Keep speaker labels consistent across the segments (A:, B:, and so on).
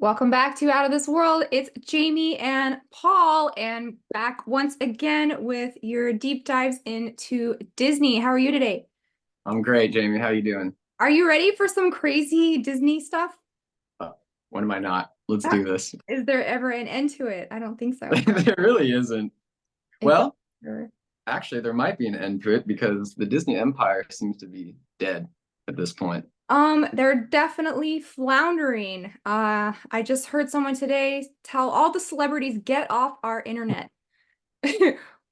A: Welcome back to Out of This World. It's Jamie and Paul, and back once again with your deep dives into Disney. How are you today?
B: I'm great, Jamie. How you doing?
A: Are you ready for some crazy Disney stuff?
B: Uh, when am I not? Let's
A: Ah,
B: do this.
A: Is there ever an end to it? I don't think so.
B: There really isn't.
A: Is
B: Well,
A: there?
B: actually, there might be an end to it because the Disney Empire seems to be dead at this point.
A: They're definitely floundering. I just heard someone today tell all the celebrities get off our internet.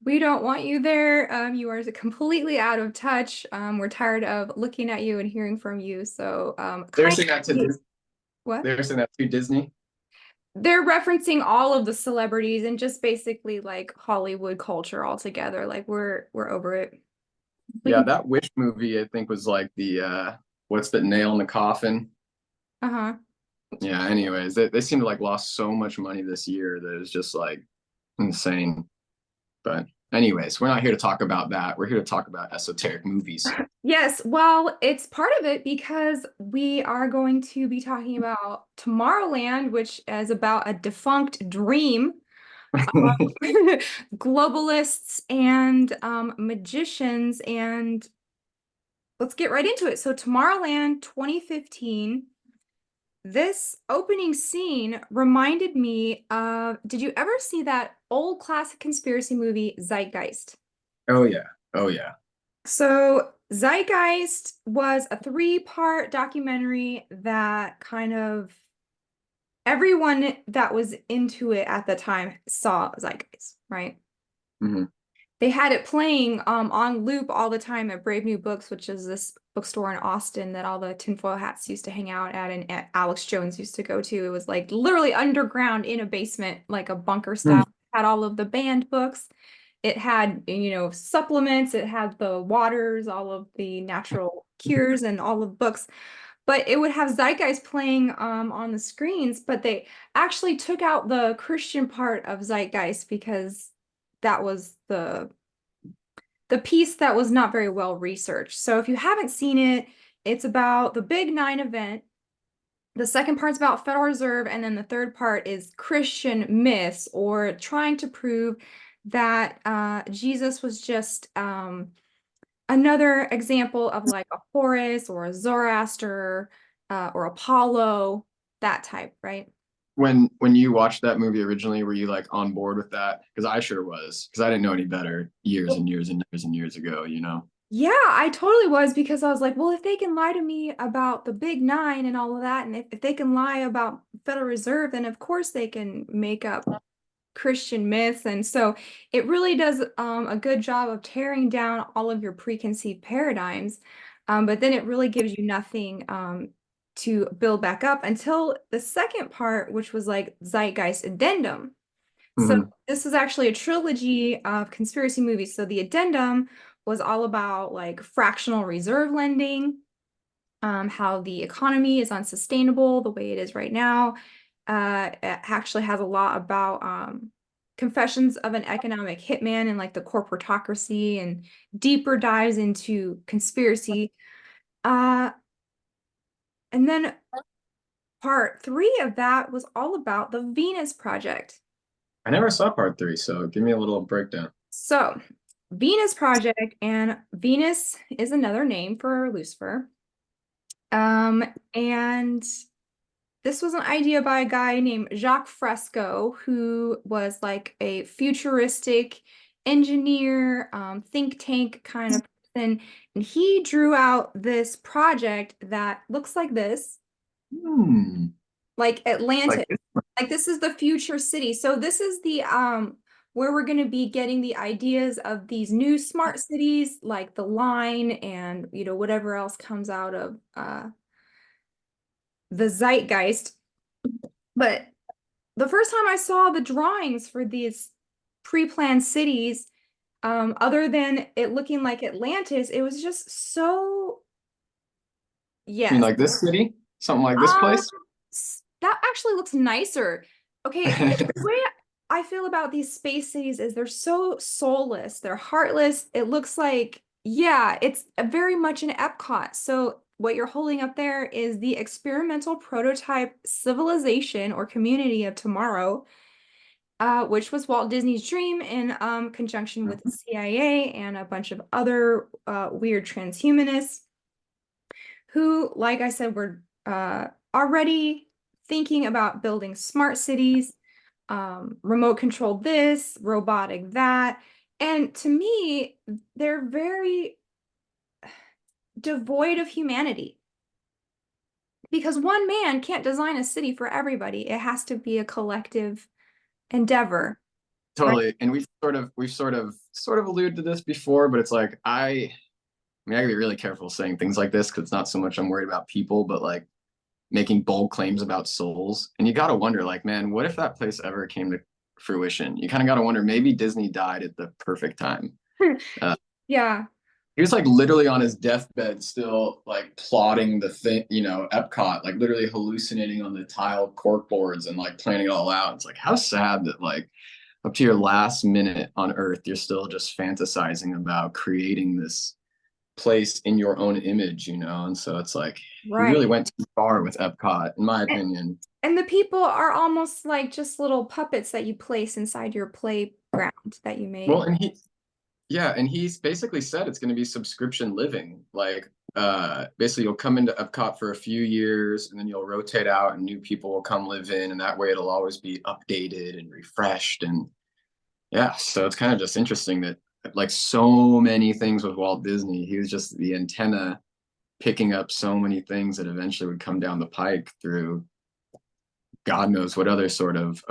A: We don't want you there. You are completely out of touch. We're tired of looking at you and hearing from you. So,
B: They're
A: kind
B: saying that to
A: of
B: Dis-
A: what?
B: they're saying that to Disney.
A: They're referencing all of the celebrities and just basically like Hollywood culture altogether. Like we're over it. We
B: Yeah,
A: can,
B: that Wish movie I think was like the what's the nail in the coffin?
A: uh-huh.
B: Yeah, anyways, they seem to like lost so much money this year that it was just like insane. But anyways, we're not here to talk about that. We're here to talk about esoteric movies.
A: Yes, well, it's part of it because we are going to be talking about Tomorrowland, which is about a defunct dream. Globalists and magicians, and let's get right into it. So, Tomorrowland 2015, this opening scene reminded me of, did you ever see that old classic conspiracy movie, Zeitgeist?
B: Oh yeah. Oh yeah.
A: So, Zeitgeist was a three-part documentary that kind of everyone that was into it at the time saw Zeitgeist, right?
B: Mhm.
A: They had it playing on loop all the time at Brave New Books, which is this bookstore in Austin that all the tinfoil hats used to hang out at, and Alex Jones used to go to. It was like literally underground in a basement, like a bunker style. It had all of the banned books. It had, supplements. It had the waters, all of the natural cures, and all of books. But it would have Zeitgeist playing on the screens, but they actually took out the Christian part of Zeitgeist because that was the piece that was not very well researched. So if you haven't seen it, it's about the Big Nine event. The second part's about Federal Reserve, and then the third part is Christian myths or trying to prove that Jesus was just another example of like a Horus or a Zoroaster or Apollo, that type, right?
B: When you watched that movie originally, were you like on board with that? Because I sure was, because I didn't know any better years and years and years and years ago, you know?
A: Yeah, I totally was because I was like, well, if they can lie to me about the Big Nine and all of that, and if they can lie about Federal Reserve, then of course they can make up Christian myths. And so it really does a good job of tearing down all of your preconceived paradigms. But then it really gives you nothing to build back up until the second part, which was like Zeitgeist Addendum. So
B: Hmm.
A: this is actually a trilogy of conspiracy movies. So the Addendum was all about like fractional reserve lending, how the economy is unsustainable the way it is right now. It actually has a lot about confessions of an economic hitman and like the corporatocracy and deeper dives into conspiracy. Uh, and then part three of that was all about the Venus Project.
B: I never saw part three, so give me a little breakdown.
A: So, Venus Project, and Venus is another name for Lucifer. Um, and this was an idea by a guy named Jacques Fresco, who was like a futuristic engineer, think tank kind of person. And he drew out this project that looks like this,
B: Hmm.
A: like Atlantis.
B: Like this.
A: Like this is the future city. So this is the where we're going to be getting the ideas of these new smart cities like the line and whatever else comes out of the zeitgeist. But the first time I saw the drawings for these pre-planned cities, other than it looking like Atlantis, it was just so,
B: You mean
A: yes.
B: like this city? Something like this
A: Um,
B: place?
A: that actually looks nicer. Okay, the way I feel about these space cities is they're so soulless, they're heartless. It looks like, yeah, it's very much an Epcot. So what you're holding up there is the experimental prototype civilization or community of tomorrow, which was Walt Disney's dream in conjunction with the CIA and a bunch of other weird transhumanists who, like I said, were already thinking about building smart cities, remote controlled this, robotic that. And to me, they're very devoid of humanity. Because one man can't design a city for everybody. It has to be a collective endeavor. Right?
B: Totally. And we've sort of alluded to this before, but it's like I mean, I gotta be really careful saying things like this because it's not so much I'm worried about people, but like making bold claims about souls. And you gotta wonder, like, man, what if that place ever came to fruition? You kind of gotta wonder, maybe Disney died at the perfect time. Uh,
A: Yeah.
B: he was like literally on his deathbed, still like plotting the thing, Epcot, like literally hallucinating on the tile corkboards and like planning it all out. It's like how sad that like up to your last minute on Earth, you're still just fantasizing about creating this place in your own image, And so it's like he
A: Right.
B: really went too far with Epcot, in my
A: And,
B: opinion.
A: and the people are almost like just little puppets that you place inside your playground that you
B: Well,
A: made.
B: and he's basically said it's going to be subscription living. Like, basically, you'll come into Epcot for a few years, and then you'll rotate out, and new people will come live in, and that way it'll always be updated and refreshed. And yeah, so it's kind of just interesting that like so many things with Walt Disney, he was just the antenna picking up so many things that eventually would come down the pike through God knows what other sort of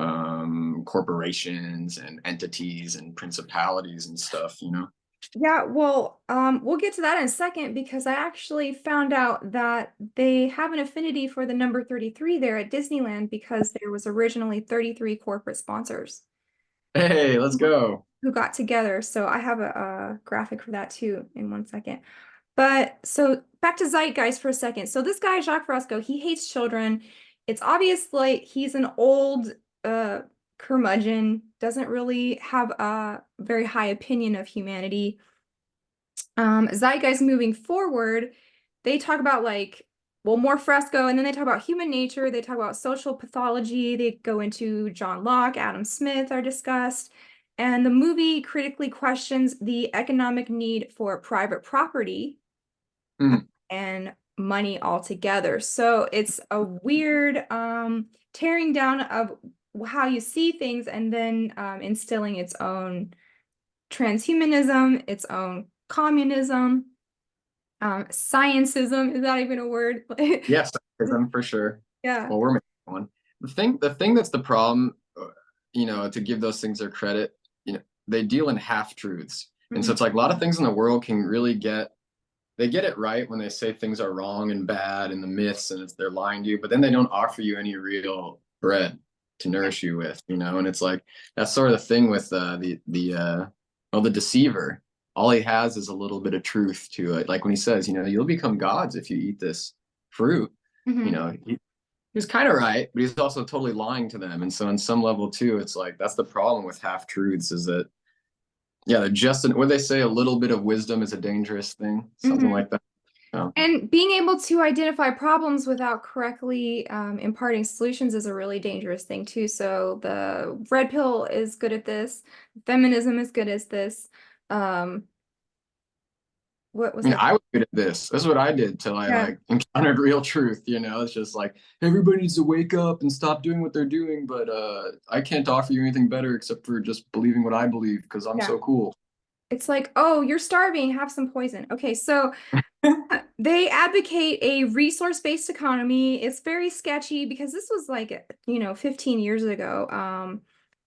B: corporations and entities and principalities and stuff.
A: Yeah, well, we'll get to that in a second because I actually found out that they have an affinity for the number 33 there at Disneyland because there was originally 33 corporate sponsors
B: Hey, let's go.
A: who got together. So I have a graphic for that too in one second. But so back to Zeitgeist for a second. So this guy, Jacques Fresco, he hates children. It's obvious like he's an old curmudgeon, doesn't really have a very high opinion of humanity. Zeitgeist moving forward, they talk about like, well, more Fresco, and then they talk about human nature, they talk about social pathology, they go into John Locke, Adam Smith are discussed, and the movie critically questions the economic need for private property
B: Mm.
A: and money altogether. So it's a weird tearing down of how you see things and then instilling its own transhumanism, its own communism, sciencism, is that even a word?
B: Yes, for sure.
A: Yeah.
B: Well, we're making one. The thing that's the problem, to give those things their credit, they deal in half truths. And so
A: Mhm.
B: it's like a lot of things in the world can really they get it right when they say things are wrong and bad and the myths and they're lying to you, but then they don't offer you any real bread to nourish you with. And it's like that's sort of the thing with the deceiver. All he has is a little bit of truth to it. Like when he says, you'll become gods if you eat this fruit. You
A: Mhm.
B: know, he's kind of right, but he's also totally lying to them. And so on some level too, it's like that's the problem with half truths is that yeah, they're just what they say, a little bit of wisdom is a dangerous thing, something
A: Mhm.
B: like that. So,
A: And being able to identify problems without correctly imparting solutions is a really dangerous thing too. So the red pill is good at this. Feminism is good at this. Um, what was the
B: I was good at this. This is what I did till I
A: yeah.
B: like encountered real truth. It's just like everybody needs to wake up and stop doing what they're doing, but I can't offer you anything better except for just believing what I believe because I'm
A: Yeah.
B: so cool.
A: It's like, oh, you're starving, have some poison. Okay, so they advocate a resource-based economy. It's very sketchy because this was like, 15 years ago.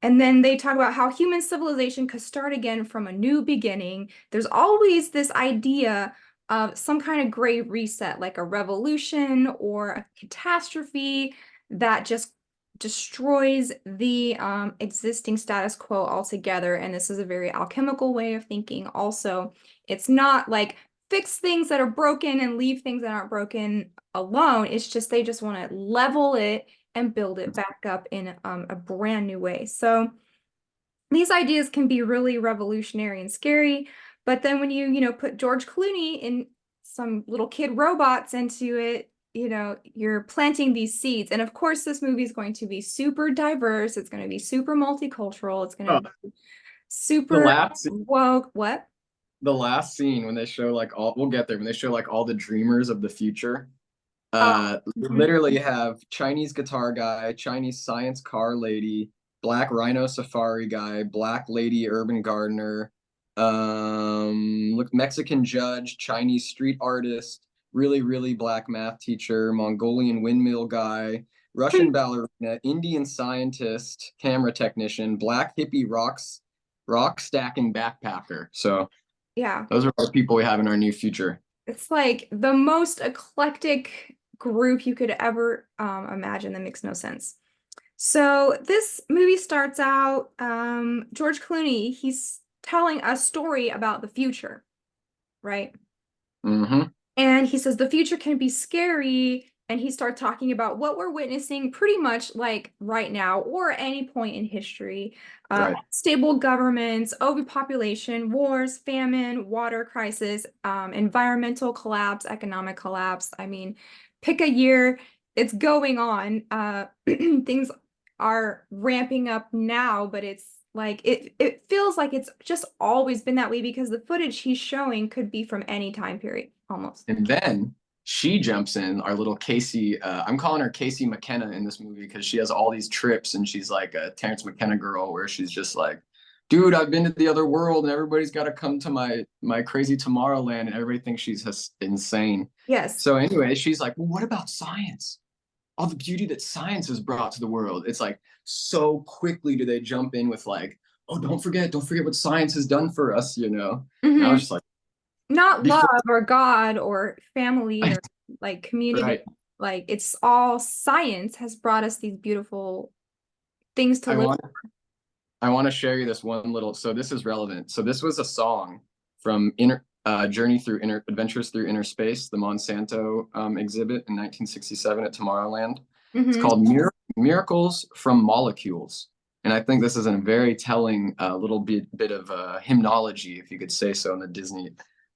A: And then they talk about how human civilization could start again from a new beginning. There's always this idea of some kind of great reset, like a revolution or a catastrophe that just destroys the existing status quo altogether. And this is a very alchemical way of thinking. Also, it's not like fix things that are broken and leave things that aren't broken alone. It's just they just want to level it and build it back up in a brand new way. So these ideas can be really revolutionary and scary. But then when you put George Clooney some little kid robots into it, you know, you're planting these seeds. And of course, this movie is going to be super diverse. It's going to be super multicultural. It's going
B: Oh,
A: to be
B: the
A: super
B: last
A: woke. What?
B: the last scene when they show like all we'll get there when they show like all the dreamers of the future.
A: Oh, mhm.
B: Literally have Chinese guitar guy, Chinese science car lady, black rhino safari guy, black lady urban gardener, look Mexican judge, Chinese street artist, really really black math teacher, Mongolian windmill guy, Russian ballerina, Indian scientist, camera technician, black hippie rock stacking backpacker. So
A: Yeah.
B: those are all the people we have in our new future.
A: It's like the most eclectic group you could ever imagine that makes no sense. So this movie starts out, George Clooney, he's telling a story about the future, right?
B: Mm-hmm.
A: And he says the future can be scary. And he starts talking about what we're witnessing pretty much like right now or any point in history.
B: Right.
A: Stable governments, overpopulation, wars, famine, water crisis, environmental collapse, economic collapse. I mean, pick a year, it's going on. Things are ramping up now, but it's like it feels like it's just always been that way because the footage he's showing could be from any time period almost.
B: And then she jumps in, our little Casey. I'm calling her Casey McKenna in this movie because she has all these trips and she's like a Terrence McKenna girl where she's just like, dude, I've been to the other world and everybody's got to come to my crazy Tomorrowland and everybody thinks she's just insane.
A: Yes.
B: So anyway, she's like, well, what about science? All the beauty that science has brought to the world. It's like so quickly do they jump in with like, oh, don't forget what science has done for us, you know? And I was
A: Mm-hmm.
B: just like,
A: Not love
B: before,
A: or God or family or like community.
B: right.
A: Like it's all science has brought us these beautiful things to
B: I
A: live.
B: want I want to share you this one little. So this is relevant. So this was a song from Journey Through Inner Adventures Through Inner Space, the Monsanto exhibit in 1967 at Tomorrowland. It's
A: Mm-hmm.
B: called Miracles from Molecules, and I think this is a very telling little bit of hymnology, if you could say so, in the Disney.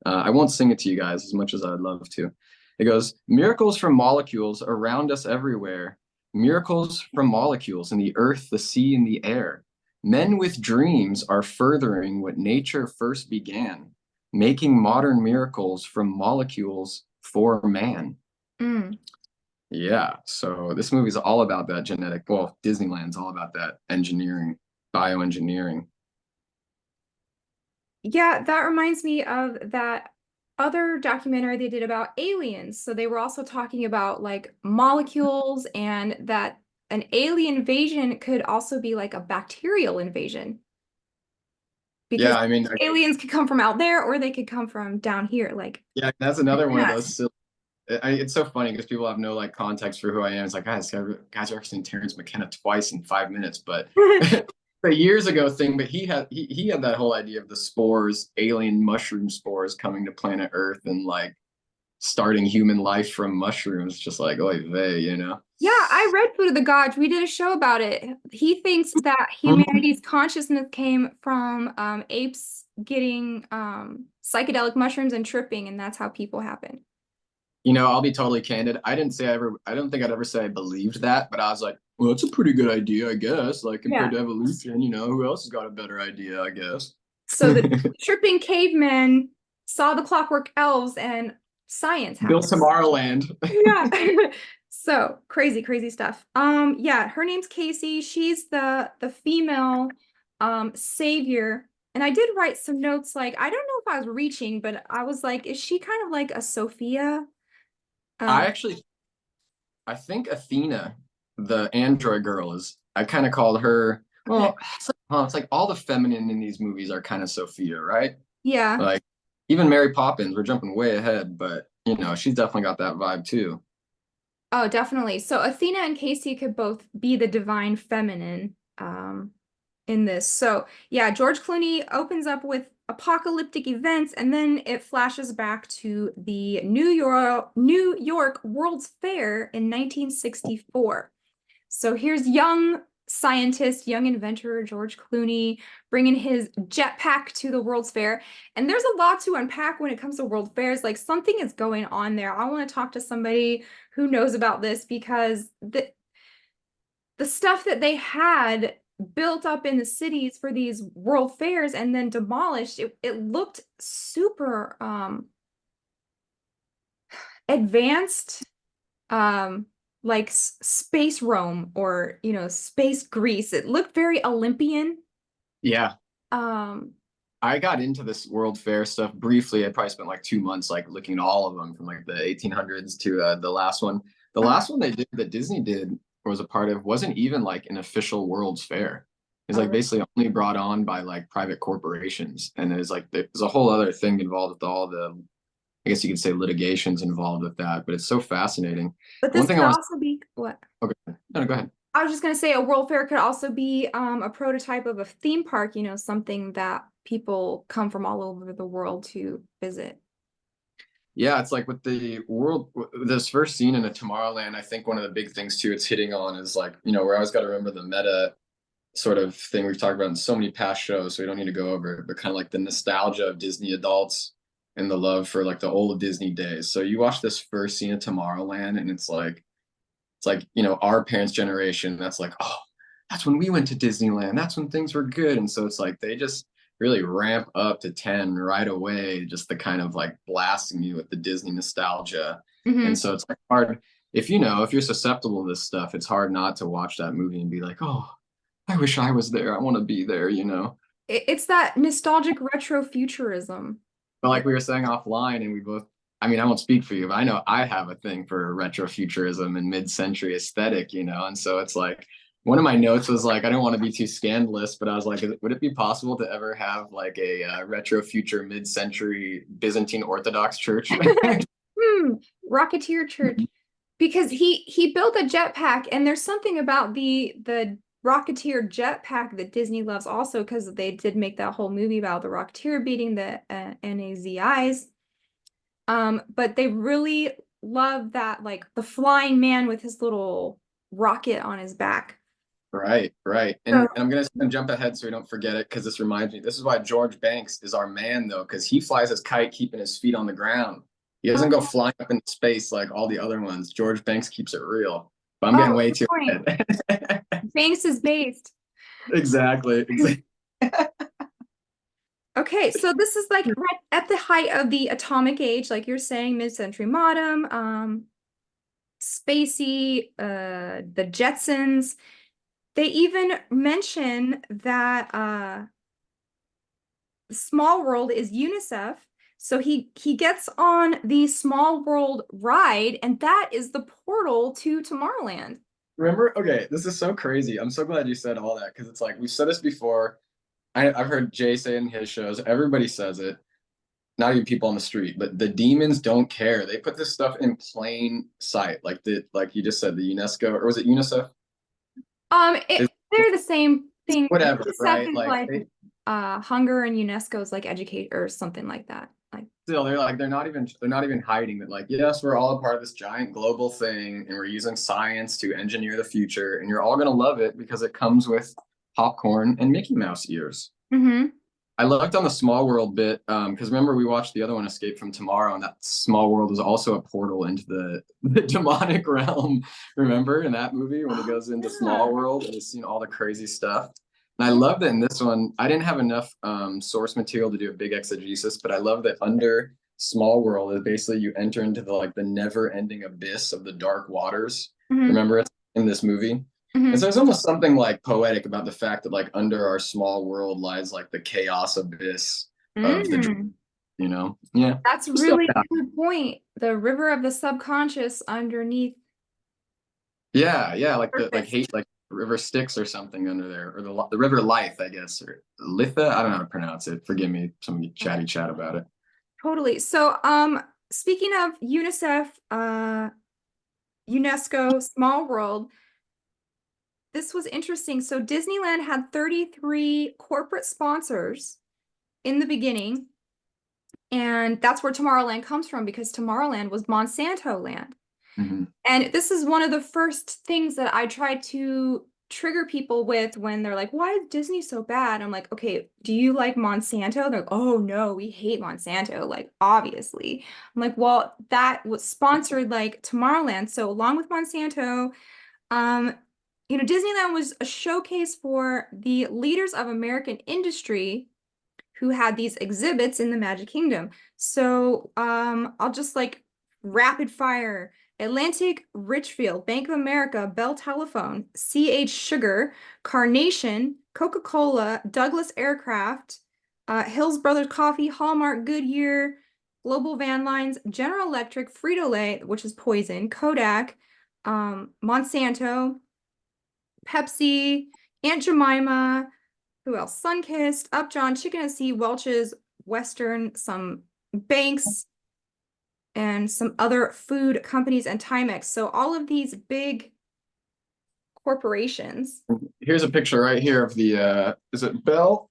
B: I won't sing it to you guys as much as I'd love to. It goes, miracles from molecules around us everywhere. Miracles from molecules in the earth, the sea, and the air. Men with dreams are furthering what nature first began, making modern miracles from molecules for man.
A: Mm.
B: Yeah, so this movie's all about that genetic, well, Disneyland's all about that engineering, bioengineering.
A: Yeah, that reminds me of that other documentary they did about aliens. So they were also talking about like molecules and that an alien invasion could also be like a bacterial invasion because
B: Yeah, I mean,
A: aliens could come from out there or they could come from down here. Like,
B: yeah, that's another one of
A: yes.
B: those silly. It's so funny because people have no like context for who I am. It's like, guys, guys are seen Terrence McKenna twice in 5 minutes, but a years ago thing. But he had that whole idea of the spores, alien mushroom spores coming to planet Earth and like starting human life from mushrooms, just like oy vey, you know?
A: Yeah, I read Food of the Gods. We did a show about it. He thinks that humanity's consciousness came from apes getting psychedelic mushrooms and tripping, and that's how people happen.
B: You know, I'll be totally candid. I don't think I'd ever say I believed that, but I was like, well, that's a pretty good idea, I guess. Like
A: Yeah.
B: compared to evolution, you know, who else has got a better idea, I guess.
A: So the tripping cavemen saw the clockwork elves and science
B: Built
A: happened.
B: Tomorrowland.
A: Yeah. So crazy, crazy stuff. Yeah, her name's Casey. She's the female savior. And I did write some notes like I don't know if I was reaching, but I was like, is she kind of like a Sophia?
B: I
A: Um,
B: actually I think Athena, the android girl, is I kind of called her,
A: okay.
B: well, it's like all the feminine in these movies are kind of Sophia, right?
A: Yeah.
B: Like even Mary Poppins, we're jumping way ahead, but you know, she's definitely got that vibe too.
A: Oh, definitely. So Athena and Casey could both be the divine feminine in this. So yeah, George Clooney opens up with apocalyptic events, and then it flashes back to the New York World's Fair in 1964. So here's young scientist, young inventor George Clooney bringing his jetpack to the World's Fair. And there's a lot to unpack when it comes to World Fairs. Like something is going on there. I want to talk to somebody who knows about this because the stuff that they had built up in the cities for these World Fairs and then demolished, it looked super advanced, like space Rome or space Greece. It looked very Olympian.
B: Yeah.
A: Um,
B: I got into this World Fair stuff briefly. I probably spent like 2 months like looking at all of them from like the 1800s to the last one. The last one they did that Disney did or was a part of wasn't even like an official World's Fair. It's like basically only brought on by like private corporations. And there's a whole other thing involved with all the, I guess you could say, litigations involved with that, but it's so fascinating.
A: but this could also be what?
B: Okay, no, go ahead.
A: I was just gonna say a World Fair could also be a prototype of a theme park, something that people come from all over the world to visit.
B: Yeah, it's like with the world, this first scene in a Tomorrowland, I think one of the big things too it's hitting on is like, we always got to remember the meta sort of thing we've talked about in so many past shows, so we don't need to go over it, but kind of like the nostalgia of Disney adults and the love for like the old Disney days. So you watch this first scene of Tomorrowland and it's like, our parents' generation, that's like, oh, that's when we went to Disneyland. That's when things were good. And so it's like they just really ramp up to 10 right away, just the kind of like blasting you with the Disney nostalgia. And so it's like hard if you're susceptible to this stuff, it's hard not to watch that movie and be like, oh, I wish I was there. I want to be there,
A: It's that nostalgic retro-futurism.
B: But like we were saying offline, and we both, I mean, I won't speak for you, but I know I have a thing for retro-futurism and mid-century aesthetic, and so it's like one of my notes was like, I don't want to be too scandalous, but I was like, would it be possible to ever have like a retro-future mid-century Byzantine Orthodox church?
A: Rocketeer Church. Because he built a jetpack, and there's something about the Rocketeer jetpack that Disney loves also, because they did make that whole movie about the Rocketeer beating the Nazis. But they really love that, like the flying man with his little rocket on his back.
B: Right. And I'm going to jump ahead so we don't forget it, because this reminds me, this is why George Banks is our man, though, because he flies his kite keeping his feet on the ground. He doesn't go flying up into space like all the other ones. George Banks keeps it real. But I'm getting way too ahead.
A: Banks is based.
B: Exactly.
A: Okay, so this is like right at the height of the atomic age, like you're saying, mid-century modern, spacey, the Jetsons. They even mention that Small World is UNICEF. So he gets on the Small World ride, and that is the portal to Tomorrowland.
B: Remember? Okay, this is so crazy. I'm so glad you said all that, because it's like we've said this before. I've heard Jay say it in his shows. Everybody says it. Not even people on the street, but the demons don't care. They put this stuff in plain sight, like you just said, the UNESCO, or was it UNICEF?
A: They're the same thing.
B: Whatever,
A: UNICEF
B: right?
A: is like hunger, and UNESCO is like educate or something like that. Like
B: still, they're not even hiding that. Like, yes, we're all a part of this giant global thing, and we're using science to engineer the future, and you're all gonna love it because it comes with popcorn and Mickey Mouse ears. I looked on the Small World bit, because remember we watched the other one, Escape from Tomorrow, and that Small World is also a portal into the demonic realm. Remember in that movie when he goes into Small World and he's seen all the crazy stuff. And I love that in this one, I didn't have enough source material to do a big exegesis, but I love that under Small World is basically you enter into the never-ending abyss of the dark waters. Remember it in this movie? And so there's almost something like poetic about the fact that like under our small world lies like the chaos abyss of the, yeah.
A: That's really a good point. The river of the subconscious underneath.
B: Yeah, like the river Styx or something under there, or the river Life, I guess, or Litha. I don't know how to pronounce it. Forgive me, some chatty chat about it.
A: Totally. So, speaking of UNICEF, UNESCO, Small World. This was interesting. So Disneyland had 33 corporate sponsors in the beginning. And that's where Tomorrowland comes from, because Tomorrowland was Monsanto land. And this is one of the first things that I tried to trigger people with when they're like, why is Disney so bad? I'm like, okay, do you like Monsanto? They're like, oh no, we hate Monsanto, like obviously. I'm like, well, that was sponsored like Tomorrowland. So along with Monsanto, um, Disneyland was a showcase for the leaders of American industry who had these exhibits in the Magic Kingdom. So I'll just like rapid fire. Atlantic Richfield, Bank of America, Bell Telephone, C.H. Sugar, Carnation, Coca-Cola, Douglas Aircraft, Hills Brothers Coffee, Hallmark, Goodyear, Global Van Lines, General Electric, Frito-Lay, which is poison, Kodak, Monsanto, Pepsi, Aunt Jemima, who else? Sunkist, Upjohn, Chicken and Sea, Welch's, Western, some banks, and some other food companies and Timex. So all of these big corporations.
B: Here's a picture right here of the is it Bell?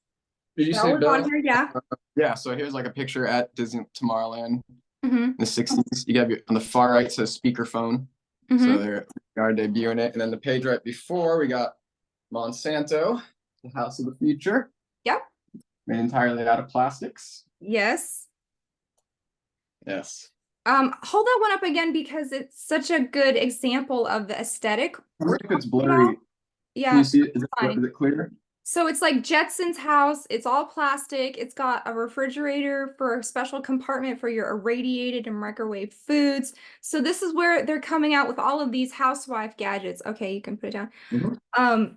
B: Did you
A: That
B: say
A: was on
B: Bell?
A: here, yeah.
B: Yeah, so here's like a picture at Disney Tomorrowland
A: Mm-hmm.
B: in the 60s. You got on the far right says speakerphone.
A: Mm-hmm.
B: So they are debuting it. And then the page right before we got Monsanto, the house of the future.
A: Yep.
B: Made entirely out of plastics.
A: Yes.
B: Yes.
A: Hold that one up again because it's such a good example of the aesthetic.
B: If it's blurry.
A: Yeah.
B: Can you see it? Is it clear?
A: So it's like Jetson's house. It's all plastic. It's got a refrigerator for a special compartment for your irradiated and microwave foods. So this is where they're coming out with all of these housewife gadgets. Okay, you can put it down.
B: Mm-hmm.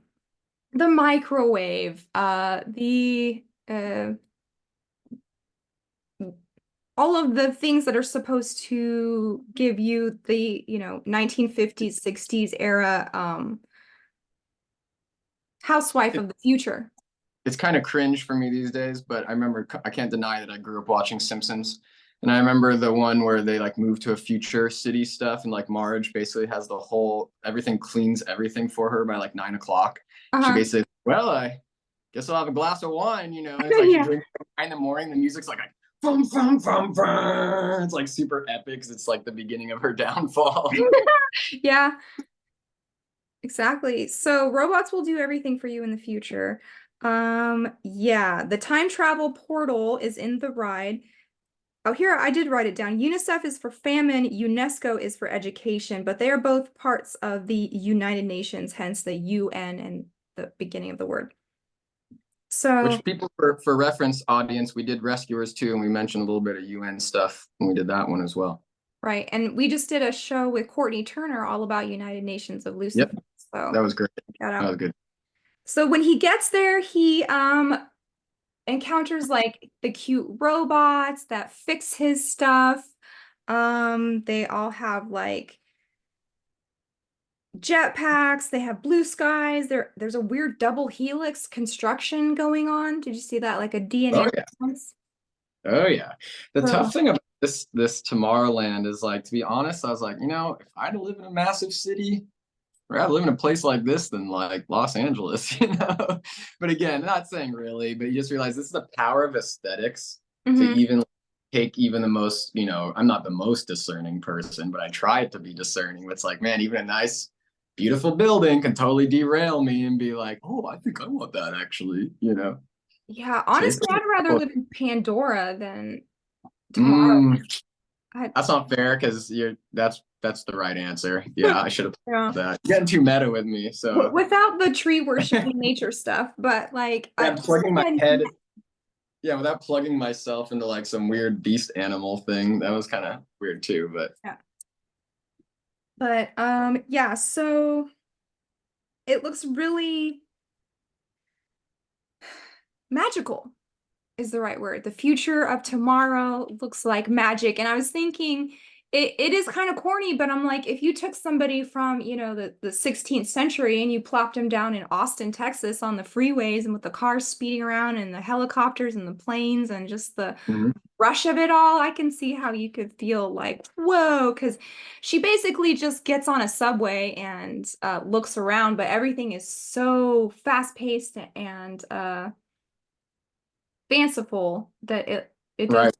A: The microwave, the all of the things that are supposed to give you the 1950s 60s era housewife of the future.
B: It's kind of cringe for me these days, but I can't deny that I grew up watching Simpsons. And I remember the one where they like moved to a future city stuff, and like Marge basically has everything cleans everything for her by like 9 o'clock. She basically, well, I guess I'll have a glass of wine, and it's like she drinks in the morning, the music's like fum, fum, fum, fum. It's like super epic. It's like the beginning of her downfall.
A: Yeah, exactly. So robots will do everything for you in the future. Yeah, the time travel portal is in the ride. Oh, here, I did write it down. UNICEF is for famine, UNESCO is for education, but they are both parts of the United Nations, hence the UN and the beginning of the word. So,
B: which people for reference audience, we did Rescuers too, and we mentioned a little bit of UN stuff when we did that one as well.
A: Right, and we just did a show with Courtney Turner all about United Nations of Lucifer.
B: Yep,
A: so
B: that was great. That was good.
A: So when he gets there, he encounters like the cute robots that fix his stuff. They all have like jetpacks, they have blue skies. There's a weird double helix construction going on. Did you see that? Like a DNA response?
B: Oh yeah. The tough thing about this Tomorrowland is like, to be honest, I was like, if I had to live in a massive city, I'd rather live in a place like this than like Los Angeles, But again, not saying really, but you just realize this is the power of aesthetics to even take even the most, I'm not the most discerning person, but I try to be discerning. It's like, man, even a nice, beautiful building can totally derail me and be like, oh, I think I want that actually,
A: Yeah, honestly, I'd rather live in Pandora than Tomorrow.
B: That's not fair because that's the right answer. Yeah, I should have thought that. You're getting too meta with me. So
A: without the tree worshiping nature stuff, but like
B: plugging my head. Yeah, without plugging myself into like some weird beast animal thing. That was kind of weird too, but
A: yeah. But yeah, so it looks really magical is the right word. The future of tomorrow looks like magic. And I was thinking it is kind of corny, but I'm like, if you took somebody from, the 16th century and you plopped them down in Austin, Texas on the freeways and with the cars speeding around and the helicopters and the planes and just the rush of it all, I can see how you could feel like, whoa, because she basically just gets on a subway and looks around, but everything is so fast-paced and fanciful that it does.
B: Right.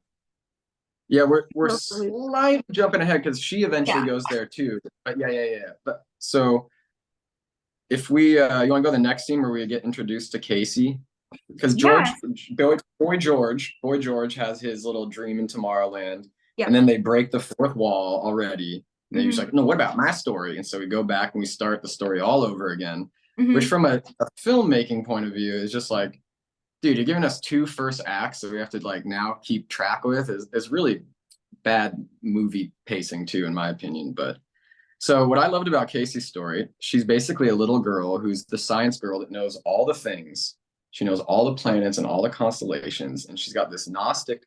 B: Yeah, we're slightly jumping ahead because she eventually goes there too. But yeah. But so if we you want to go to the next scene where we get introduced to Casey, because
A: Yes.
B: Boy George has his little dream in Tomorrowland, and
A: Yep.
B: then they break the fourth wall already. And then he's
A: Hmm.
B: like, no, what about my story? And so we go back and we start the story all over again, which
A: Hmm.
B: from a filmmaking point of view is just like, dude, you're giving us two first acts that we have to like now keep track with is really bad movie pacing too, in my opinion. But so what I loved about Casey's story, she's basically a little girl who's the science girl that knows all the things. She knows all the planets and all the constellations, and she's got this Gnostic.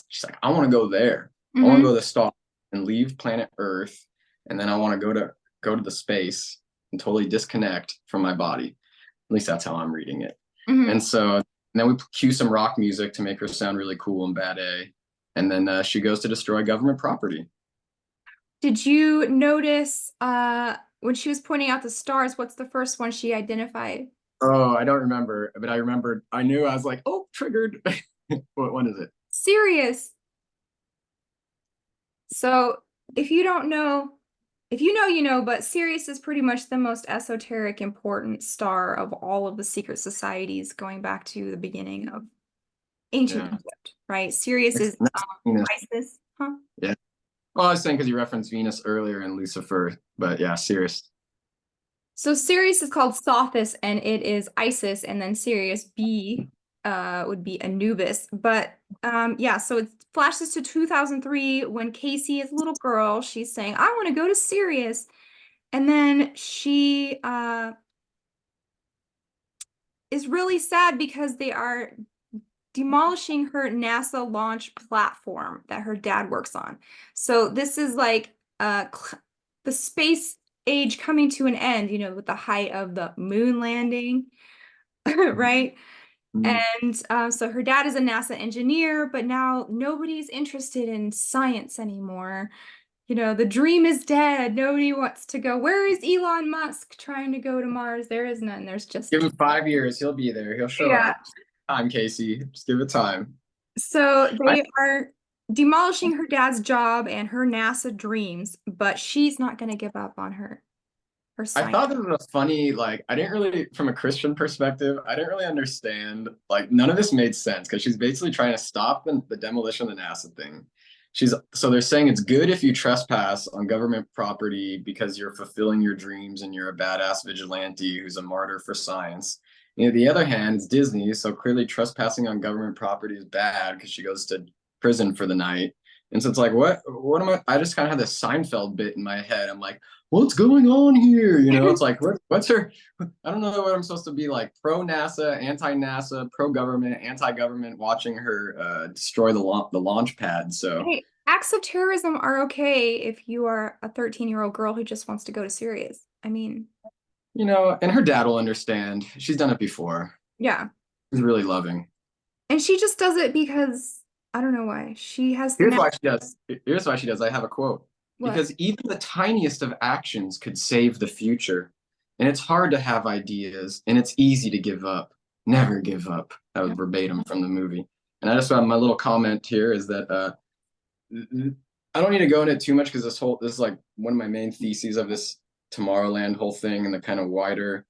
B: She's like, I want to go there. I want to go
A: Hmm.
B: to the star and leave planet Earth, and then I want to go to the space and totally disconnect from my body. At least that's how I'm reading it.
A: Hmm.
B: And so and then we cue some rock music to make her sound really cool and bad A. And then she goes to destroy government property.
A: Did you notice when she was pointing out the stars, what's the first one she identified?
B: Oh, I don't remember, but I remembered. I knew I was like, oh, triggered. What one is it?
A: Sirius. So if you don't know, if you know, you know, but Sirius is pretty much the most esoteric, important star of all of the secret societies going back to the beginning of ancient
B: Yeah.
A: Egypt, right? Sirius is
B: Next Venus.
A: Isis, huh?
B: Yeah. Well, I was saying because you referenced Venus earlier and Lucifer, but yeah, Sirius.
A: So Sirius is called Sothis and it is Isis, and then Sirius B would be Anubis. But yeah, so it flashes to 2003 when Casey is a little girl. She's saying, I want to go to Sirius. And then she is really sad because they are demolishing her NASA launch platform that her dad works on. So this is like the space age coming to an end, you know, with the height of the moon landing, right?
B: Mm.
A: And so her dad is a NASA engineer, but now nobody's interested in science anymore. You know, the dream is dead. Nobody wants to go. Where is Elon Musk trying to go to Mars? There is none. There's just,
B: Give him 5 years, he'll be there. He'll show
A: yeah.
B: up. Time, Casey. Just give it time.
A: So
B: I,
A: they are demolishing her dad's job and her NASA dreams, but she's not going to give up on her
B: I
A: science.
B: thought this was a funny, like, I didn't really, from a Christian perspective, I didn't really understand, like, none of this made sense because she's basically trying to stop the demolition of the NASA thing. So they're saying it's good if you trespass on government property because you're fulfilling your dreams and you're a badass vigilante who's a martyr for science. And on the other hand, it's Disney, so clearly trespassing on government property is bad because she goes to prison for the night. And so it's like, what am I just kind of had this Seinfeld bit in my head. I'm like, what's going on here? You know, it's like, what's her, I don't know what I'm supposed to be like, pro NASA, anti NASA, pro government, anti government, watching her destroy the launch pad. So,
A: Hey, acts of terrorism are okay if you are a 13-year-old girl who just wants to go to Sirius. I mean,
B: you know, and her dad will understand. She's done it before.
A: yeah.
B: She's really loving.
A: And she just does it because I don't know why. She has the
B: Here's why she does. Here's why she does. I have a quote.
A: what?
B: Because even the tiniest of actions could save the future. And it's hard to have ideas, and it's easy to give up. Never give up. That was verbatim from the movie. And I just want my little comment here is that I don't need to go into it too much because this is like one of my main theses of this Tomorrowland whole thing and the kind of wider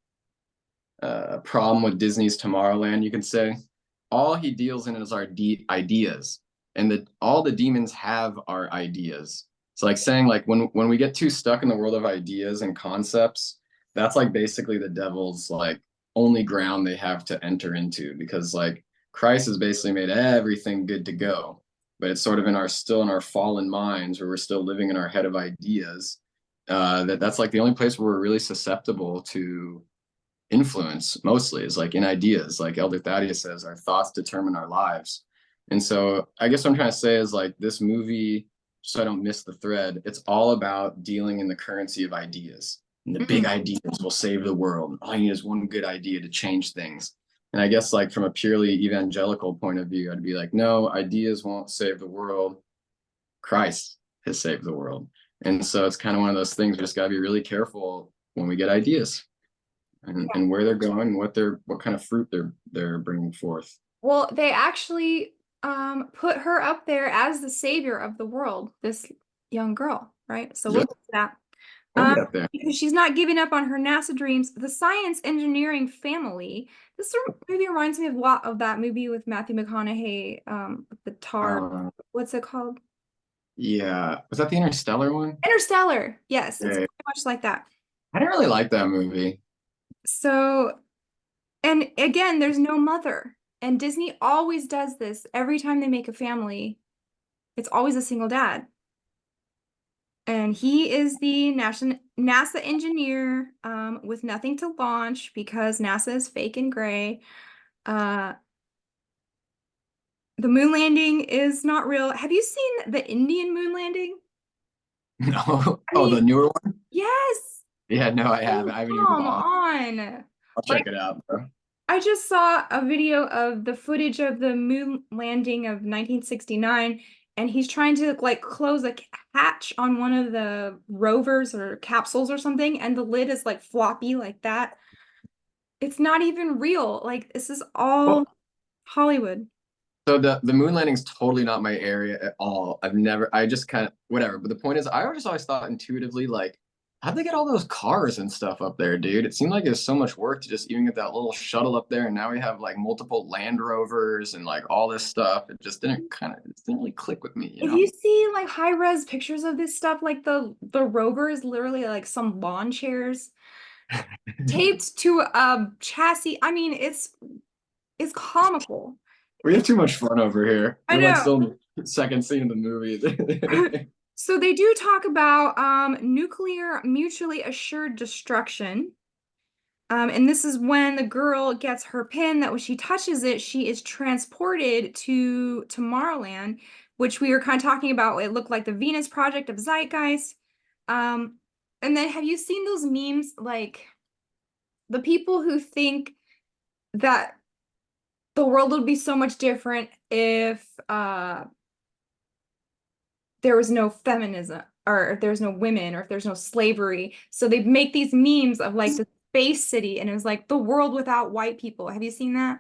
B: problem with Disney's Tomorrowland, you can say. All he deals in is our ideas, and all the demons have our ideas. It's like saying like when we get too stuck in the world of ideas and concepts, that's like basically the devil's like only ground they have to enter into because like Christ has basically made everything good to go, but it's sort of still in our fallen minds where we're still living in our head of ideas. That's like the only place where we're really susceptible to influence mostly is like in ideas, like Elder Thaddeus says, our thoughts determine our lives. And so I guess what I'm trying to say is like this movie, so I don't miss the thread, it's all about dealing in the currency of ideas. And the big
A: Mhm.
B: ideas will save the world. All you need is one good idea to change things. And I guess like from a purely evangelical point of view, I'd be like, no, ideas won't save the world. Christ has saved the world. And so it's kind of one of those things we just got to be really careful when we get ideas and where they're going and what kind of fruit they're bringing forth.
A: Well, they actually put her up there as the savior of the world, this young girl, right? So we'll
B: Yeah.
A: get to that.
B: We'll get there.
A: Because she's not giving up on her NASA dreams. The science engineering family. This movie reminds me of a lot of that movie with Matthew McConaughey, the tar.
B: Uh,
A: What's it called?
B: yeah. Was that the Interstellar one?
A: Interstellar. Yes, it's
B: Yeah.
A: very much like that.
B: I didn't really like that movie.
A: So, and again, there's no mother. And Disney always does this every time they make a family. It's always a single dad. And he is the NASA engineer with nothing to launch because NASA is fake and gray. Uh, the moon landing is not real. Have you seen the Indian moon landing?
B: No.
A: I
B: Oh, the
A: mean,
B: newer one?
A: yes.
B: Yeah, no, I
A: Oh,
B: haven't. I haven't even
A: come
B: bothered.
A: on.
B: I'll
A: Like,
B: check it out, bro.
A: I just saw a video of the footage of the moon landing of 1969, and he's trying to like close a hatch on one of the rovers or capsules or something, and the lid is like floppy like that. It's not even real. Like this is all
B: Well,
A: Hollywood.
B: so the moon landing's totally not my area at all. I just kind of whatever. But the point is, I just always thought intuitively, like, how'd they get all those cars and stuff up there, dude? It seemed like it was so much work to just even get that little shuttle up there, and now we have like multiple Land Rovers and like all this stuff. It didn't really click with me, you
A: If
B: know?
A: you see like high res pictures of this stuff, like the rover is literally like some lawn chairs taped to a chassis. I mean, it's comical.
B: We have too much fun over here.
A: I
B: We're like
A: know.
B: still in the second scene of the movie.
A: So they do talk about nuclear mutually assured destruction. And this is when the girl gets her pin that when she touches it, she is transported to Tomorrowland, which we were kind of talking about. It looked like the Venus Project of Zeitgeist. Um, and then have you seen those memes like the people who think that the world would be so much different if there was no feminism or if there's no women or if there's no slavery. So they make these memes of like the space city and it was like the world without white people. Have you seen that?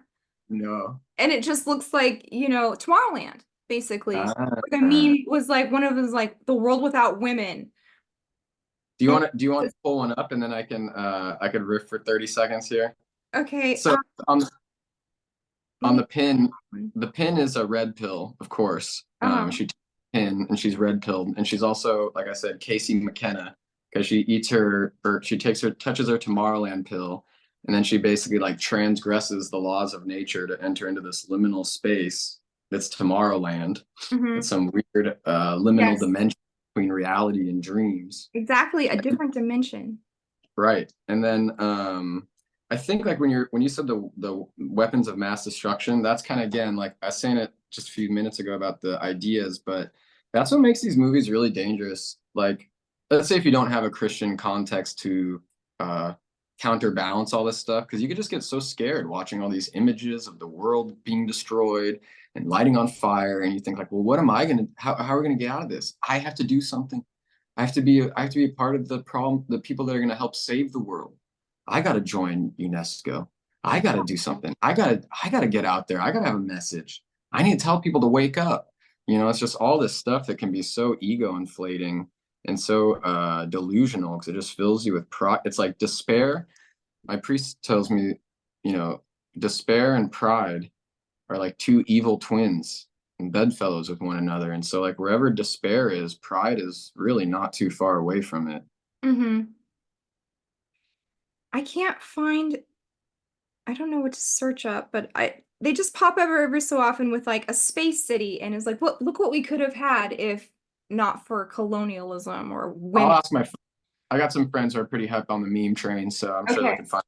B: No.
A: And it just looks like, Tomorrowland, basically. The
B: Ah.
A: meme was like one of them was like the world without women. And
B: Do you want to pull one up and then I could riff for 30 seconds here?
A: okay,
B: So on
A: let
B: on
A: me
B: the pin is a red pill, of course.
A: uh-huh.
B: She takes a pin and she's red pilled, and she's also, like I said, Casey McKenna, because she eats her or she touches her Tomorrowland pill, and then she basically like transgresses the laws of nature to enter into this liminal space that's Tomorrowland.
A: Hmm.
B: It's some weird liminal
A: Yes,
B: dimension between reality and dreams.
A: exactly. A different dimension.
B: Right. And then I think like when you said the weapons of mass destruction, that's kind of again like I was saying it just a few minutes ago about the ideas, but that's what makes these movies really dangerous. Like let's say if you don't have a Christian context to uh counterbalance all this stuff, because you could just get so scared watching all these images of the world being destroyed and lighting on fire, and you think like, well, what am I gonna how are we gonna get out of this? I have to do something. I have to be a part of the problem, the people that are going to help save the world. I got to join UNESCO. I got to do something. I got to get out there. I got to have a message. I need to tell people to wake up. It's just all this stuff that can be so ego inflating and so delusional because it just fills you with pride. It's like despair. My priest tells me, despair and pride are like two evil twins and bedfellows with one another. And so like wherever despair is, pride is really not too far away from it.
A: Hmm. I can't find, I don't know what to search up, but they just pop up every so often with like a space city and it's like, look what we could have had if not for colonialism or
B: I'll
A: women.
B: ask I got some friends who are pretty hype on the meme train, so I'm sure they
A: Okay.
B: can find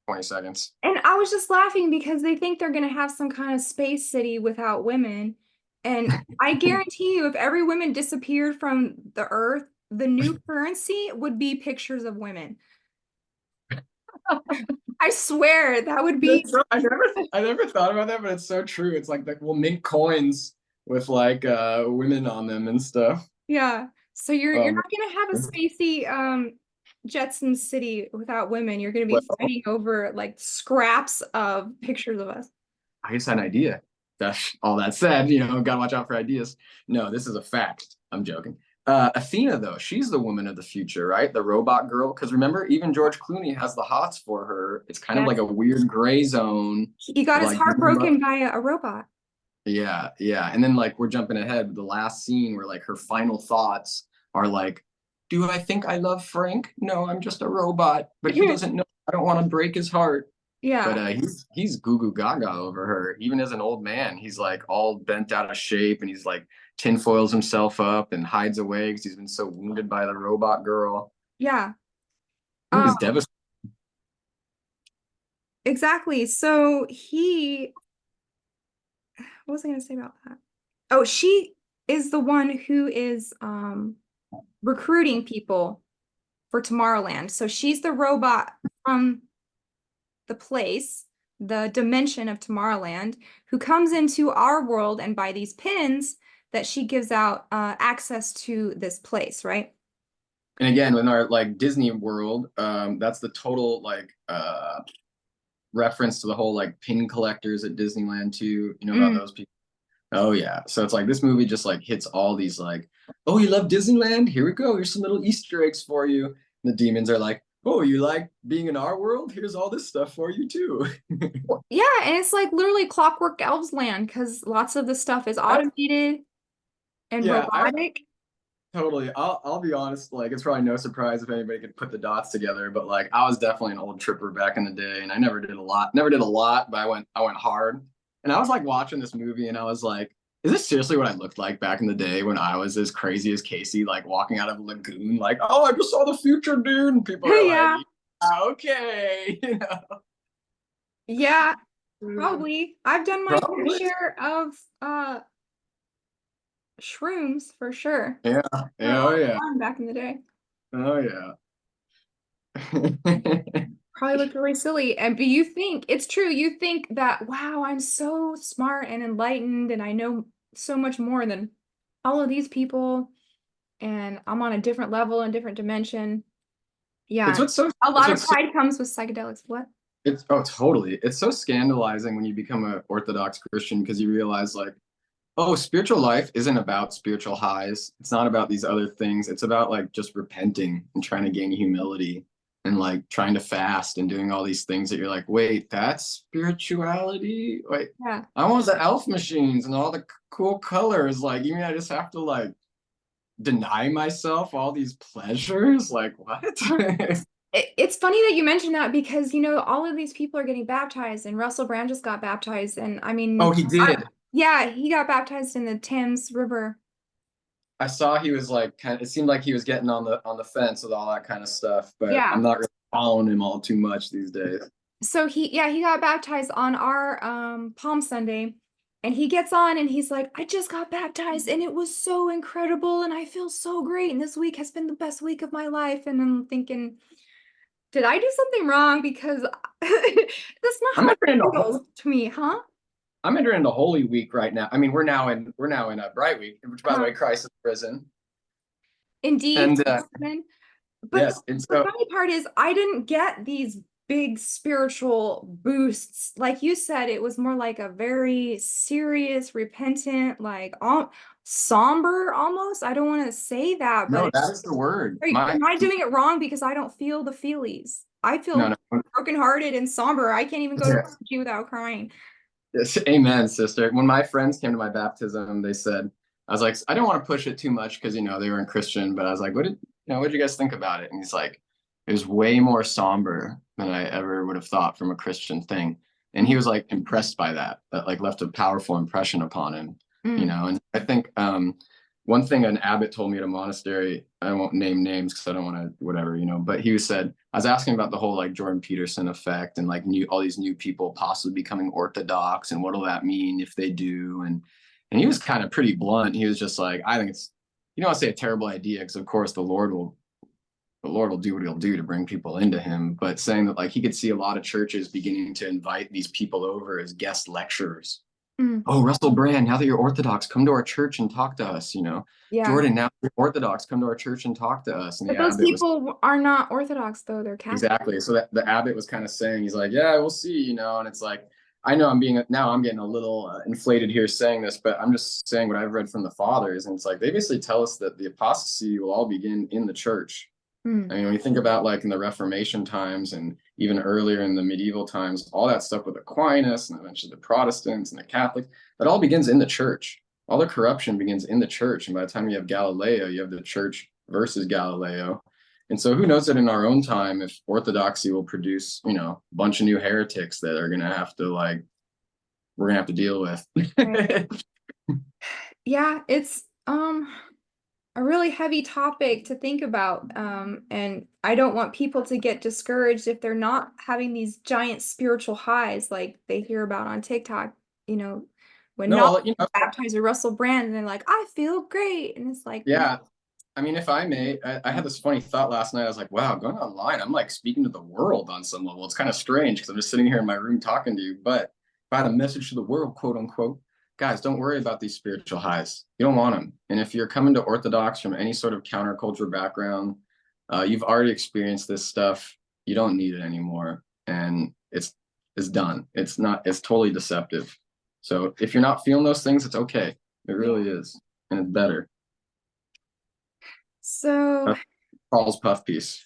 B: 20 seconds.
A: And I was just laughing because they think they're gonna have some kind of space city without women. And I guarantee you, if every woman disappeared from the earth, the new currency would be pictures of women. I swear that would be,
B: I never thought about that, but it's so true. It's like we'll mint coins with like women on them and stuff.
A: yeah. So you're
B: Um,
A: not gonna have a spacey Jetson city without women. You're gonna be
B: well,
A: fighting over like scraps of pictures of us.
B: I just had an idea. That's all that said, gotta watch out for ideas. No, this is a fact. I'm joking. Athena, though, she's the woman of the future, right? The robot girl. Because remember, even George Clooney has the hots for her. It's kind of like
A: Yes.
B: a weird gray zone
A: He got
B: of
A: his
B: like,
A: heart broken by a robot.
B: yeah, yeah. And then like we're jumping ahead, the last scene where like her final thoughts are like, do I think I love Frank? No, I'm just a robot, but he doesn't know. I don't want to break his heart. But
A: Yeah.
B: he's goo goo gaga over her. Even as an old man, he's like all bent out of shape, and he's like tinfoils himself up and hides away because he's been so wounded by the robot girl.
A: Yeah.
B: He
A: Um,
B: was devastated.
A: exactly. So what was I gonna say about that? Oh, she is the one who is recruiting people for Tomorrowland. So she's the robot from the place, the dimension of Tomorrowland, who comes into our world and by these pins that she gives out access to this place, right?
B: And again, in our like Disney World, that's the total like reference to the whole like pin collectors at Disneyland too. You know about
A: Mm.
B: those people? Oh yeah. So it's like this movie just like hits all these like, oh, you love Disneyland? Here we go. Here's some little Easter eggs for you. And the demons are like, oh, you like being in our world? Here's all this stuff for you too.
A: Yeah, and it's like literally Clockwork Elves land because lots of the stuff is
B: I,
A: automated and
B: yeah, I
A: robotic.
B: totally. I'll be honest. Like it's probably no surprise if anybody could put the dots together. But like I was definitely an old tripper back in the day, and I never did a lot. Never did a lot, but I went hard. And I was like watching this movie, and I was like, is this seriously what I looked like back in the day when I was as crazy as Casey, like walking out of a lagoon, like, oh, I just saw the future, dude. And people are like,
A: Yeah.
B: yeah, okay,
A: Yeah, probably. I've done my fair
B: probably.
A: share of shrooms for sure.
B: Yeah,
A: Had a
B: yeah,
A: lot
B: oh
A: of
B: yeah,
A: fun back in the day.
B: oh yeah.
A: Probably looked really silly. And but you think it's true, you think that, wow, I'm so smart and enlightened and I know so much more than all of these people, and I'm on a different level and different dimension.
B: It's
A: Yeah.
B: what's so
A: A
B: it's
A: lot of
B: what's so
A: pride comes with psychedelics. What?
B: It's oh totally. It's so scandalizing when you become an Orthodox Christian because you realize like, oh, spiritual life isn't about spiritual highs. It's not about these other things. It's about like just repenting and trying to gain humility and like trying to fast and doing all these things that you're like, wait, that's spirituality? Wait,
A: Yeah.
B: I want the elf machines and all the cool colors. Like, you mean I just have to like deny myself all these pleasures? Like, what?
A: It's funny that you mentioned that because, all of these people are getting baptized, and Russell Brand just got baptized. And I
B: Oh,
A: mean,
B: he did.
A: yeah, he got baptized in the Thames River.
B: I saw he was like kind of, it seemed like he was getting on the fence with all that kind of stuff, but I'm
A: Yeah.
B: not really following him all too much these days.
A: So he got baptized on our Palm Sunday, and he gets on and he's like, I just got baptized and it was so incredible and I feel so great and this week has been the best week of my life. And I'm thinking, did I do something wrong? Because that's not
B: I'm
A: how it
B: entering into
A: feels to me, huh?
B: I'm entering into Holy Week right now. I mean, we're now in a Bright Week, which by the
A: Uh,
B: way, Christ is risen.
A: indeed.
B: And
A: But
B: yes, and
A: the
B: so
A: funny part is, I didn't get these big spiritual boosts. Like you said, it was more like a very serious, repentant, like somber almost. I don't want to say that, but
B: no, that is the word.
A: am I doing it wrong because I don't feel the feelies? I
B: No,
A: feel
B: no.
A: brokenhearted and somber. I can't even go to
B: Yes,
A: bed without crying.
B: yes, amen, sister. When my friends came to my baptism, they said, I was like, I didn't want to push it too much because they weren't Christian, but I was like, what did you guys think about it? And he's like, it was way more somber than I ever would have thought from a Christian thing. And he was like impressed by that, like left a powerful impression upon him,
A: Mm,
B: and I think one thing an abbot told me at a monastery, I won't name names because I don't want to whatever, but he said, I was asking about the whole like Jordan Peterson effect and like all these new people possibly becoming Orthodox and what'll that mean if they do, and he was kind of pretty blunt. He was just like, I think it's, you don't want to say a terrible idea because of course the Lord will do what he'll do to bring people into him, but saying that like he could see a lot of churches beginning to invite these people over as guest lecturers.
A: mm,
B: Oh, Russell Brand, now that you're Orthodox, come to our church and talk to us.
A: yeah.
B: Jordan, now that you're Orthodox, come to our church and talk to us. And the
A: But those
B: abbot was
A: people are not Orthodox, though. They're Catholic.
B: exactly, so that the abbot was kind of saying, he's like, yeah, we'll see, and it's like, I know I'm getting a little inflated here saying this, but I'm just saying what I've read from the fathers, and it's like they basically tell us that the apostasy will all begin in the church. I mean, when you think about like in the Reformation times and even earlier in the medieval times, all that stuff with Aquinas and eventually the Protestants and the Catholics, that all begins in the church. All the corruption begins in the church. And by the time you have Galileo, you have the church versus Galileo. And so who knows that in our own time, if Orthodoxy will produce, a bunch of new heretics that are gonna have to we're gonna have to deal with.
A: Right. Yeah, it's a really heavy topic to think about. And I don't want people to get discouraged if they're not having these giant spiritual highs like they hear about on TikTok, when
B: No,
A: not
B: well,
A: baptized with Russell Brand and they're like, I feel great. And it's like,
B: yeah. I mean, if I may, I had this funny thought last night. I was like, wow, going online, I'm like speaking to the world on some level. It's kind of strange because I'm just sitting here in my room talking to you. But if I had a message to the world, quote unquote, guys, don't worry about these spiritual highs. You don't want them. And if you're coming to Orthodox from any sort of counterculture background, you've already experienced this stuff. You don't need it anymore. And it's done. It's totally deceptive. So if you're not feeling those things, it's okay. It really is. And it's better.
A: so
B: Paul's puff piece.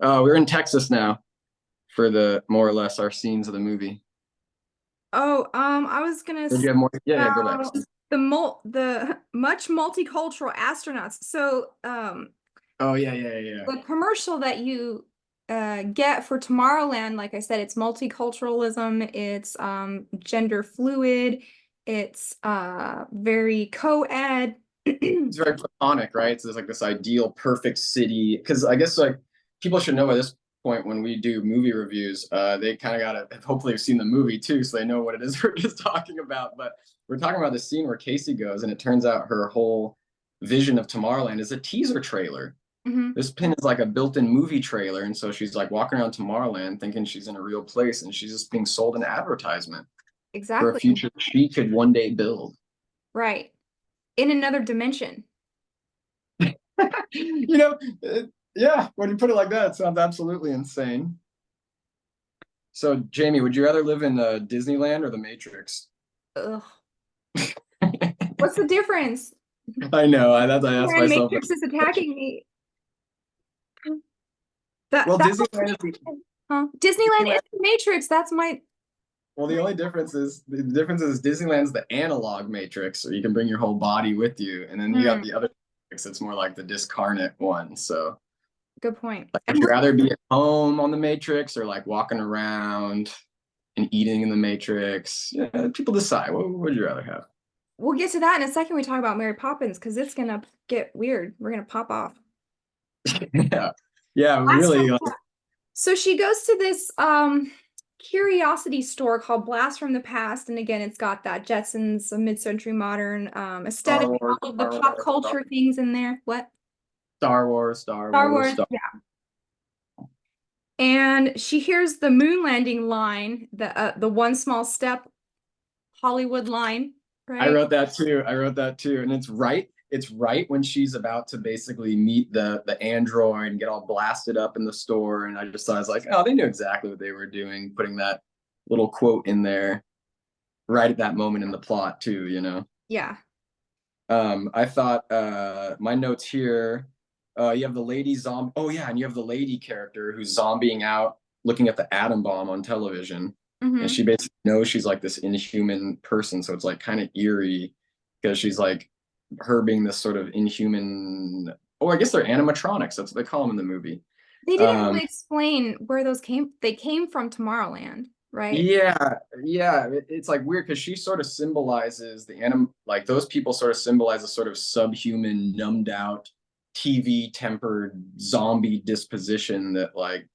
B: We're in Texas now for the more or less our scenes of the movie.
A: I was gonna
B: Did you
A: say
B: have more? Yeah, go back.
A: about the much multicultural astronauts. So
B: Oh yeah.
A: the commercial that you get for Tomorrowland, like I said, it's multiculturalism, it's gender fluid, it's very co-ed.
B: It's very platonic, right? So there's like this ideal perfect city. Because I guess like people should know at this point when we do movie reviews, they kind of gotta hopefully have seen the movie too, so they know what it is we're just talking about. But we're talking about the scene where Casey goes, and it turns out her whole vision of Tomorrowland is a teaser trailer.
A: Mhm.
B: This pin is like a built-in movie trailer, and so she's like walking around Tomorrowland thinking she's in a real place, and she's just being sold an advertisement for a
A: Exactly.
B: future she could one day build.
A: Right. In another dimension.
B: you know, yeah, when you put it like that, it sounds absolutely insane. So, Jamie, would you rather live in Disneyland or the Matrix?
A: Ugh. What's the difference?
B: I know. I asked
A: When
B: myself.
A: Matrix is attacking me.
B: Well,
A: That's
B: Disneyland is
A: Disneyland
B: Disneyland.
A: is the Matrix. That's my
B: Well, the only difference is Disneyland's the analog Matrix, so you can bring your whole body with you, and then you got the other Matrix. It's more like the discarnate one. So,
A: good point.
B: like, would you rather be at home on the Matrix or like walking around and eating in the Matrix? Yeah, people decide. What would you rather have?
A: We'll get to that in a second. We talk about Mary Poppins because it's gonna get weird. We're gonna pop off.
B: Yeah, yeah,
A: Last
B: really.
A: one. So she goes to this curiosity store called Blast from the Past, and again, it's got that Jetsons, a mid-century modern aesthetic,
B: Star Wars,
A: all of the
B: Star
A: pop
B: Wars,
A: culture things in there. What?
B: Star Wars, Star
A: Star
B: Wars,
A: Wars,
B: Star.
A: yeah. And she hears the moon landing line, the one small step Hollywood line,
B: I
A: right?
B: wrote that too. And it's right. It's right when she's about to basically meet the android and get all blasted up in the store. And I just thought, I was like, oh, they knew exactly what they were doing, putting that little quote in there right at that moment in the plot too.
A: Yeah.
B: I thought my notes here, you have the lady zombie. Oh yeah, and you have the lady character who's zombieing out, looking at the atom bomb on television. And she basically knows she's like this inhuman person. So it's like kind of eerie because she's like her being this sort of inhuman. Oh, I guess they're animatronics. That's what they call them in the movie.
A: They didn't really explain where those came. They came from Tomorrowland, right?
B: Yeah. It's like weird because she sort of symbolizes like those people sort of symbolize a sort of subhuman, numbed out, TV tempered zombie disposition that like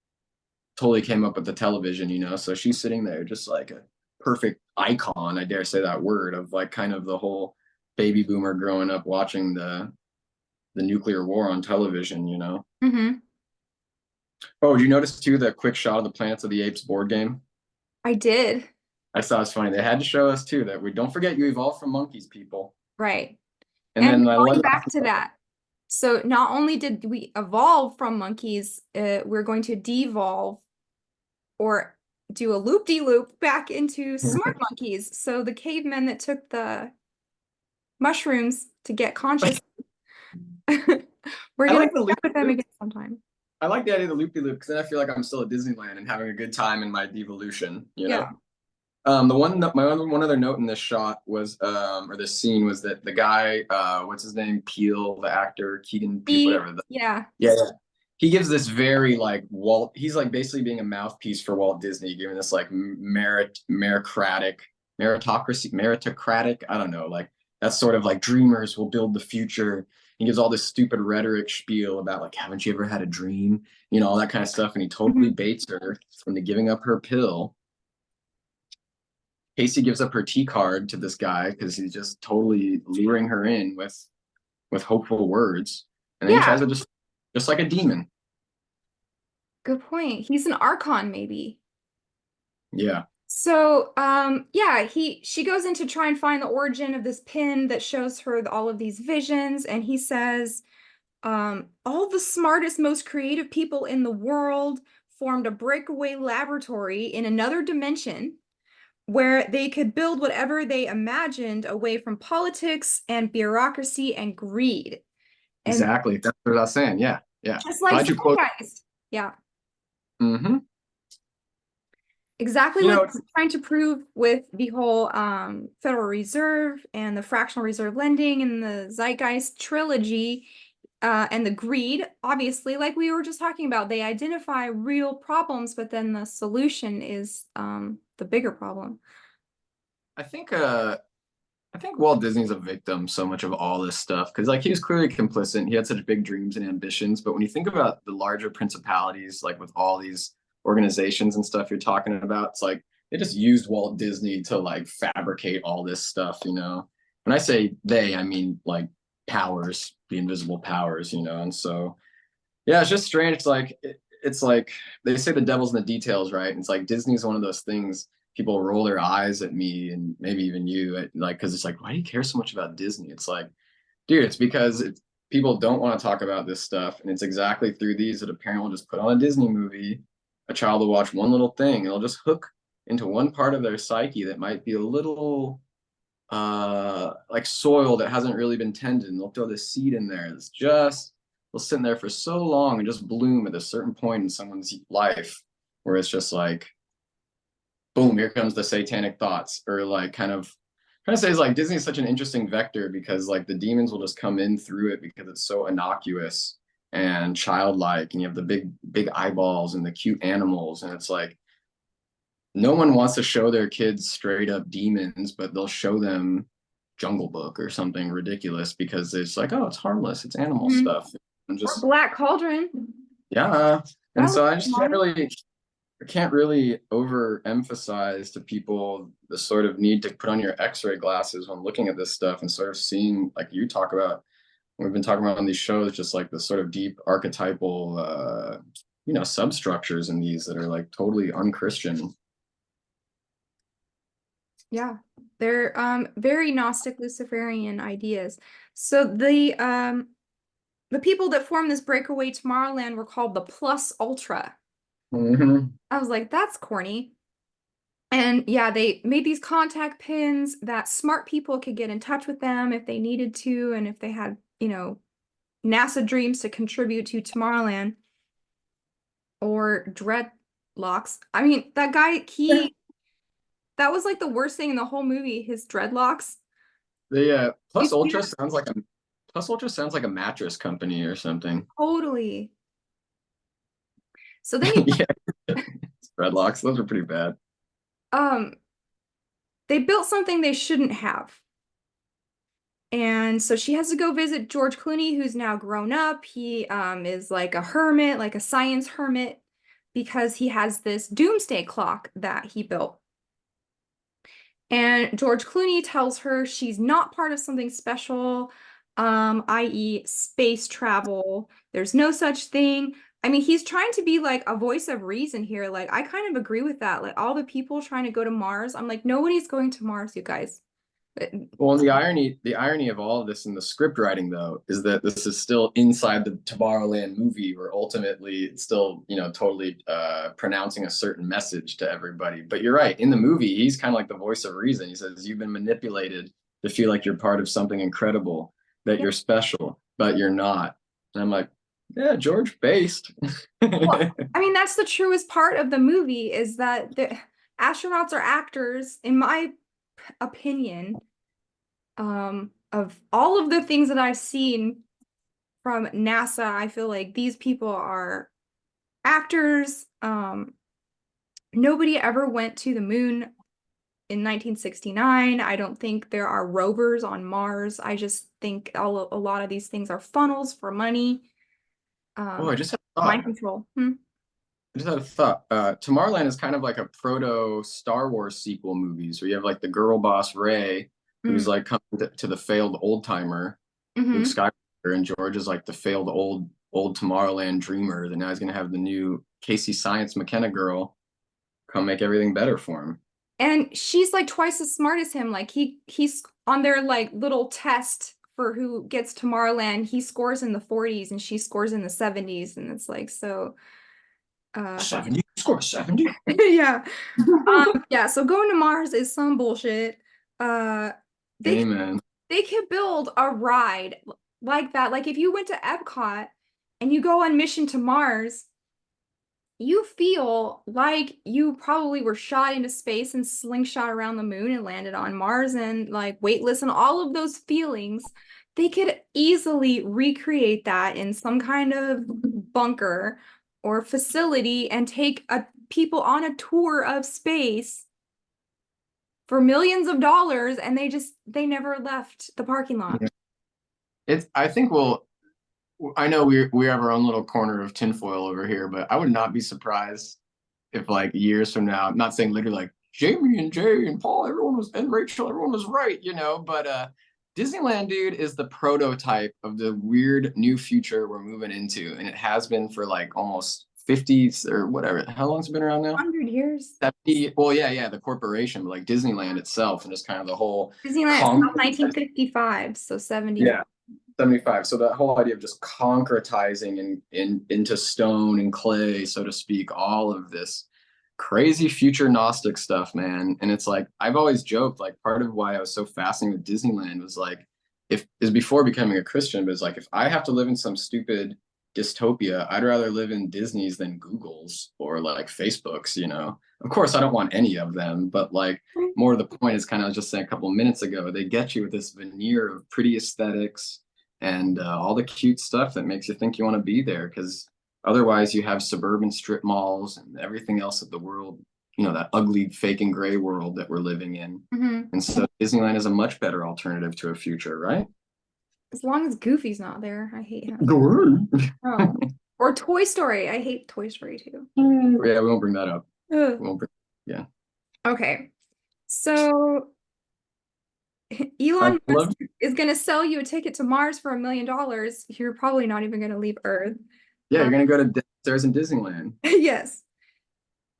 B: totally came up with the television. So she's sitting there just like a perfect icon, I dare say that word, of like kind of the whole baby boomer growing up watching the nuclear war on television. Oh, did you notice too the quick shot of the Planets of the Apes board game?
A: I did.
B: I thought it was funny. They had to show us too that we don't forget you evolved from monkeys, people.
A: Right.
B: And
A: And
B: then I
A: going
B: love
A: back to that. So not only did we evolve from monkeys, we're going to devolve or do a loop-de-loop back into smart monkeys. So the cavemen that took the mushrooms to get conscious, we're
B: I
A: gonna
B: like the
A: go
B: loop.
A: back with them again sometime.
B: I like the idea of the loop-de-loop because then I feel like I'm still at Disneyland and having a good time in my devolution, you know?
A: Yeah.
B: The one one other note in this shot was or this scene was that the guy, what's his name? Peel, the actor, Keegan Peel, whatever.
A: Yeah.
B: Yeah, yeah. He gives this very like Walt, he's like basically being a mouthpiece for Walt Disney, giving this like meritocratic, I don't know, like that's sort of like dreamers will build the future. He gives all this stupid rhetoric spiel about like, haven't you ever had a dream? You know, all that kind of stuff. And he totally baits her into giving up her pill. Casey gives up her T card to this guy because he's just totally luring her in with hopeful words. And then he
A: Yeah.
B: tries to just like a demon.
A: Good point. He's an archon, maybe.
B: Yeah.
A: So, yeah, she goes in to try and find the origin of this pin that shows her all of these visions, and he says, all the smartest, most creative people in the world formed a breakaway laboratory in another dimension where they could build whatever they imagined away from politics and bureaucracy and greed. And
B: Exactly. That's what I was saying. Yeah. Yeah.
A: just like
B: Glad you quote.
A: Zeitgeist. Yeah.
B: Mm-hmm.
A: Exactly
B: You
A: what
B: know,
A: they're trying to prove with the whole Federal Reserve and the fractional reserve lending and the Zeitgeist trilogy and the greed, obviously, like we were just talking about, they identify real problems, but then the solution is the bigger problem.
B: I think Walt Disney's a victim so much of all this stuff because like he was clearly complicit. He had such big dreams and ambitions, but when you think about the larger principalities, like with all these organizations and stuff you're talking about, it's like they just used Walt Disney to like fabricate all this stuff, you know. When I say they, I mean like powers, the invisible powers, you know. And so yeah, it's just strange. It's like they say the devil's in the details, right? And it's like Disney's one of those things people roll their eyes at me and maybe even you like because it's like, why do you care so much about Disney? It's like, dude, it's because people don't want to talk about this stuff, and it's exactly through these that a parent will just put on a Disney movie, a child will watch one little thing, and it'll just hook into one part of their psyche that might be a little like soil that hasn't really been tended, and they'll throw this seed in there. It's just will sit in there for so long and just bloom at a certain point in someone's life where it's just like, boom, here comes the satanic thoughts, or like kind of trying to say is like Disney is such an interesting vector because like the demons will just come in through it because it's so innocuous and childlike, and you have the big eyeballs and the cute animals, and it's like no one wants to show their kids straight up demons, but they'll show them Jungle Book or something ridiculous because it's like, oh, it's harmless, it's animal stuff. And
A: Or
B: just
A: Black Cauldron.
B: yeah. And
A: That
B: so
A: was
B: I just can't really overemphasize to people the sort of need to put on your X-ray glasses when looking at this stuff and sort of seeing, like you talk about, we've been talking about on these shows, just like the sort of deep archetypal, you know, substructures in these that are like totally unchristian.
A: Yeah, they're very Gnostic Luciferian ideas. So the people that formed this breakaway Tomorrowland were called the Plus Ultra.
B: Mm-hmm.
A: I was like, that's corny. And yeah, they made these contact pins that smart people could get in touch with them if they needed to, and if they had, you know, NASA dreams to contribute to Tomorrowland or dreadlocks. I mean, that guy, that was like the worst thing in the whole movie, his dreadlocks.
B: The
A: You
B: Plus
A: see
B: Ultra
A: that?
B: sounds like a mattress company or something.
A: Totally. So then you
B: Yeah, dreadlocks, those are pretty bad.
A: um they built something they shouldn't have. And so she has to go visit George Clooney, who's now grown up. He is like a hermit, like a science hermit, because he has this doomsday clock that he built. And George Clooney tells her she's not part of something special, i.e., space travel. There's no such thing. I mean, he's trying to be like a voice of reason here. Like, I kind of agree with that. Like, all the people trying to go to Mars, I'm like, nobody's going to Mars, you guys.
B: Well, the irony of all of this in the script writing, though, is that this is still inside the Tomorrowland movie, where ultimately it's still, totally pronouncing a certain message to everybody. But you're right. In the movie, he's kind of like the voice of reason. He says, "You've been manipulated to feel like you're part of something incredible, that you're special, but you're not." And I'm like, yeah, George based.
A: Well, I mean, that's the truest part of the movie is that the astronauts are actors, in my opinion. Of all of the things that I've seen from NASA, I feel like these people are actors. Nobody ever went to the moon in 1969. I don't think there are rovers on Mars. I just think a lot of these things are funnels for money.
B: Oh, I just had a
A: Mind
B: thought.
A: control.
B: I just had a thought. Tomorrowland is kind of like a proto Star Wars sequel movies where you have like the girl boss Rey, who's
A: Mm.
B: like coming to the failed old timer, Luke
A: Hmm.
B: Skywalker, and George is like the failed old Tomorrowland dreamer. And now he's gonna have the new Casey Science McKenna girl come make everything better for him.
A: And she's like twice as smart as him. Like he's on their like little test for who gets Tomorrowland. He scores in the 40s and she scores in the 70s. And it's like so
B: 70? Score 70?
A: yeah. Yeah, so going to Mars is some bullshit. They
B: Amen.
A: they could build a ride like that. Like if you went to Epcot and you go on mission to Mars, you feel like you probably were shot into space and slingshot around the moon and landed on Mars and like weightless and all of those feelings. They could easily recreate that in some kind of bunker or facility and take people on a tour of space for millions of dollars and they never left the parking lot.
B: Yeah. I think I know we have our own little corner of tinfoil over here, but I would not be surprised if like years from now, I'm not saying literally like Jamie and Jay and Paul, and Rachel, everyone was right, but Disneyland, dude, is the prototype of the weird new future we're moving into, and it has been for like almost 50 or whatever. How long's it been around now?
A: 100 years.
B: 70. Well, yeah, the corporation, but like Disneyland itself, and just kind of the whole
A: Disneyland
B: con.
A: itself, 1955, so 70.
B: Yeah, 75. So that whole idea of just concretizing into stone and clay, so to speak, all of this crazy future Gnostic stuff, man. And it's like I've always joked, like part of why I was so fascinated with Disneyland was like if is before becoming a Christian, but it's like if I have to live in some stupid dystopia, I'd rather live in Disney's than Google's or like Facebook's. Of course, I don't want any of them, but like more of the point is kind of just saying a couple of minutes ago, they get you with this veneer of pretty aesthetics and all the cute stuff that makes you think you want to be there. Because otherwise, you have suburban strip malls and everything else of the world, that ugly fake and gray world that we're living in.
A: Mhm.
B: And so Disneyland is a much better alternative to a future, right?
A: As long as Goofy's not there, I hate him.
B: Good.
A: Oh. Or Toy Story. I hate Toy Story too.
B: Yeah, we won't bring that up.
A: Ugh.
B: We won't bring, yeah.
A: Okay. So
B: I
A: Elon Musk
B: love
A: is going to sell you a ticket to Mars for $1 million. You're probably not even going to leave Earth.
B: Yeah, you're gonna go to downstairs in Disneyland.
A: Yes.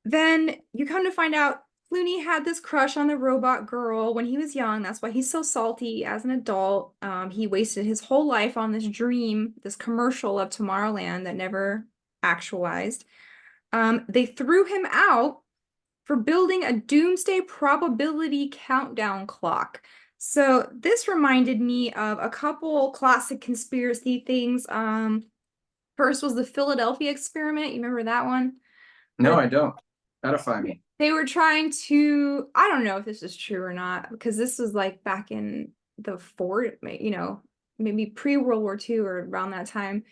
A: Then you come to find out Clooney had this crush on the robot girl when he was young. That's why he's so salty as an adult. He wasted his whole life on this dream, this commercial of Tomorrowland that never actualized. They threw him out for building a doomsday probability countdown clock. So this reminded me of a couple classic conspiracy things. First was the Philadelphia experiment. You remember that one?
B: No, I don't. Edify me.
A: They were trying to, I don't know if this is true or not, because this was like back in the maybe pre-World War II or around that time,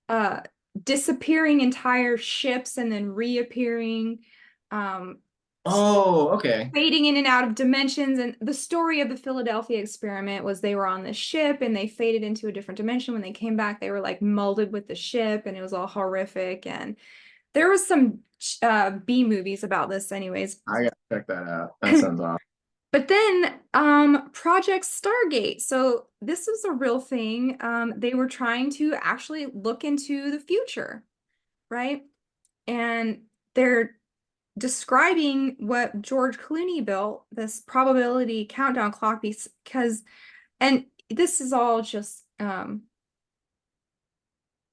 A: uh, disappearing entire ships and then reappearing, um,
B: Oh, okay.
A: fading in and out of dimensions. And the story of the Philadelphia experiment was they were on this ship and they faded into a different dimension. When they came back, they were like melded with the ship and it was all horrific. And there was some B movies about this anyways.
B: I gotta check that out. That sounds awesome.
A: But then Project Stargate. So this was a real thing. They were trying to actually look into the future, right? And they're describing what George Clooney built, this probability countdown clock, because, and this is all just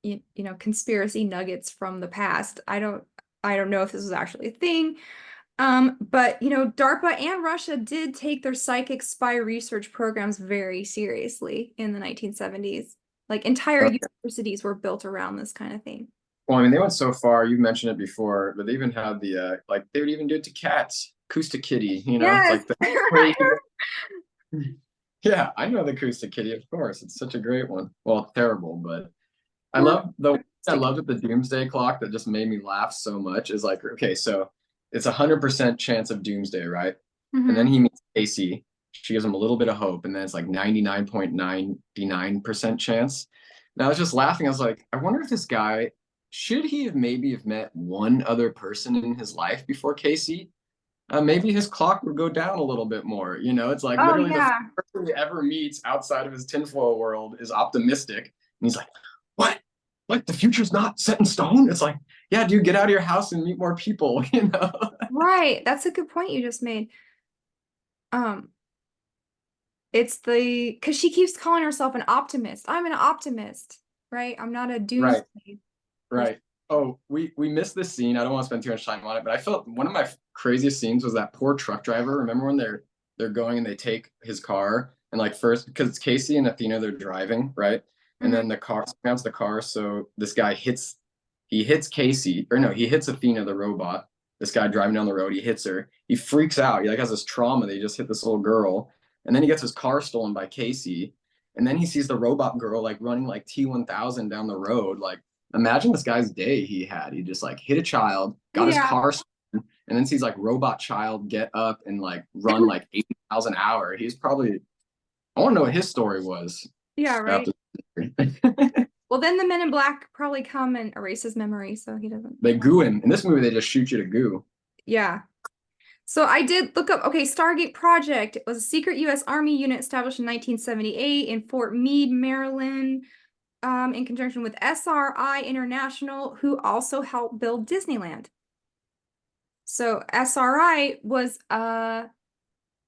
A: you know, conspiracy nuggets from the past. I don't know if this was actually a thing. But you know, DARPA and Russia did take their psychic spy research programs very seriously in the 1970s. Like entire
B: Okay.
A: universities were built around this kind of thing.
B: Well, I mean, they went so far. You mentioned it before, but they even had the like they would even do it to cats. Acoustic Kitty, you know,
A: Yes.
B: like the crazy. Yeah, I know the Acoustic Kitty, of course. It's such a great one. Well, it's terrible, but I loved with the Doomsday Clock that just made me laugh so much is like, okay, so it's 100% chance of Doomsday, right? And then
A: Mhm.
B: he meets Casey. She gives him a little bit of hope, and then it's like 99.99% chance. And I was just laughing. I was like, I wonder if this guy should he have maybe have met one other person in his life before Casey? Maybe his clock would go down a little bit more. You know, it's like
A: Oh
B: literally the first
A: yeah.
B: person he ever meets outside of his tinfoil world is optimistic. And he's like, what? Like the future's not set in stone? It's like, yeah, dude, get out of your house and meet more people, you know?
A: Right. That's a good point you just made. Um, it's the because she keeps calling herself an optimist. I'm an optimist, right? I'm not a
B: Right,
A: doomsday person.
B: right. Oh, we missed this scene. I don't want to spend too much time on it, but I felt one of my craziest scenes was that poor truck driver. Remember when they're going and they take his car and like first because it's Casey and Athena, they're driving, right? And
A: Mhm.
B: then the car surrounds the car, so this guy hits Casey, or no, he hits Athena, the robot. This guy driving down the road, he hits her. He freaks out. He like has this trauma that he just hit this little girl, and then he gets his car stolen by Casey, and then he sees the robot girl like running like T1000 down the road, like imagine this guy's day he had. He just like hit a child, got his
A: Yeah.
B: car, and then sees like robot child get up and like run like 80 miles an hour. He's probably, I want to know what his story was
A: Yeah, right.
B: after.
A: Well, then the Men in Black probably come and erase his memory, so he doesn't.
B: They goo him. In this movie, they just shoot you to goo.
A: Yeah. So I did look up, okay, Stargate Project. It was a secret U.S. Army unit established in 1978 in Fort Meade, Maryland, in conjunction with SRI International, who also helped build Disneyland. So SRI was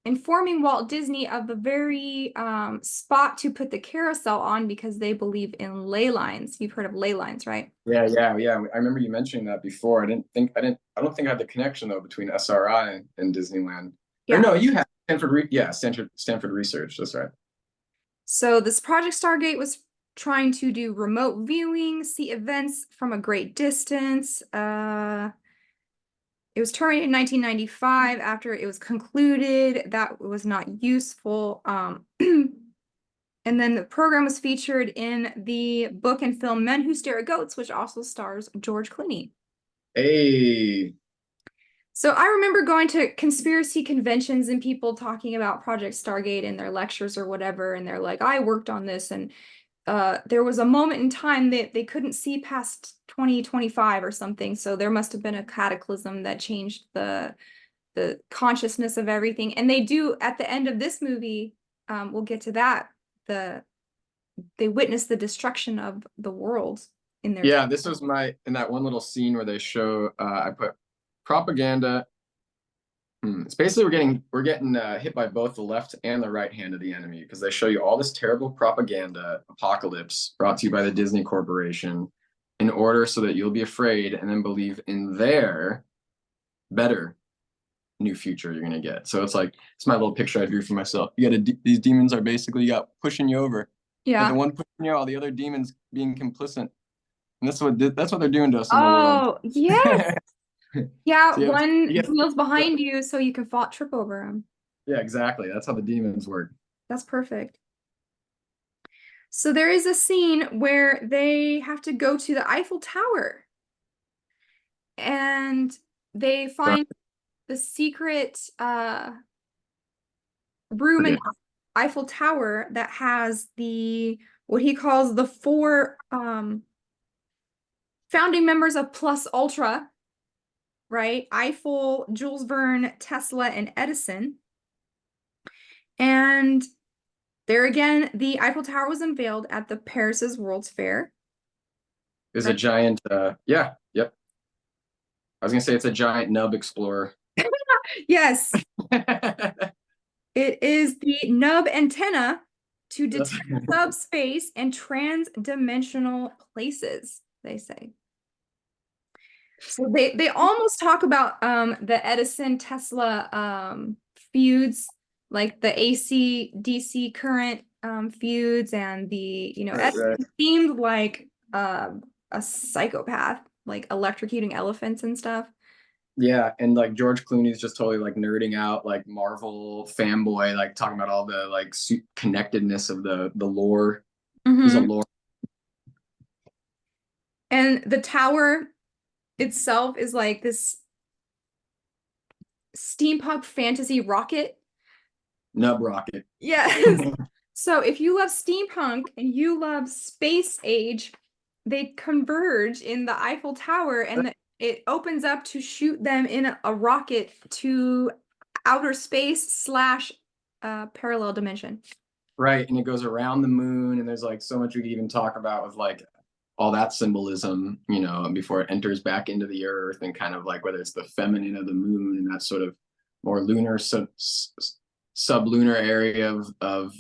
A: informing Walt Disney of the very spot to put the carousel on because they believe in ley lines. You've heard of ley lines, right?
B: Yeah, yeah, yeah. I remember you mentioning that before. I don't think I had the connection though between SRI and Disneyland. Or
A: Yeah.
B: no, you had Stanford Research. That's right.
A: So this Project Stargate was trying to do remote viewing, see events from a great distance. It was terminated in 1995 after it was concluded that was not useful. And then the program was featured in the book and film Men Who Stare at Goats, which also stars George Clooney.
B: Hey,
A: So I remember going to conspiracy conventions and people talking about Project Stargate in their lectures or whatever, and they're like, I worked on this, and there was a moment in time that they couldn't see past 2025 or something, so there must have been a cataclysm that changed the consciousness of everything. And they do at the end of this movie, we'll get to that, they witness the destruction of the world in their
B: yeah, this was in that one little scene where they show I put propaganda. It's basically we're getting hit by both the left and the right hand of the enemy because they show you all this terrible propaganda apocalypse brought to you by the Disney Corporation in order so that you'll be afraid and then believe in their better new future you're gonna get. So it's like it's my little picture I drew for myself. These demons are basically pushing you over. You got the
A: Yeah.
B: one pushing you, all the other demons being complicit. And that's what they're doing to us in the world.
A: Oh, yes. Yeah,
B: So
A: one
B: you
A: wheel's
B: get
A: behind you so you can fall, trip over him.
B: yeah, exactly. That's how the demons work.
A: That's perfect. So there is a scene where they have to go to the Eiffel Tower and they
B: Sorry,
A: find the secret room in
B: forget.
A: Eiffel Tower that has the what he calls the four founding members of Plus Ultra, right? Eiffel, Jules Verne, Tesla, and Edison. And there again, the Eiffel Tower was unveiled at the Paris's World's Fair.
B: There's a
A: Right?
B: giant yeah, yep. I was gonna say it's a giant nub explorer.
A: Yes, it is the nub antenna to detect subspace and trans-dimensional places, they say. So they almost talk about the Edison Tesla feuds, like the AC DC current feuds, and the
B: Right, right.
A: Edison seemed like a psychopath, like electrocuting elephants and stuff.
B: Yeah, and like George Clooney's just totally like nerding out, like Marvel fanboy, like talking about all the like connectedness of the lore. He's a
A: Hmm.
B: lore.
A: And the tower itself is like this steampunk fantasy rocket.
B: Nub rocket.
A: Yes. So if you love steampunk and you love space age, they converge in the Eiffel Tower, and it opens up to shoot them in a rocket to outer space slash parallel dimension.
B: Right, and it goes around the moon, and there's like so much we could even talk about with like all that symbolism, before it enters back into the earth, and kind of like whether it's the feminine of the moon and that sort of more lunar sublunar area of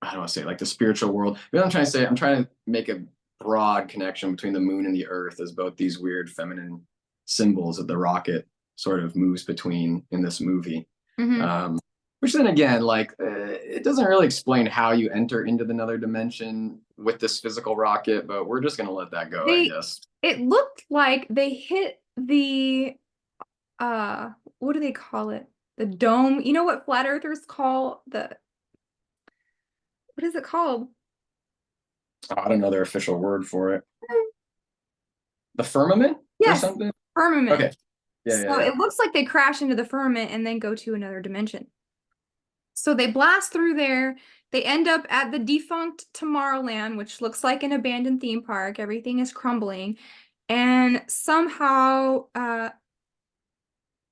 B: how do I say it? Like the spiritual world. What I'm trying to say, I'm trying to make a broad connection between the moon and the earth as both these weird feminine symbols that the rocket sort of moves between in this movie.
A: Mhm.
B: Which then again, like it doesn't really explain how you enter into another dimension with this physical rocket, but we're just gonna let that go, I guess.
A: It looked like they hit the what do they call it? The dome. You know what flat earthers call what is it called?
B: I don't know their official word for it. The firmament or
A: Yes,
B: something?
A: firmament.
B: Okay. Yeah, yeah,
A: So
B: yeah.
A: it looks like they crash into the firmament and then go to another dimension. So they blast through there. They end up at the defunct Tomorrowland, which looks like an abandoned theme park. Everything is crumbling. And somehow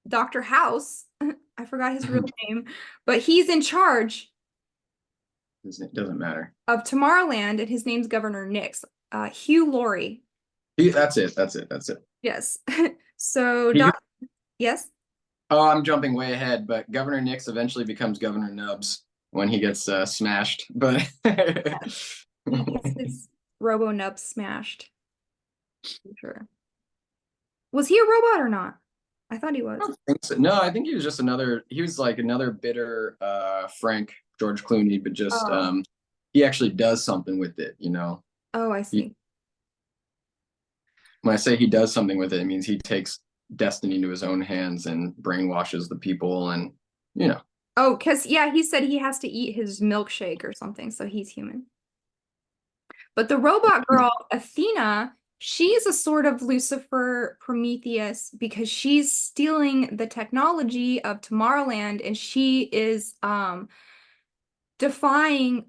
A: Dr. House, I forgot his real name, but he's in charge
B: It doesn't matter.
A: of Tomorrowland, and his name's Governor Nix, Hugh Laurie.
B: That's it. That's it. That's it.
A: Yes. So,
B: He,
A: yes?
B: oh, I'm jumping way ahead, but Governor Nix eventually becomes Governor Nubs when he gets smashed. But
A: He gets his Robo Nub smashed. Sure. Was he a robot or not? I thought he was.
B: don't think so. No, I think he was just he was like another bitter Frank George Clooney, but just
A: Oh,
B: he actually does something with it.
A: oh, I
B: He,
A: see.
B: when I say he does something with it, it means he takes destiny into his own hands and brainwashes the people and.
A: Oh, because, yeah, he said he has to eat his milkshake or something, so he's human. But the robot girl, Athena, she's a sort of Lucifer Prometheus because she's stealing the technology of Tomorrowland, and she is defying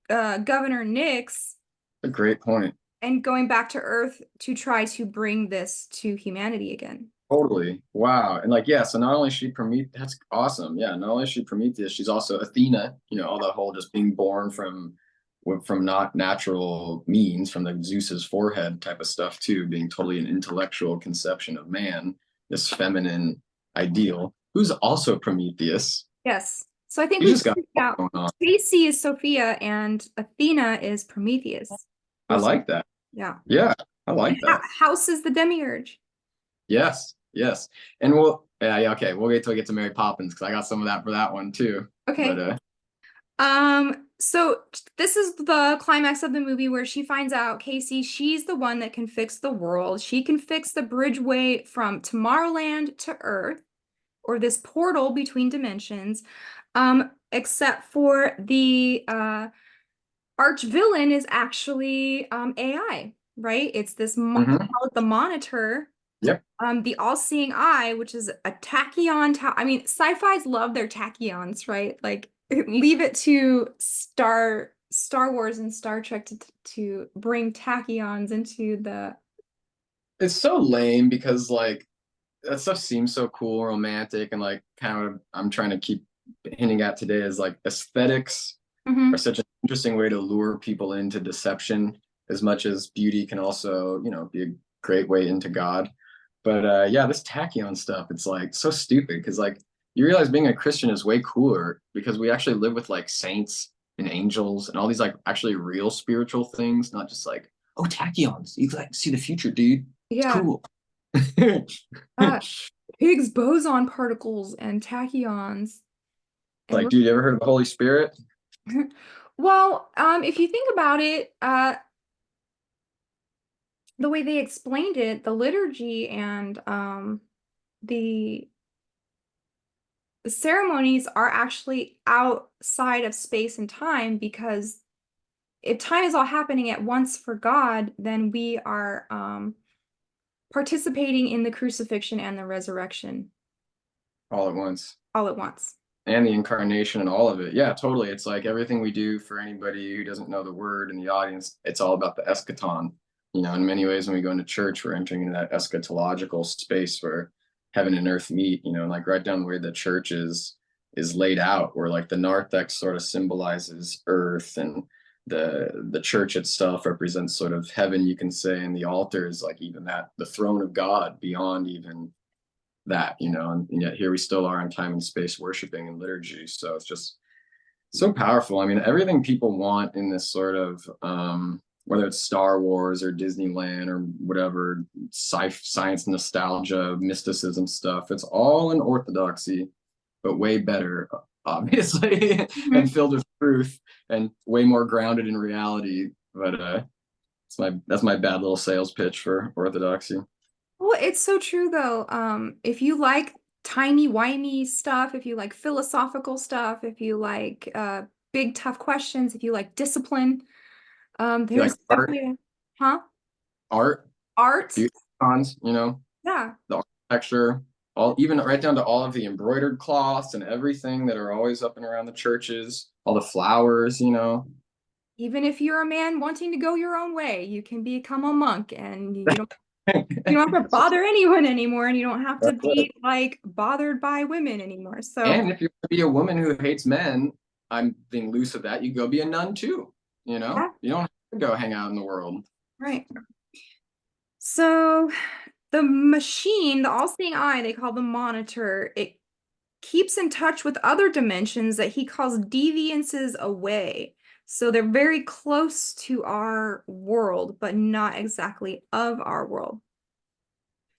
A: Governor Nix
B: A great point.
A: and going back to Earth to try to bring this to humanity again.
B: Totally. Wow. And like, yeah, so not only is she Prometheus, that's awesome. Yeah, not only is she Prometheus, she's also Athena, all the whole just being born from not natural means, from the Zeus's forehead type of stuff too, being totally an intellectual conception of man, this feminine ideal, who's also Prometheus.
A: Yes. So I think
B: You
A: we
B: just
A: should
B: got
A: figure out
B: going on.
A: Casey is Sophia and Athena is Prometheus.
B: I like that.
A: Yeah.
B: Yeah, I
A: And
B: like that.
A: House is the Demiurge.
B: Yes, yes. And yeah, okay, we'll wait till we get to Mary Poppins because I got some of that for that one too.
A: Okay.
B: But
A: So this is the climax of the movie where she finds out Casey, she's the one that can fix the world. She can fix the bridgeway from Tomorrowland to Earth, or this portal between dimensions. Except for the arch villain is actually AI, right? It's this they call it the Monitor.
B: yep.
A: The all-seeing eye, which is a tachyon. I mean, sci-fis love their tachyons, right? Like, leave it to Star Wars and Star Trek to bring tachyons into the.
B: It's so lame because like that stuff seems so cool, romantic, and like kind of I'm trying to keep hinting at today is like aesthetics are
A: Mhm.
B: such an interesting way to lure people into deception as much as beauty can also, be great way into God. But yeah, this tachyon stuff, it's like so stupid because like you realize being a Christian is way cooler because we actually live with like saints and angels and all these like actually real spiritual things, not just like, oh, tachyons, you like see the future, dude. It's
A: Yeah.
B: cool.
A: Uh, Higgs boson particles and tachyons. And
B: Like, dude, you ever heard of the Holy Spirit?
A: well, if you think about it, the way they explained it, the liturgy and the the ceremonies are actually outside of space and time, because if time is all happening at once for God, then we are participating in the crucifixion and the resurrection
B: All at once.
A: all at once.
B: And the incarnation and all of it. Yeah, totally. It's like everything we do for anybody who doesn't know the word in the audience, it's all about the eschaton. You know, in many ways, when we go into church, we're entering into that eschatological space where heaven and earth meet, you know, like right down the way the church is laid out, where like the narthex sort of symbolizes earth and the church itself represents sort of heaven, you can say, and the altar is like even that, the throne of God beyond even that, you know, and yet here we still are in time and space worshiping and liturgy. So it's just so powerful. I mean, everything people want in this sort of whether it's Star Wars or Disneyland or whatever, science nostalgia, mysticism stuff, it's all in Orthodoxy, but way better, obviously, and filled with truth and way more grounded in reality. But that's my bad little sales pitch for Orthodoxy.
A: Well, it's so true though. If you like timey-wimey stuff, if you like philosophical stuff, if you like big tough questions, if you like discipline,
B: You like
A: there's
B: art,
A: definitely huh?
B: art,
A: Art.
B: beauty icons, you know,
A: Yeah.
B: the architecture, all even right down to all of the embroidered cloths and everything that are always up and around the churches, all the flowers, you know.
A: Even if you're a man wanting to go your own way, you can become a monk, and you don't have to bother anyone anymore, and you don't have to be like bothered by women anymore. So
B: And if you want to be a woman who hates men, I'm being loose with that, you go be a nun too, you know.
A: yeah,
B: You don't have to go hang out in the world.
A: right. So the machine, the all-seeing eye, they call the monitor, it keeps in touch with other dimensions that he calls deviances away. So they're very close to our world, but not exactly of our world.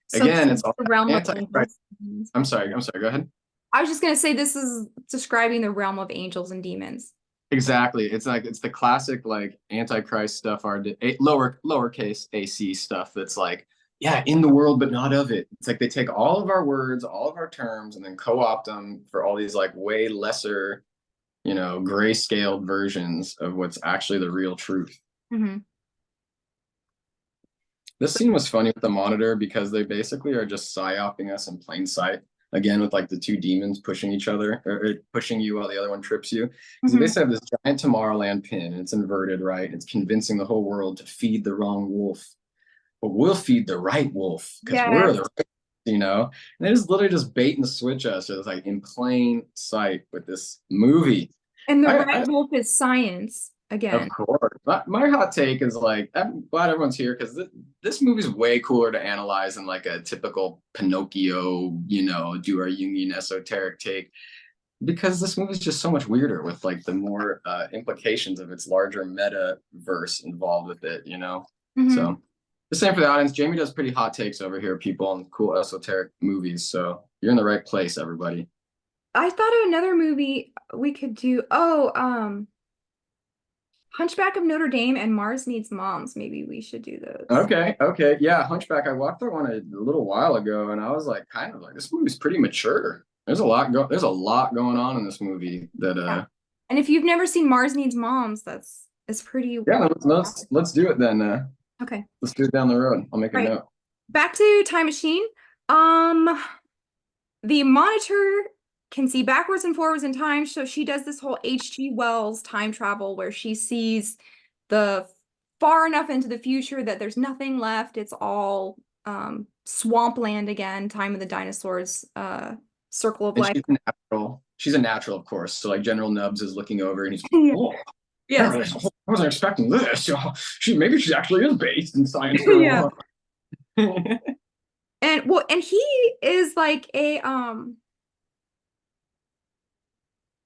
A: So this
B: Again,
A: is
B: it's all
A: the realm of
B: anti-Christ.
A: angels. and demons.
B: I'm sorry, go ahead.
A: I was just going to say this is describing the realm of angels and demons.
B: Exactly. It's like it's the classic like antichrist stuff, our lowercase AC stuff that's like, yeah, in the world but not of it. It's like they take all of our words, all of our terms, and then co-opt them for all these like way lesser, you know, grayscaled versions of what's actually the real truth.
A: Mm-hmm.
B: This scene was funny with the monitor because they basically are just psyoping us in plain sight. Again, with like the two demons pushing each other or pushing you while the other one trips you. Because they basically have this giant Tomorrowland pin and it's inverted, right? It's convincing the whole world to feed the wrong wolf. But we'll feed the right wolf because we're
A: Yes.
B: the right, you know? And they just literally just bait and switch us. So it's like in plain sight with this movie.
A: And the
B: I
A: right wolf is science
B: Of
A: again.
B: course. My hot take is like, I'm glad everyone's here because this movie's way cooler to analyze than like a typical Pinocchio, you know, do our Jungian esoteric take. Because this movie's just so much weirder with like the more implications of its larger meta verse involved with it, you know?
A: Mm-hmm.
B: So the same for the audience. Jamie does pretty hot takes over here, people, on cool esoteric movies. So you're in the right place, everybody.
A: I thought of another movie we could do. Hunchback of Notre Dame and Mars Needs Moms. Maybe we should do those.
B: Okay. Yeah, Hunchback. I walked that one a little while ago and I was like kind of like this movie's pretty mature. There's a lot going on in this movie that
A: Yeah. And if you've never seen Mars Needs Moms, it's pretty
B: yeah,
A: wild.
B: let's do it then.
A: Okay.
B: Let's do it down the road. I'll make a
A: Right.
B: note.
A: Back to Time Machine. The monitor can see backwards and forwards in time, so she does this whole H.G. Wells time travel where she sees the far enough into the future that there's nothing left. It's all swampland again, time of the dinosaurs, circle of
B: And
A: life.
B: she's a natural. She's a natural, of course. So like General Nubs is looking over and he's
A: Yeah.
B: oh,
A: Yes.
B: I wasn't expecting this. Maybe she actually is based in science.
A: Yeah. And well, and he is like a Ayn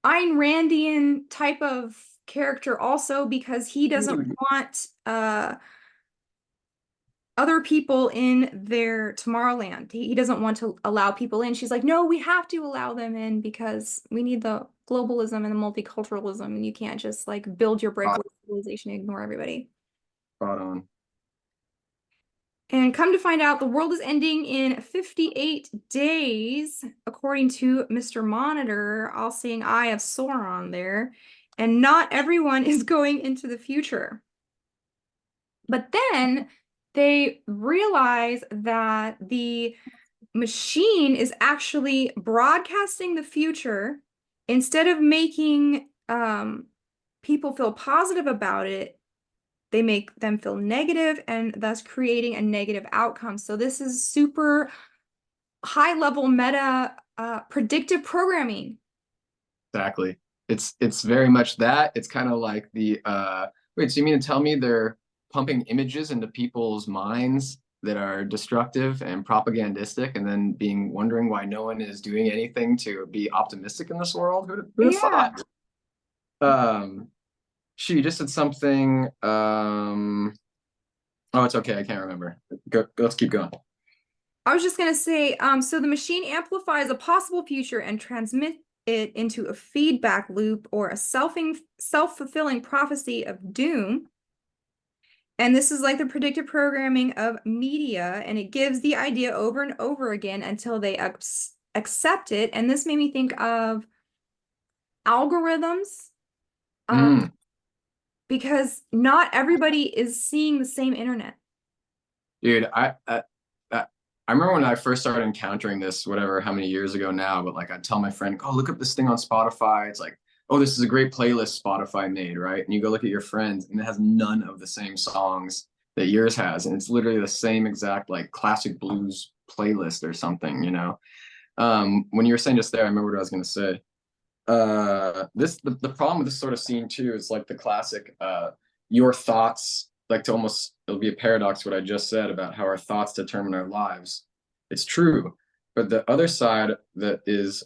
A: Randian type of character also, because he doesn't
B: Dude,
A: want other people in their Tomorrowland. He doesn't want to allow people in. She's like, no, we have to allow them in because we need the globalism and the multiculturalism, and you can't just like build your breakaway civilization and ignore everybody.
B: spot on.
A: And come to find out, the world is ending in 58 days, according to Mr. Monitor, all-seeing eye of Sauron there. And not everyone is going into the future. But then they realize that the machine is actually broadcasting the future instead of making people feel positive about it. They make them feel negative and thus creating a negative outcome. So this is super high level meta predictive programming.
B: Exactly. It's very much that. It's kind of like the wait, so you mean to tell me they're pumping images into people's minds that are destructive and propagandistic, and then wondering why no one is doing anything to be optimistic in this world? Who'd have
A: Yeah.
B: thought? She just said something. Oh, it's okay. I can't remember. Let's keep going.
A: I was just going to say, so the machine amplifies a possible future and transmits it into a feedback loop or a self-fulfilling prophecy of doom. And this is like the predictive programming of media, and it gives the idea over and over again until they accept it. And this made me think of algorithms,
B: Mm.
A: because not everybody is seeing the same internet.
B: Dude, I remember when I first started encountering this, whatever, how many years ago now, but like I'd tell my friend, oh, look up this thing on Spotify. It's like, oh, this is a great playlist Spotify made, right? And you go look at your friends and it has none of the same songs that yours has. And it's literally the same exact like classic blues playlist or something, you know? When you were saying just there, I remember what I was gonna say. The problem with this sort of scene too is like the classic your thoughts, like to almost, it'll be a paradox what I just said about how our thoughts determine our lives. It's true, but the other side that is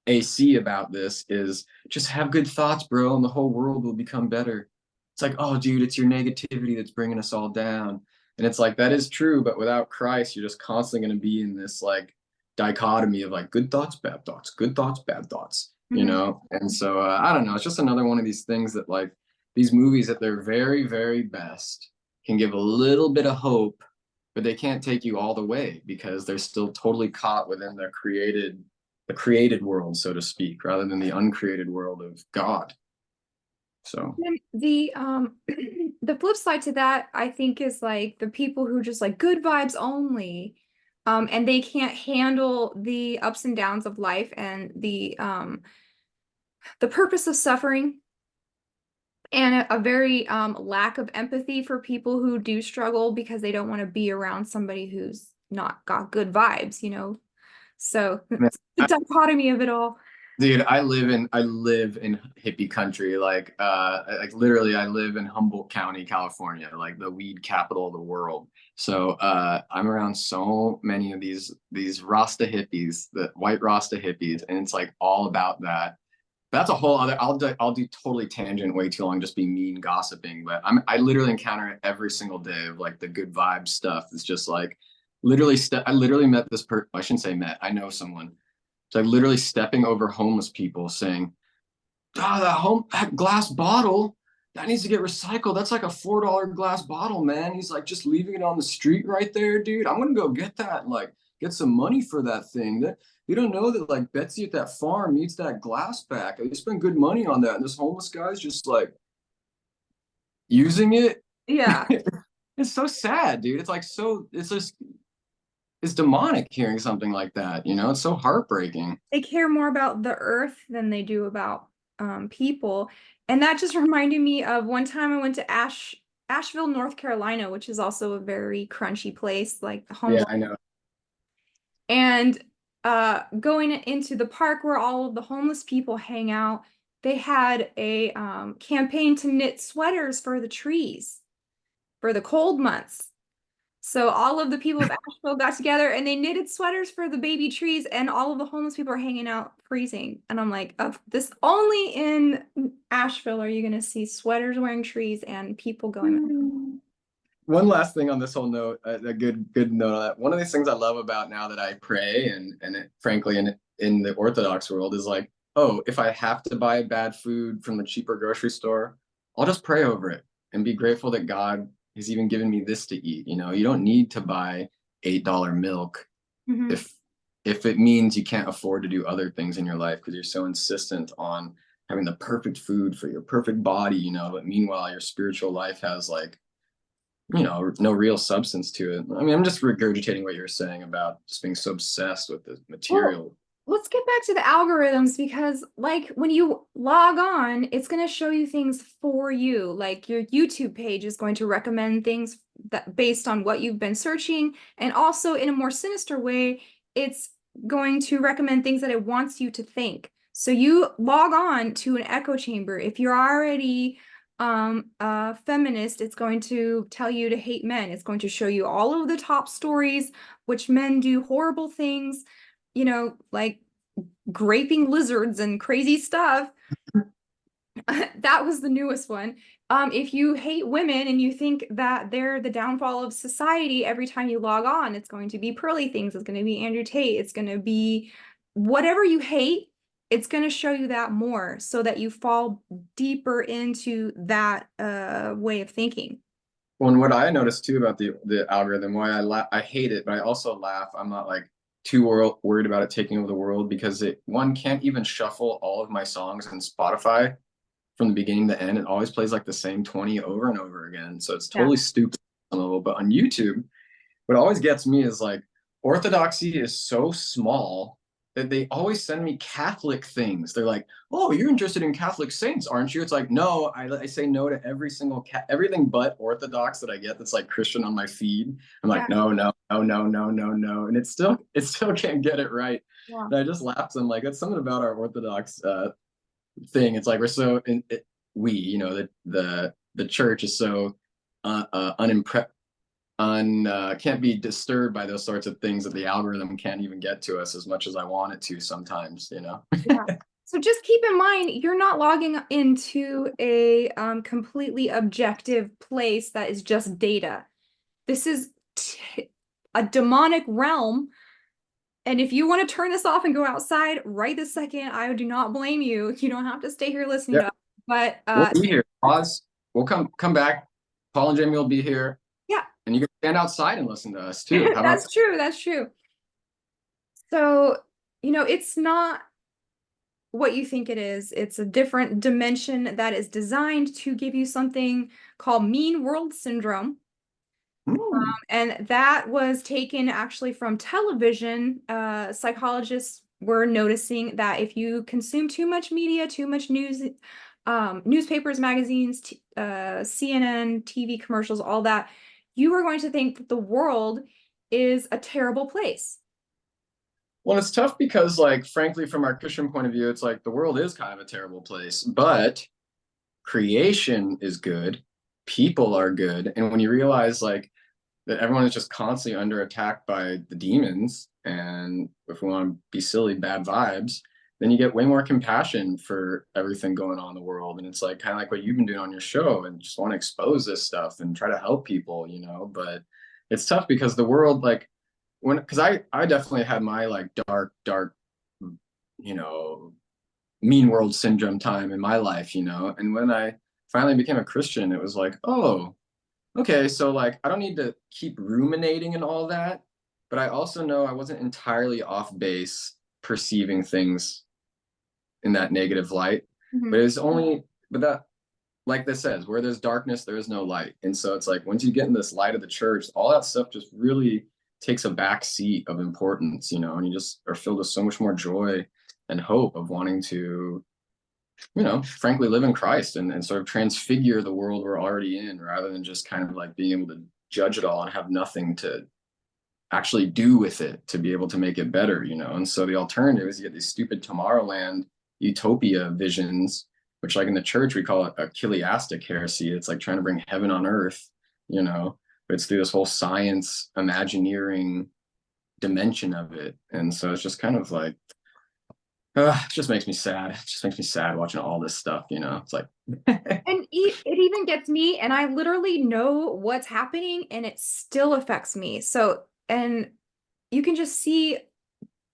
B: AC about this is just have good thoughts, bro, and the whole world will become better. It's like, oh dude, it's your negativity that's bringing us all down. And it's like that is true, but without Christ you're just constantly going to be in this like dichotomy of like good thoughts, bad thoughts, good thoughts, bad thoughts, you
A: Mhm.
B: know? And so I don't know, it's just another one of these things that like these movies at their very, very best can give a little bit of hope, but they can't take you all the way because they're still totally caught within the created world, so to speak, rather than the uncreated world of God. So
A: And the flip side to that, I think, is like the people who just like good vibes only, and they can't handle the ups and downs of life and the purpose of suffering, and a very lack of empathy for people who do struggle because they don't want to be around somebody who's not got good vibes, you know. So
B: man,
A: it's the dichotomy of it all.
B: dude, I live in hippie country. Like literally I live in Humboldt County, California, like the weed capital of the world. So I'm around so many of these Rasta hippies, the white Rasta hippies, and it's like all about that. That's a whole other, I'll do totally tangent way too long, just be mean gossiping. But I literally encounter it every single day of like the good vibe stuff. It's just like I literally met this I shouldn't say met, I know someone. It's like literally stepping over homeless people saying, ah, that glass bottle, that needs to get recycled. That's like a $4 glass bottle, man. He's like just leaving it on the street right there, dude. I'm gonna go get that and like get some money for that thing. That you don't know that like Betsy at that farm needs that glass back. They spend good money on that. And this homeless guy's just like using it.
A: Yeah.
B: It's so sad, dude. It's like so it's just it's demonic hearing something like that, you know? It's so heartbreaking.
A: They care more about the earth than they do about people. And that just reminded me of one time I went to Asheville, North Carolina, which is also a very crunchy place, like
B: Yeah,
A: humble.
B: I know.
A: And going into the park where all of the homeless people hang out, they had a campaign to knit sweaters for the trees for the cold months. So all of the people of Asheville got together and they knitted sweaters for the baby trees, and all of the homeless people are hanging out freezing. And I'm like, of this only in Asheville are you going to see sweaters wearing trees and people going.
B: One last thing on this whole note, a good note on that. One of these things I love about now that I pray frankly in the Orthodox world is like, oh, if I have to buy bad food from the cheaper grocery store, I'll just pray over it and be grateful that God has even given me this to eat. You know, you don't need to buy $8 milk
A: Mhm.
B: if it means you can't afford to do other things in your life because you're so insistent on having the perfect food for your perfect body, you know, but meanwhile your spiritual life has like, you know, no real substance to it. I mean, I'm just regurgitating what you're saying about just being so obsessed with the material.
A: Well, let's get back to the algorithms because, like, when you log on, it's going to show you things for you. Like, your YouTube page is going to recommend things that based on what you've been searching, and also in a more sinister way, it's going to recommend things that it wants you to think. So you log on to an echo chamber. If you're already a feminist, it's going to tell you to hate men. It's going to show you all of the top stories, which men do horrible things, you know, like graping lizards and crazy stuff. That was the newest one. If you hate women and you think that they're the downfall of society, every time you log on, it's going to be pearly things. It's going to be Andrew Tate. It's going to be whatever you hate. It's going to show you that more so that you fall deeper into that way of thinking.
B: Well, and what I noticed too about the algorithm, why I hate it, but I also laugh. I'm not like too worried about it taking over the world because one can't even shuffle all of my songs in Spotify from the beginning to end. It always plays like the same 20 over and over again. So it's
A: Yeah.
B: totally stupid on a level. But on YouTube, what always gets me is like Orthodoxy is so small that they always send me Catholic things. They're like, "Oh, you're interested in Catholic saints, aren't you?" It's like, no, I say no to every single everything but Orthodox that I get that's like Christian on my feed. I'm
A: Yeah.
B: like, no, no, no, no, no, no, no, and it still can't get it right.
A: Yeah.
B: And I just laugh. I'm like, that's something about our Orthodox thing. It's like we're so you know, the church is so unimpre can't be disturbed by those sorts of things that the algorithm can't even get to us as much as I want it to sometimes, you know?
A: Yeah. So just keep in mind, you're not logging into a completely objective place that is just data. This is a demonic realm. And if you want to turn this off and go outside right this second, I do not blame you. You don't have to stay here listening to
B: Yeah,
A: us. But
B: we'll be here. Pause. We'll come back. Paul and Jamie will be here.
A: yeah,
B: And you can stand outside and listen to us too. How about
A: that's true. That's true. So, it's not what you think it is. It's a different dimension that is designed to give you something called mean world syndrome.
B: that?
A: And that was taken actually from television. Psychologists were noticing that if you consume too much media, too much news, newspapers, magazines, CNN, TV commercials, all that, you are going to think that the world is a terrible place.
B: Well, it's tough because, like, frankly, from our Christian point of view, it's like the world is kind of a terrible place, but creation is good, people are good, and when you realize like that everyone is just constantly under attack by the demons, and if we want to be silly, bad vibes, then you get way more compassion for everything going on in the world, and it's like kind of like what you've been doing on your show, and just want to expose this stuff and try to help people, you know. But it's tough because the world, like, because I definitely had my like dark, you know, mean world syndrome time in my life, you know. And when I finally became a Christian, it was like, oh, okay, so like I don't need to keep ruminating and all that, but I also know I wasn't entirely off base perceiving things in that negative light. But
A: Mhm.
B: it's only, but that, like this says, where there's darkness, there is no light. And so it's like once you get in this light of the church, all that stuff just really takes a back seat of importance, you know, and you just are filled with so much more joy and hope of wanting to, you know, frankly live in Christ and sort of transfigure the world we're already in rather than just kind of like being able to judge it all and have nothing to actually do with it to be able to make it better, you know. And so the alternative is you get these stupid Tomorrowland utopia visions, which like in the church we call it a chiliastic heresy. It's like trying to bring heaven on earth, you know. but it's through this whole science imagineering dimension of it. And so it's just kind of like, it just makes me sad. It just makes me sad watching all this stuff, you know. It's like
A: And it even gets me, and I literally know what's happening, and it still affects me. So, and you can just see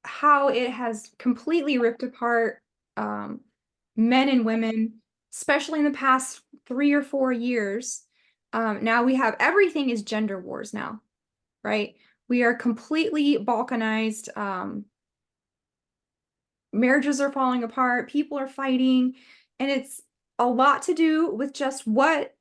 A: how it has completely ripped apart men and women, especially in the past 3 or 4 years. Now we have everything is gender wars now, right? We are completely balkanized. Marriages are falling apart, people are fighting, and it's a lot to do with just what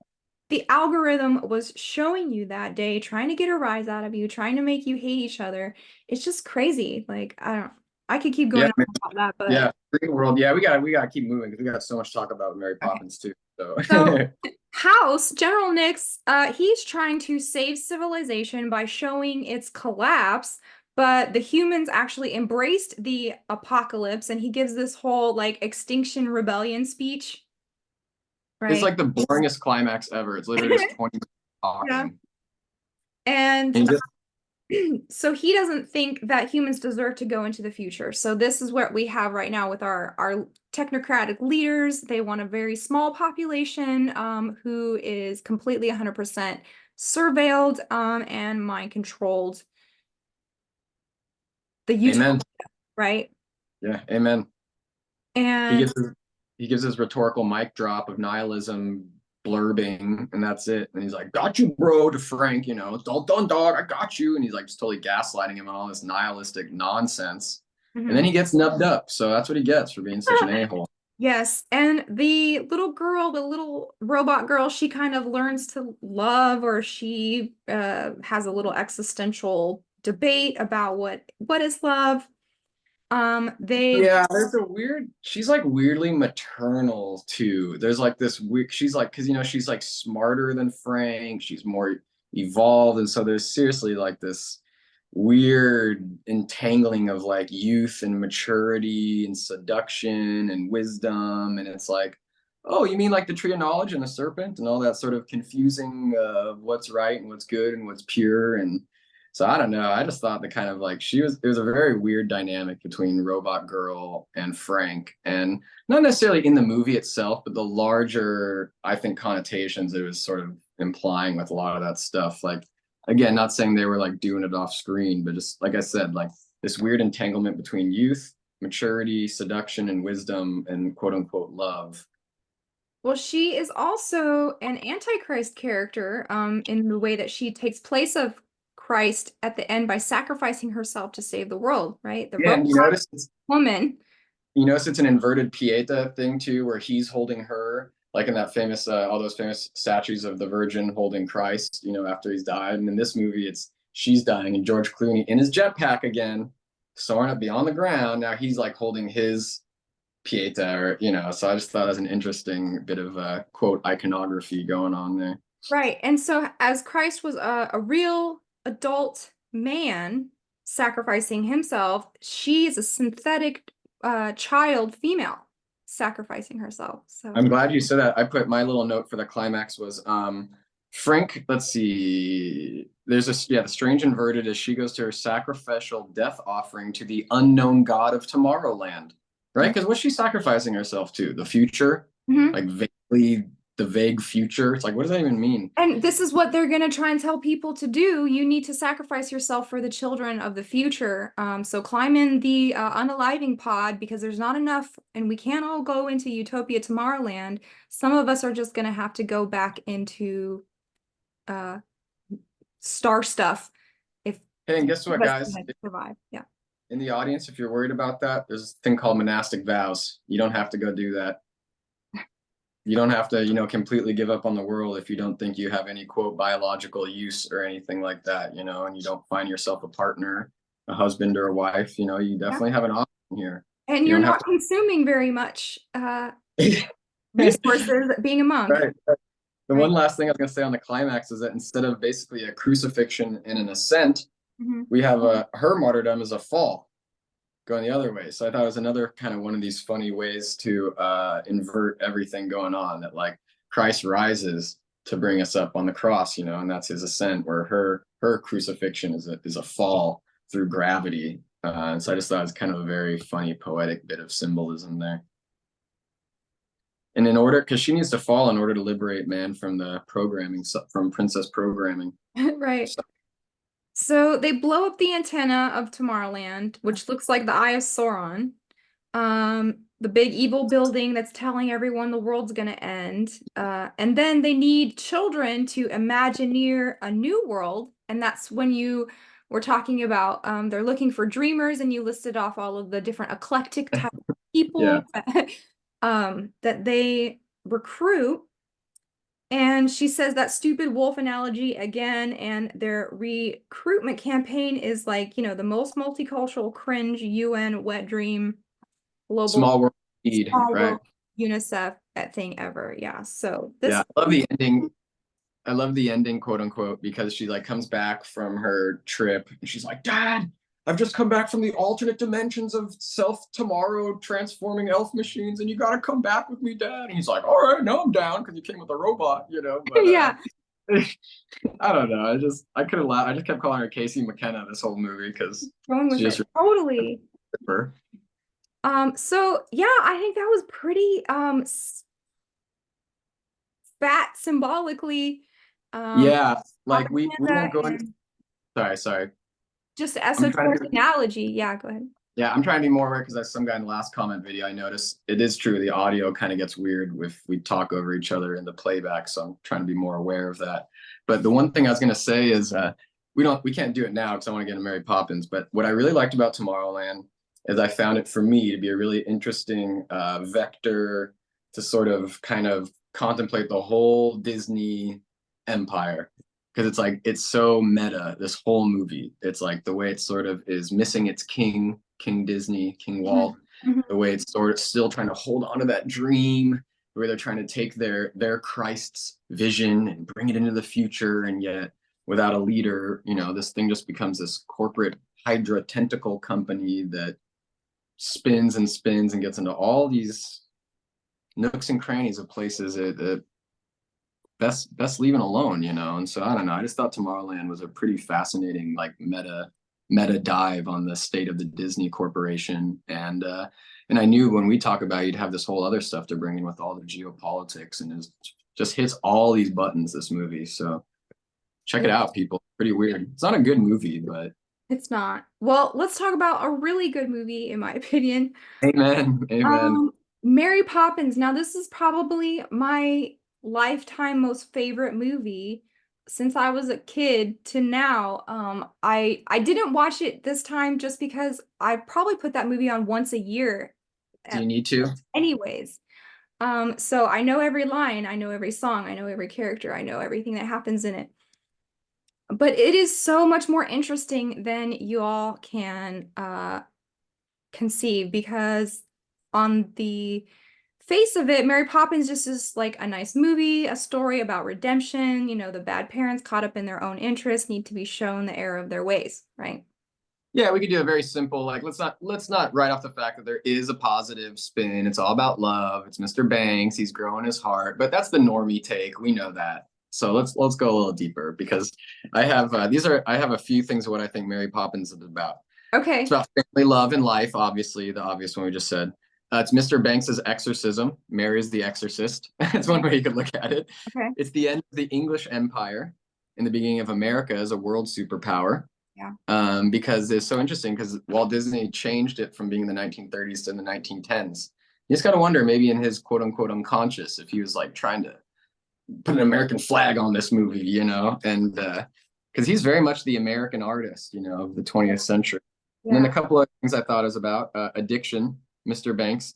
A: the algorithm was showing you that day, trying to get a rise out of you, trying to make you hate each other. It's just crazy. Like, I could keep
B: yeah,
A: going on about that, but
B: yeah, free world. Yeah, we gotta keep moving because we got so much to talk about with Mary
A: okay.
B: Poppins too. So
A: So House, General Nix, he's trying to save civilization by showing its collapse, but the humans actually embraced the apocalypse, and he gives this whole like Extinction Rebellion speech,
B: it's
A: right?
B: like the boringest climax ever. It's literally just 20 minutes
A: Yeah.
B: talking.
A: And
B: And he just
A: so he doesn't think that humans deserve to go into the future. So this is what we have right now with our technocratic leaders. They want a very small population who is completely 100% surveilled and mind controlled. The utopia,
B: amen.
A: right?
B: Yeah, amen. He
A: And
B: gives his, he gives his rhetorical mic drop of nihilism blurbing, and that's it. And he's like, "Got you, bro," to Frank. You know, "It's all done, dog. I got you." And he's like just totally gaslighting him on all this nihilistic nonsense. And then
A: mhm.
B: he gets nubbed up. So that's what he gets for being such an a-hole.
A: Yes, and the little girl, the little robot girl, she kind of learns to love, or she has a little existential debate about what is love. They
B: Yeah, there's a weird, she's like weirdly maternal too. There's like this weird, she's like, because you know, she's like smarter than Frank, she's more evolved. And so there's seriously like this weird entangling of like youth and maturity and seduction and wisdom. And it's like, oh, you mean like the tree of knowledge and the serpent and all that sort of confusing what's right and what's good and what's pure. And so I don't know. I just thought the kind of like it was a very weird dynamic between Robot Girl and Frank, and not necessarily in the movie itself, but the larger, I think, connotations it was sort of implying with a lot of that stuff. Like, again, not saying they were like doing it off screen, but just like I said, like this weird entanglement between youth, maturity, seduction, and wisdom, and quote unquote love.
A: Well, she is also an Antichrist character, in the way that she takes place of Christ at the end by sacrificing herself to save the world, right? The
B: Yeah,
A: robot
B: and
A: woman.
B: you notice it's an inverted Pieta thing too, where he's holding her, like in that famous, all those famous statues of the Virgin holding Christ, you know, after he's died. And in this movie, it's she's dying, and George Clooney in his jetpack again, soaring up beyond the ground. Now he's like holding his Pieta, or you know. So I just thought it was an interesting bit of quote iconography going on there.
A: Right. And so as Christ was a real adult man sacrificing himself, she is a synthetic child female sacrificing herself. So
B: I'm glad you said that. I put my little note for the climax was Frank, let's see. There's a yeah, the strange inverted as she goes to her sacrificial death offering to the unknown god of Tomorrowland. Right? Because what's she sacrificing herself to? The future?
A: Mhm.
B: Like vaguely the vague future. It's like, what does that even mean?
A: And this is what they're going to try and tell people to do. You need to sacrifice yourself for the children of the future. So climb in the unaliving pod, because there's not enough, and we can't all go into Utopia Tomorrowland. Some of us are just going to have to go back into uh, star stuff if
B: Hey, and guess
A: the
B: what,
A: best
B: guys?
A: can survive. Yeah.
B: In the audience, if you're worried about that, there's a thing called monastic vows. You don't have to go do that. You don't have to, you know, completely give up on the world if you don't think you have any quote biological use or anything like that, you know, and you don't find yourself a partner, a husband or a wife, you know, you
A: Yeah.
B: definitely have an option here.
A: And
B: You
A: you're
B: don't have
A: not consuming very much
B: to.
A: resources being a monk,
B: Right. The
A: right?
B: one last thing I was going to say on the climax is that instead of basically a crucifixion and an ascent,
A: Mhm.
B: we have her martyrdom as a fall, going the other way. So I thought it was another kind of one of these funny ways to invert everything going on, that like Christ rises to bring us up on the cross, you know, and that's his ascent, where her crucifixion is a fall through gravity. And so I just thought it was kind of a very funny poetic bit of symbolism there. And in order, because she needs to fall in order to liberate man from the programming, from princess programming.
A: Right. So they blow up the antenna of Tomorrowland, which looks like the Eye of Sauron. The big evil building that's telling everyone the world's gonna end. And then they need children to imagineer a new world. And that's when you were talking about they're looking for dreamers, and you listed off all of the different eclectic type of people that they recruit. And she says that stupid wolf analogy again, and their recruitment campaign is like, you know, the most multicultural cringe UN wet dream global
B: Small world need,
A: small
B: right?
A: world UNICEF thing ever. Yeah. So this
B: Yeah, I love the ending. I love the ending, quote unquote, because she like comes back from her trip and she's like, Dad, I've just come back from the alternate dimensions of tomorrow transforming elf machines, and you gotta come back with me, Dad. And he's like, all right, no, I'm down, because he came with a robot, you know. But
A: yeah.
B: I don't know. I could have laughed. I just kept calling her Casey McKenna this whole movie because
A: Going with
B: she just
A: it. Totally.
B: her.
A: So yeah, I think that was pretty fat symbolically.
B: Yeah, like we won't go into.
A: And
B: Sorry.
A: just
B: I'm trying
A: esoteric
B: to
A: analogy. Yeah, go ahead.
B: Yeah, I'm trying to be more aware because as some guy in the last comment video, I noticed it is true. The audio kind of gets weird if we talk over each other in the playback. So I'm trying to be more aware of that. But the one thing I was going to say is we can't do it now because I want to get to Mary Poppins. But what I really liked about Tomorrowland is I found it for me to be a really interesting vector to sort of kind of contemplate the whole Disney empire. Because it's like, it's so meta, this whole movie. It's like the way it sort of is missing its King Disney, King Walt, the way it's sort of still trying to hold on to that dream, where they're trying to take their Christ's vision and bring it into the future, and yet without a leader, you know, this thing just becomes this corporate Hydra tentacle company that spins and spins and gets into all these nooks and crannies of places that best leaving alone, you know. And so I don't know. I just thought Tomorrowland was a pretty fascinating, like meta dive on the state of the Disney Corporation. And I knew when we talk about it, you'd have this whole other stuff to bring in with all the geopolitics, and it just hits all these buttons, this movie. So check it out, people. Pretty weird. It's not a good movie, but
A: It's not. Well, let's talk about a really good movie, in my opinion.
B: amen.
A: Mary Poppins. Now, this is probably my lifetime most favorite movie since I was a kid to now. I didn't watch it this time just because I probably put that movie on once a year.
B: Do you need to?
A: Anyways. So I know every line, I know every song, I know every character, I know everything that happens in it. But it is so much more interesting than you all can conceive, because on the face of it, Mary Poppins just is like a nice movie, a story about redemption. You know, the bad parents caught up in their own interests need to be shown the error of their ways, right?
B: Yeah, we could do a very simple, like, let's not write off the fact that there is a positive spin. It's all about love. It's Mr. Banks. He's growing his heart, but that's the normie take. We know that. So let's go a little deeper, because I have a few things of what I think Mary Poppins is about.
A: Okay.
B: It's about family, love, and life. Obviously, the obvious one we just said. It's Mr. Banks's exorcism. Mary is the exorcist. That's one way you could look at it.
A: Okay.
B: It's the end of the English Empire and the beginning of America as a world superpower.
A: Yeah.
B: Because it's so interesting, because Walt Disney changed it from being in the 1930s to the 1910s. You just got to wonder, maybe in his quote unquote unconscious, if he was like trying to put an American flag on this movie, you know, and because he's very much the American artist, you know, of the 20th century.
A: Yeah.
B: And then a couple of things I thought is about addiction. Mr. Banks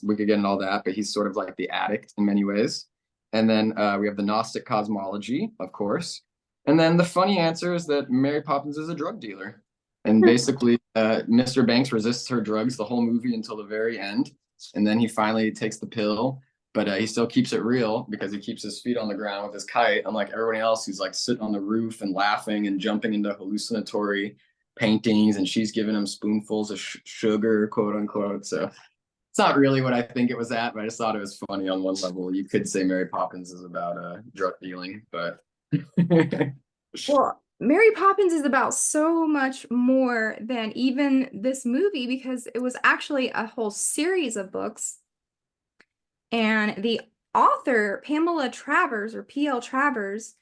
B: we could get into all that, but he's sort of like the addict in many ways. And then we have the Gnostic cosmology, of course. And then the funny answer is that Mary Poppins is a drug dealer. And basically, Mr. Banks resists her drugs the whole movie until the very end. And then he finally takes the pill, but he still keeps it real because he keeps his feet on the ground with his kite, unlike everyone else who's like sitting on the roof and laughing and jumping into hallucinatory paintings. And she's giving him spoonfuls of sugar, quote unquote. So It's not really what I think it was at, but I just thought it was funny on one level. You could say Mary Poppins is about drug dealing, but
A: Well, Mary Poppins is about so much more than even this movie because it was actually a whole series of books. And the author, Pamela Travers or P.L. Travers,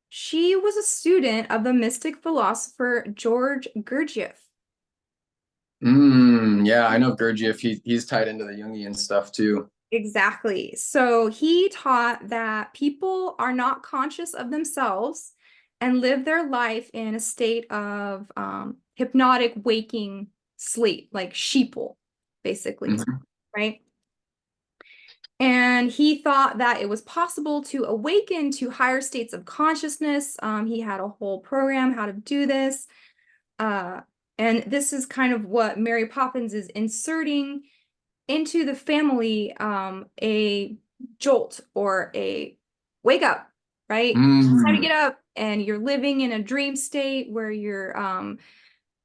A: she was a student of the mystic philosopher George Gurdjieff.
B: Yeah, I know Gurdjieff. He's tied into the Jungian stuff too.
A: Exactly. So he taught that people are not conscious of themselves and live their life in a state of hypnotic waking sleep, like sheeple, basically,
B: Mhm.
A: right? And he thought that it was possible to awaken to higher states of consciousness. He had a whole program how to do this. Uh, and this is kind of what Mary Poppins is inserting into the family, a jolt or a wake up, right? It's time to get up, and you're living in a dream state where your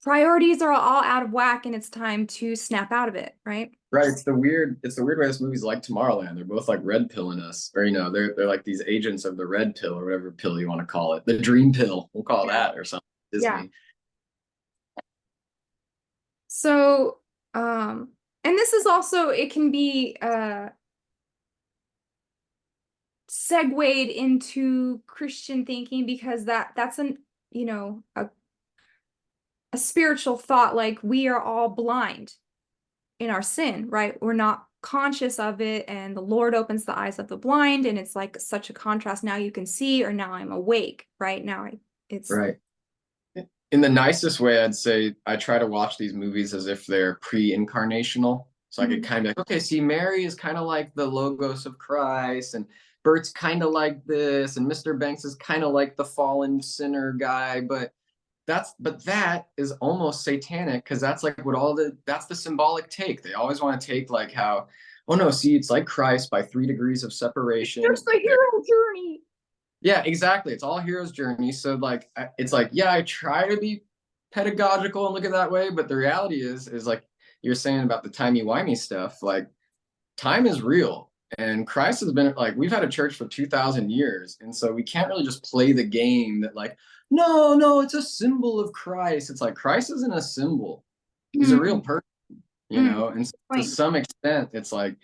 A: priorities are all out of whack and it's time to snap out of it, right?
B: Right. It's the weird way this movie's like Tomorrowland. They're both like red pilling us, or they're like these agents of the red pill or whatever pill you want to call it. The dream pill, we'll call
A: Yeah.
B: that or something.
A: Yeah.
B: Disney.
A: So, and this is also, it can be segued into Christian thinking because that's an, a spiritual thought, like we are all blind in our sin, right? We're not conscious of it, and the Lord opens the eyes of the blind, and it's like such a contrast. Now you can see, or now I'm awake, right? It's
B: Right. In the nicest way, I'd say I try to watch these movies as if they're pre-incarnational. So I could
A: Mhm.
B: kind of be like, okay, see, Mary is kind of like the logos of Christ, and Bert's kind of like this, and Mr. Banks is kind of like the fallen sinner guy, but that is almost satanic because that's like that's the symbolic take. They always want to take like how, oh no, see, it's like Christ by 3 degrees of separation.
A: just the hero journey.
B: Yeah, exactly. It's all hero's journey. So like it's like, yeah, I try to be pedagogical and look at it that way, but the reality is like you're saying about the timey-wimey stuff, like time is real. And Christ has been like, we've had a church for 2000 years. And so we can't really just play the game that like, no, it's a symbol of Christ. It's like Christ isn't a symbol. He's a real
A: Mm,
B: person,
A: mm,
B: and to
A: point.
B: some extent, it's like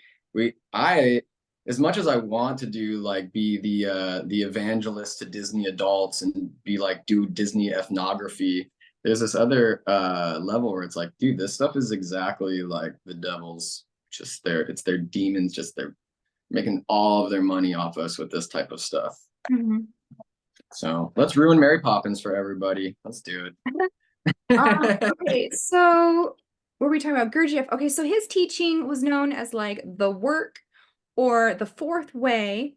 B: I as much as I want to do like be the evangelist to Disney adults and be like do Disney ethnography, there's this other level where it's like, dude, this stuff is exactly like the devil's just it's their demons, just they're making all of their money off us with this type of stuff.
A: Mhm.
B: So let's ruin Mary Poppins for everybody. Let's do it.
A: Okay, so what were we talking about? Gurdjieff. Okay, so his teaching was known as like the work or the fourth way.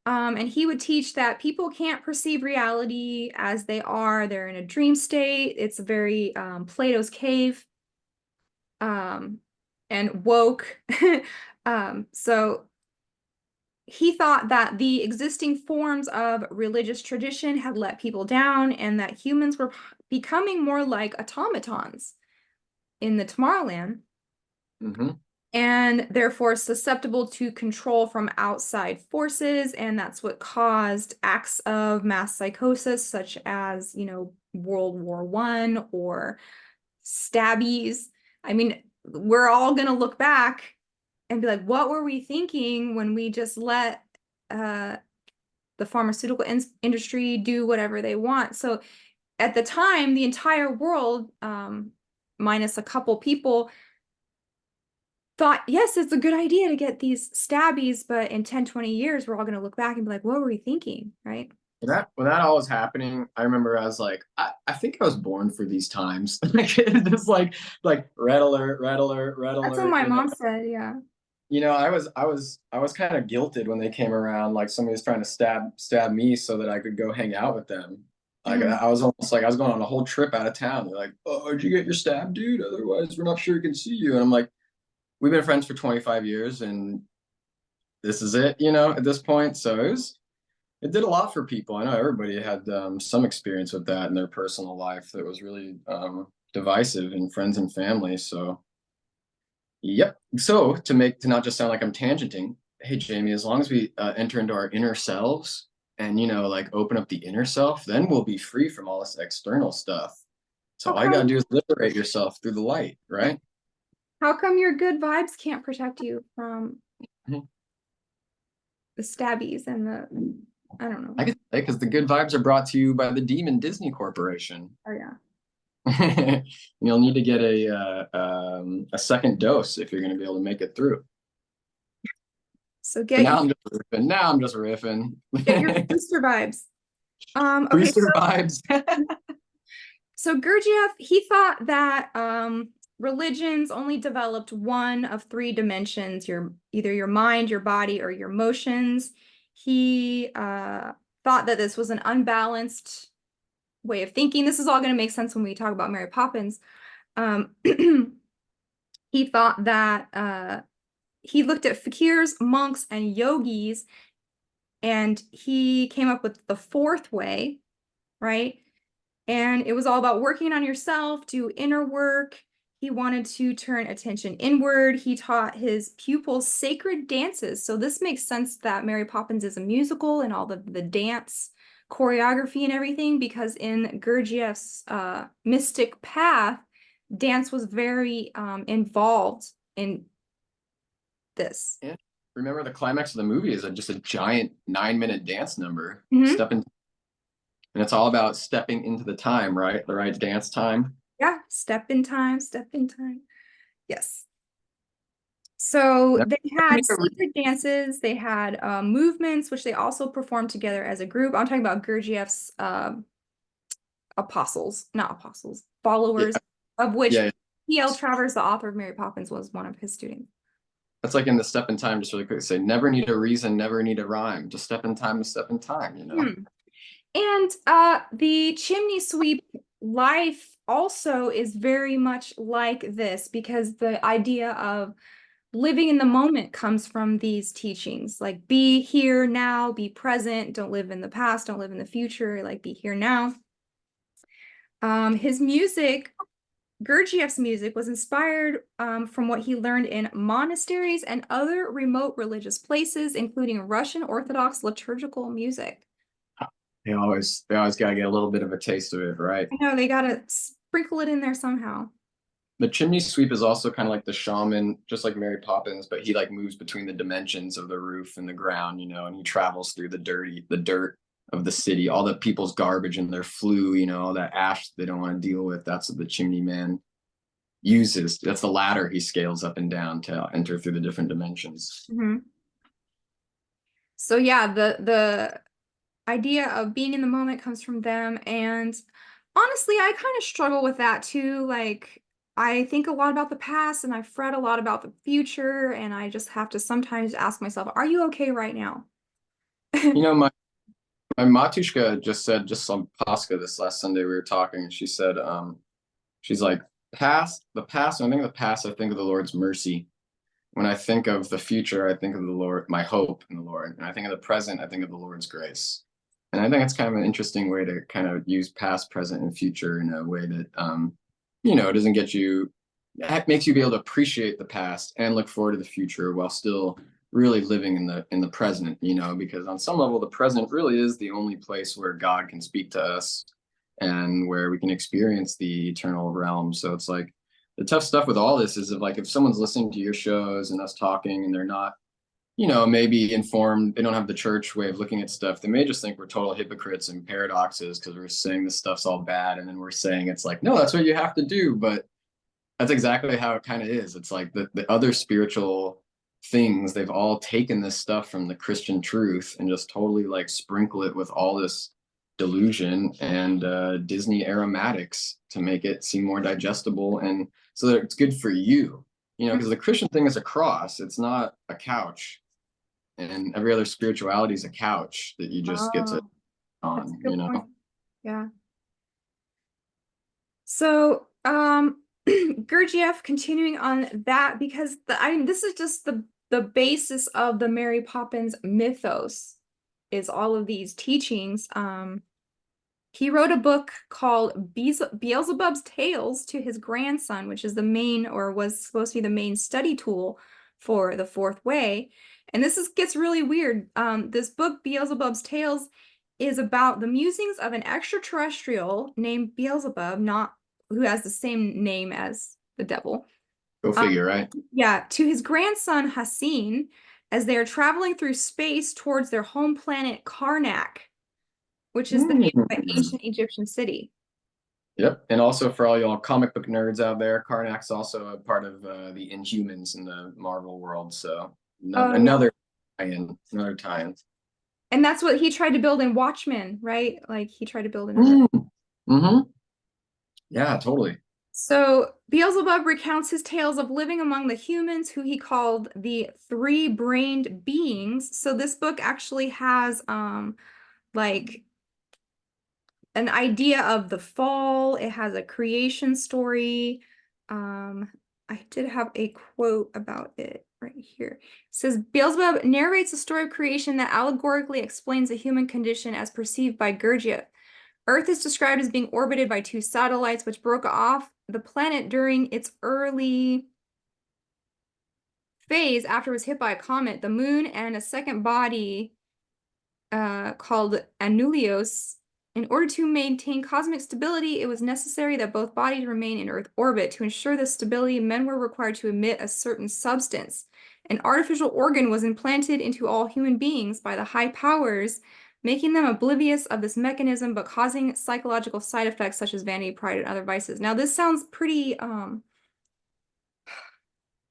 A: And he would teach that people can't perceive reality as they are. They're in a dream state. It's very Plato's cave, um, and woke. So he thought that the existing forms of religious tradition had let people down and that humans were becoming more like automatons in the Tomorrowland,
B: hmm
A: and therefore susceptible to control from outside forces. And that's what caused acts of mass psychosis, such as, World War I or stabbies. I mean, we're all going to look back and be like, what were we thinking when we just let the pharmaceutical industry do whatever they want? So at the time, the entire world, minus a couple people, thought, yes, it's a good idea to get these stabbies, but in 10, 20 years, we're all going to look back and be like, what were we thinking? Right?
B: when that all was happening, I remember I was like, I think I was born for these times. Like just like red alert, red alert, red
A: That's what
B: alert.
A: my mom said. Yeah.
B: I was kind of guilted when they came around, like somebody was trying to stab me so that I could go hang out with them. Like
A: Mm.
B: I was almost like I was going on a whole trip out of town. They're like, "Oh, did you get your stab, dude? Otherwise, we're not sure we can see you." And I'm like, "We've been friends for 25 years, and this is it, at this point." So it did a lot for people. I know everybody had some experience with that in their personal life that was really divisive in friends and family. So Yep. So to not just sound like I'm tangenting, hey Jamie, as long as we enter into our inner selves and like open up the inner self, then we'll be free from all this external stuff. So
A: How
B: all you gotta
A: come?
B: do is liberate yourself through the light, right?
A: How come your good vibes can't protect you from
B: Mhm.
A: the stabbies and the, I don't know.
B: I could say because the good vibes are brought to you by the demon Disney Corporation.
A: Oh yeah.
B: You'll need to get a second dose if you're going to be able to make it through.
A: So
B: But now I'm just riffing. Now I'm just riffing.
A: get your booster vibes. Okay,
B: Booster vibes.
A: so Gurdjieff, he thought that religions only developed one of three dimensions, either your mind, your body, or your emotions. He thought that this was an unbalanced way of thinking. This is all going to make sense when we talk about Mary Poppins. He thought that he looked at fakirs, monks, and yogis, and he came up with the fourth way, right? And it was all about working on yourself, do inner work. He wanted to turn attention inward. He taught his pupils sacred dances. So this makes sense that Mary Poppins is a musical and all the dance choreography and everything, because in Gurdjieff's mystic path, dance was very involved in this.
B: Yeah. Remember the climax of the movie is just a giant 9-minute dance number.
A: Mhm.
B: And it's all about stepping into the time, right? The right dance time.
A: Yeah, step in time, step in time. Yes. So they had sacred dances, they had movements, which they also performed together as a group. I'm talking about Gurdjieff's followers, of which
B: Yeah.
A: P.L. Travers, the author of Mary Poppins, was one of his students.
B: That's like in the step in time, just really quick say, never need a reason, never need a rhyme. Just step in time to step in time.
A: And the chimney sweep life also is very much like this, because the idea of living in the moment comes from these teachings, like be here now, be present, don't live in the past, don't live in the future, like be here now. His music, Gurdjieff's music, was inspired from what he learned in monasteries and other remote religious places, including Russian Orthodox liturgical music.
B: They always gotta get a little bit of a taste of it, right?
A: I know, they gotta sprinkle it in there somehow.
B: The chimney sweep is also kind of like the shaman, just like Mary Poppins, but he like moves between the dimensions of the roof and the ground, and he travels through the dirt of the city, all the people's garbage and their flue, all that ash they don't want to deal with. That's what the chimney man uses. That's the ladder he scales up and down to enter through the different dimensions.
A: Mm-hmm. So yeah, the idea of being in the moment comes from them. And honestly, I kind of struggle with that too. Like, I think a lot about the past and I fret a lot about the future. And I just have to sometimes ask myself, are you okay right now?
B: My Matushka just said, just some Pascha this last Sunday, we were talking, and she said, she's like, the past, when I think of the past, I think of the Lord's mercy. When I think of the future, I think of the Lord, my hope in the Lord. And I think of the present, I think of the Lord's grace. And I think it's kind of an interesting way to kind of use past, present, and future in a way that, doesn't get you, it makes you be able to appreciate the past and look forward to the future while still really living in the present, because on some level, the present really is the only place where God can speak to us and where we can experience the eternal realm. So it's like, the tough stuff with all this is if someone's listening to your shows and us talking and they're not, maybe informed, they don't have the church way of looking at stuff, they may just think we're total hypocrites and paradoxes because we're saying this stuff's all bad. And then we're saying it's like, no, that's what you have to do. But that's exactly how it kind of is. It's like the other spiritual things, they've all taken this stuff from the Christian truth and just totally like sprinkle it with all this delusion and Disney aromatics to make it seem more digestible and so that it's good for you, because the Christian thing is a cross, it's not a couch, and every other spirituality is a couch that you just get to
A: That's a
B: on,
A: good point. Yeah. So, Gurdjieff, continuing on that, because this is just the basis of the Mary Poppins mythos, is all of these teachings. He wrote a book called Beelzebub's Tales to his grandson, which is the main, or was supposed to be the main study tool for the Fourth Way. And gets really weird. This book, Beelzebub's Tales, is about the musings of an extraterrestrial named Beelzebub, not who has the same name as the devil.
B: Go figure, right?
A: Yeah, to his grandson Hassin, as they are traveling through space towards their home planet Karnak, which is the name of an
B: Mm.
A: ancient Egyptian city.
B: Yep. And also for all y'all comic book nerds out there, Karnak's also a part of the Inhumans in the Marvel world. So
A: Oh, yeah.
B: another tie-in, another tie-in.
A: And that's what he tried to build in Watchmen, right? Like he tried to build in other.
B: Mm-hmm. Yeah, totally.
A: So Beelzebub recounts his tales of living among the humans, who he called the three-brained beings. So this book actually has like an idea of the fall. It has a creation story. I did have a quote about it right here. It says Beelzebub narrates a story of creation that allegorically explains the human condition as perceived by Gurdjieff. Earth is described as being orbited by two satellites, which broke off the planet during its early phase after it was hit by a comet. The moon and a second body called Anulios. In order to maintain cosmic stability, it was necessary that both bodies remain in Earth orbit. To ensure this stability, men were required to emit a certain substance. An artificial organ was implanted into all human beings by the high powers, making them oblivious of this mechanism, but causing psychological side effects such as vanity, pride, and other vices. Now, this sounds pretty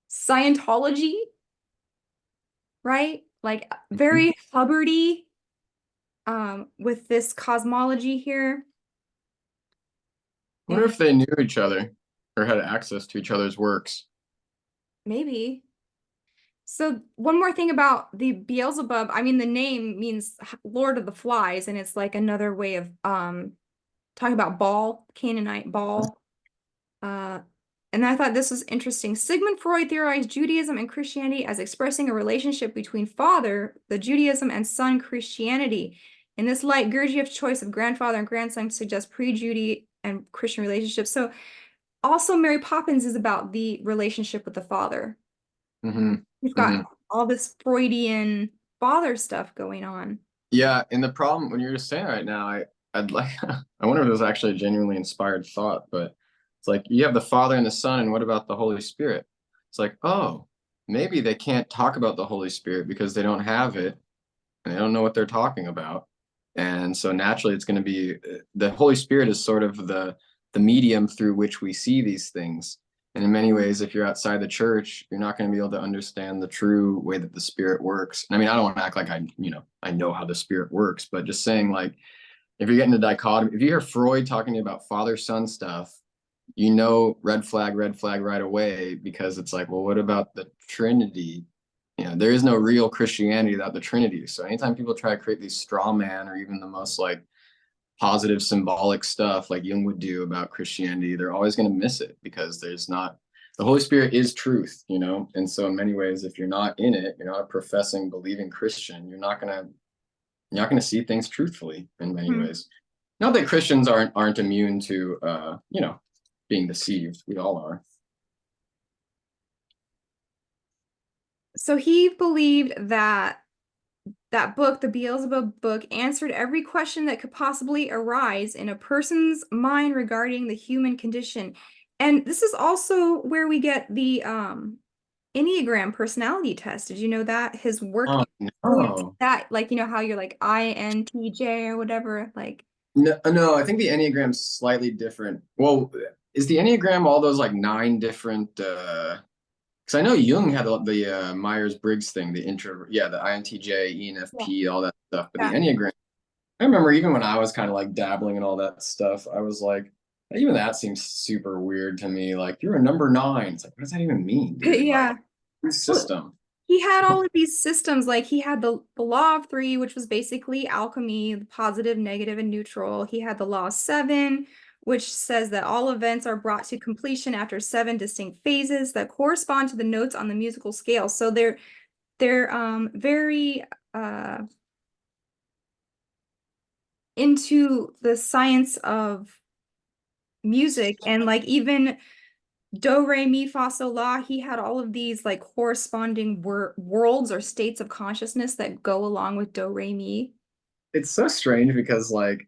A: Scientology, right? Like very Hubbardy with this cosmology here.
B: I wonder
A: And
B: if they knew each other or had access to each other's works.
A: maybe. So one more thing about the Beelzebub, I mean, the name means Lord of the Flies, and it's like another way of talking about Baal, Canaanite Baal. And I thought this was interesting. Sigmund Freud theorized Judaism and Christianity as expressing a relationship between father, the Judaism, and son, Christianity. In this light, Gurdjieff's choice of grandfather and grandson suggests pre-Judy and Christian relationships. So also Mary Poppins is about the relationship with the father.
B: Mm-hmm.
A: We've
B: Mm-hmm.
A: got all this Freudian father stuff going on.
B: Yeah, and the problem when you're just saying right now, I'd like I wonder if it was actually a genuinely inspired thought, but it's like you have the Father and the Son, and what about the Holy Spirit? It's like, oh, maybe they can't talk about the Holy Spirit because they don't have it and they don't know what they're talking about. And so naturally it's going to be the Holy Spirit is sort of the medium through which we see these things. And in many ways, if you're outside the church, you're not going to be able to understand the true way that the Spirit works. I mean, I don't want to act like I know how the Spirit works, but just saying like, if you're getting a dichotomy, if you hear Freud talking about father-son stuff, red flag right away, because it's like, well, what about the Trinity? There is no real Christianity without the Trinity. So anytime people try to create these straw man or even the most like positive symbolic stuff like Jung would do about Christianity, they're always going to miss it because there's not the Holy Spirit is truth, and so in many ways, if you're not in it, you're not a professing believing Christian, you're not gonna see things truthfully in many ways. Not that Christians aren't immune to being deceived. We all are.
A: So he believed that that book, the Beelzebub book, answered every question that could possibly arise in a person's mind regarding the human condition. And this is also where we get the Enneagram personality test. Did you know that? His work
B: Oh no.
A: that, like, how you're like INTJ or whatever, like.
B: No, I think the Enneagram's slightly different. Well, is the Enneagram all those like 9 different because I know Jung had the Myers-Briggs thing, the introvert, yeah, the INTJ, ENFP, all that stuff. But the
A: Yeah.
B: Enneagram, I remember even when I was kind of like dabbling in all that stuff, I was like, even that seems super weird to me. Like, you're a number 9. It's like, what does that even mean, dude? Like,
A: Yeah.
B: system.
A: He had all of these systems, like he had the law of 3, which was basically alchemy, the positive, negative, and neutral. He had the law of 7, which says that all events are brought to completion after 7 distinct phases that correspond to the notes on the musical scale. So they're very into the science of music, and like even do re mi fa sol la, he had all of these like corresponding worlds or states of consciousness that go along with do re mi.
B: It's so strange because like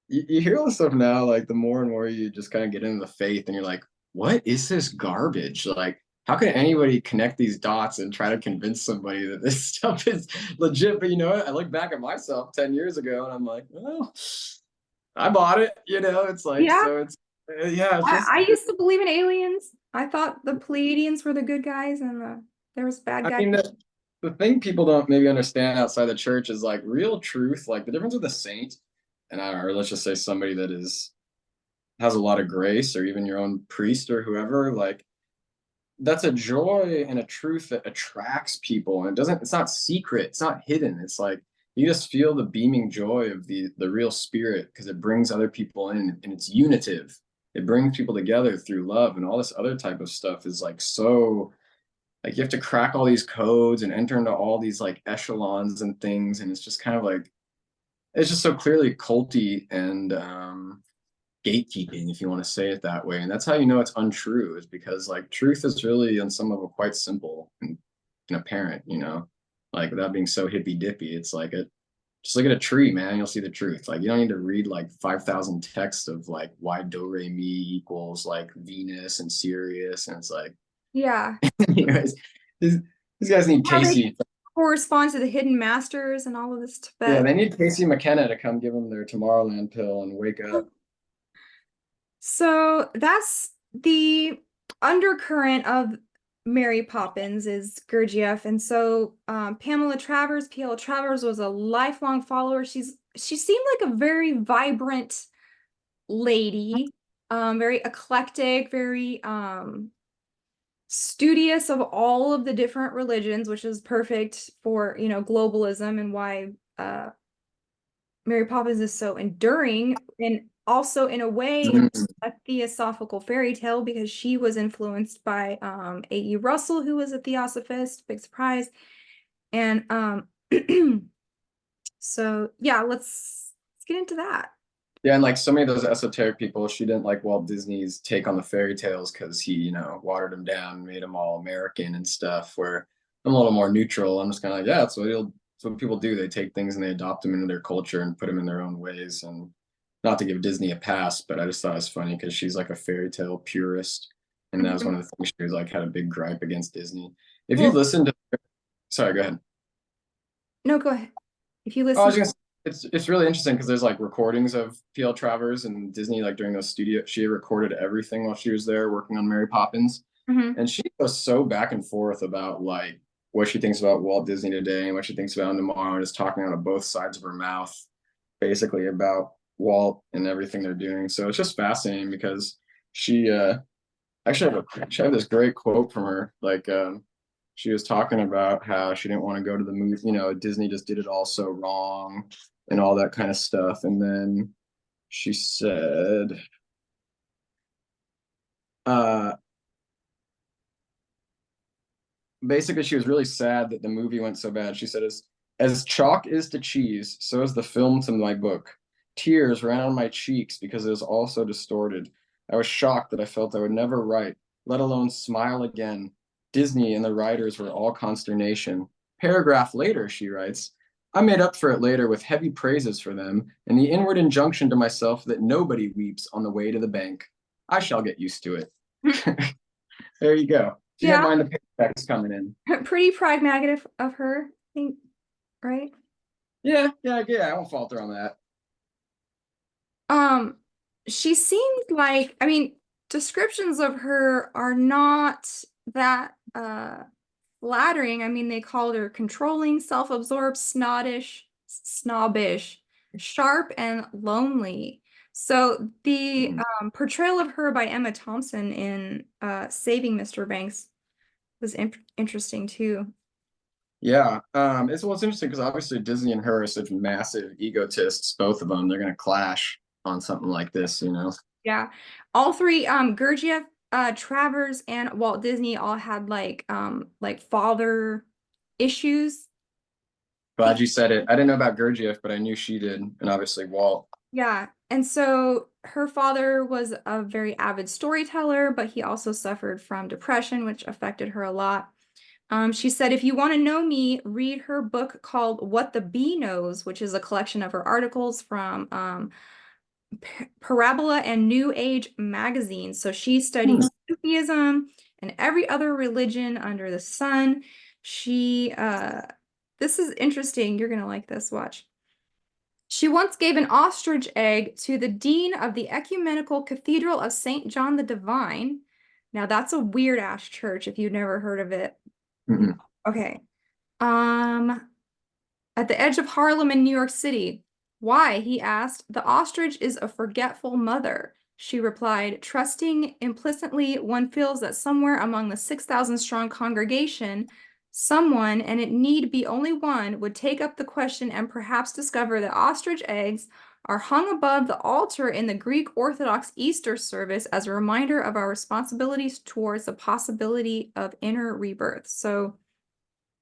B: you hear all this stuff now, like the more and more you just kind of get into the faith and you're like, what is this garbage? Like, how can anybody connect these dots and try to convince somebody that this stuff is legit? But you know what? I look back at myself 10 years ago and I'm like, well, I bought it, you know, it's like,
A: Yeah,
B: so it's, yeah, it's just,
A: I used to believe in aliens. I thought the Pleiadians were the good guys and there was bad
B: I
A: guys.
B: mean, the thing people don't maybe understand outside the church is like real truth, like the difference with a saint and I, or let's just say somebody that is has a lot of grace, or even your own priest or whoever, like that's a joy and a truth that attracts people. And it's not secret, it's not hidden. It's like you just feel the beaming joy of the real spirit because it brings other people in and it's unitive. It brings people together through love, and all this other type of stuff is like so like you have to crack all these codes and enter into all these like echelons and things, and it's just kind of like it's just so clearly culty and gatekeeping, if you want to say it that way. And that's how you know it's untrue, is because like truth is really on some level quite simple and apparent, you know, like without being so hippy dippy. It's like a just look at a tree, man. You'll see the truth. Like you don't need to read like 5,000 texts of like why do re mi equals like Venus and Sirius, and it's like,
A: Yeah.
B: you guys, these, these guys need
A: How they
B: Casey.
A: correspond to the hidden masters and all of this
B: Yeah,
A: Tibet.
B: they need Casey McKenna to come give them their Tomorrowland pill and wake up.
A: So that's the undercurrent of Mary Poppins is Gurdjieff. And so Pamela Travers, PL Travers was a lifelong follower. She seemed like a very vibrant lady, very eclectic, very studious of all of the different religions, which is perfect for, you know, globalism and why Mary Poppins is so enduring, and also in a way it's
B: Mhm.
A: a theosophical fairy tale because she was influenced by A.E. Russell, who was a theosophist, big surprise. And so yeah, let's get into that.
B: Yeah, and like so many of those esoteric people, she didn't like Walt Disney's take on the fairy tales because he, you know, watered them down, made them all American and stuff. Where I'm a little more neutral. I'm just kind of like, yeah, that's what people do. They take things and they adopt them into their culture and put them in their own ways. And not to give Disney a pass, but I just thought it was funny because she's like a fairy tale purist, and that was one
A: Mhm.
B: of the things she was like had a big gripe against Disney. If you
A: Well,
B: listen to, sorry, go ahead.
A: no, go ahead. If you
B: Oh, I
A: listen.
B: was gonna say, it's really interesting because there's like recordings of PL Travers and Disney like during those studio. She recorded everything while she was there working on Mary Poppins,
A: Mhm.
B: and she goes so back and forth about like what she thinks about Walt Disney today and what she thinks about him tomorrow, and just talking out of both sides of her mouth, basically about Walt and everything they're doing. So it's just fascinating because she actually she had this great quote from her, like she was talking about how she didn't want to go to the movie, you know, Disney just did it all so wrong and all that kind of stuff. And then she said, uh, basically, she was really sad that the movie went so bad. She said, as chalk is to cheese, so is the film to my book. Tears ran on my cheeks because it was all so distorted. I was shocked that I felt I would never write, let alone smile again. Disney and the writers were all consternation. Paragraph later, she writes, I made up for it later with heavy praises for them and the inward injunction to myself that nobody weeps on the way to the bank. I shall get used to it. There you go. She didn't
A: Yeah,
B: mind the paychecks coming in.
A: pretty pragmatic of her, I think, right?
B: Yeah, I won't falter on that.
A: Um, she seemed like, I mean, descriptions of her are not that flattering. I mean, they called her controlling, self-absorbed, snobbish, sharp, and lonely. So the
B: Mm.
A: portrayal of her by Emma Thompson in Saving Mr. Banks was interesting too.
B: Yeah, it's well, it's interesting because obviously Disney and her are such massive egotists, both of them. They're gonna clash on something like this, you know.
A: Yeah. All three, Gurdjieff, Travers, and Walt Disney all had like father issues.
B: Glad you said it. I didn't know about Gurdjieff, but I knew she did, and obviously Walt.
A: Yeah. And so her father was a very avid storyteller, but he also suffered from depression, which affected her a lot. She said, if you want to know me, read her book called What the Bee Knows, which is a collection of her articles from Parabola and New Age magazine. So she studied Sufism and every other religion under the sun. This is interesting. You're going to like this. Watch. She once gave an ostrich egg to the dean of the Ecumenical Cathedral of St. John the Divine. Now, that's a weird ass church if you've never heard of it.
B: Mm-mm.
A: Okay. At the edge of Harlem in New York City. Why? He asked. The ostrich is a forgetful mother. She replied, trusting implicitly, one feels that somewhere among the 6,000 strong congregation, someone, and it need be only one, would take up the question and perhaps discover that ostrich eggs are hung above the altar in the Greek Orthodox Easter service as a reminder of our responsibilities towards the possibility of inner rebirth. So,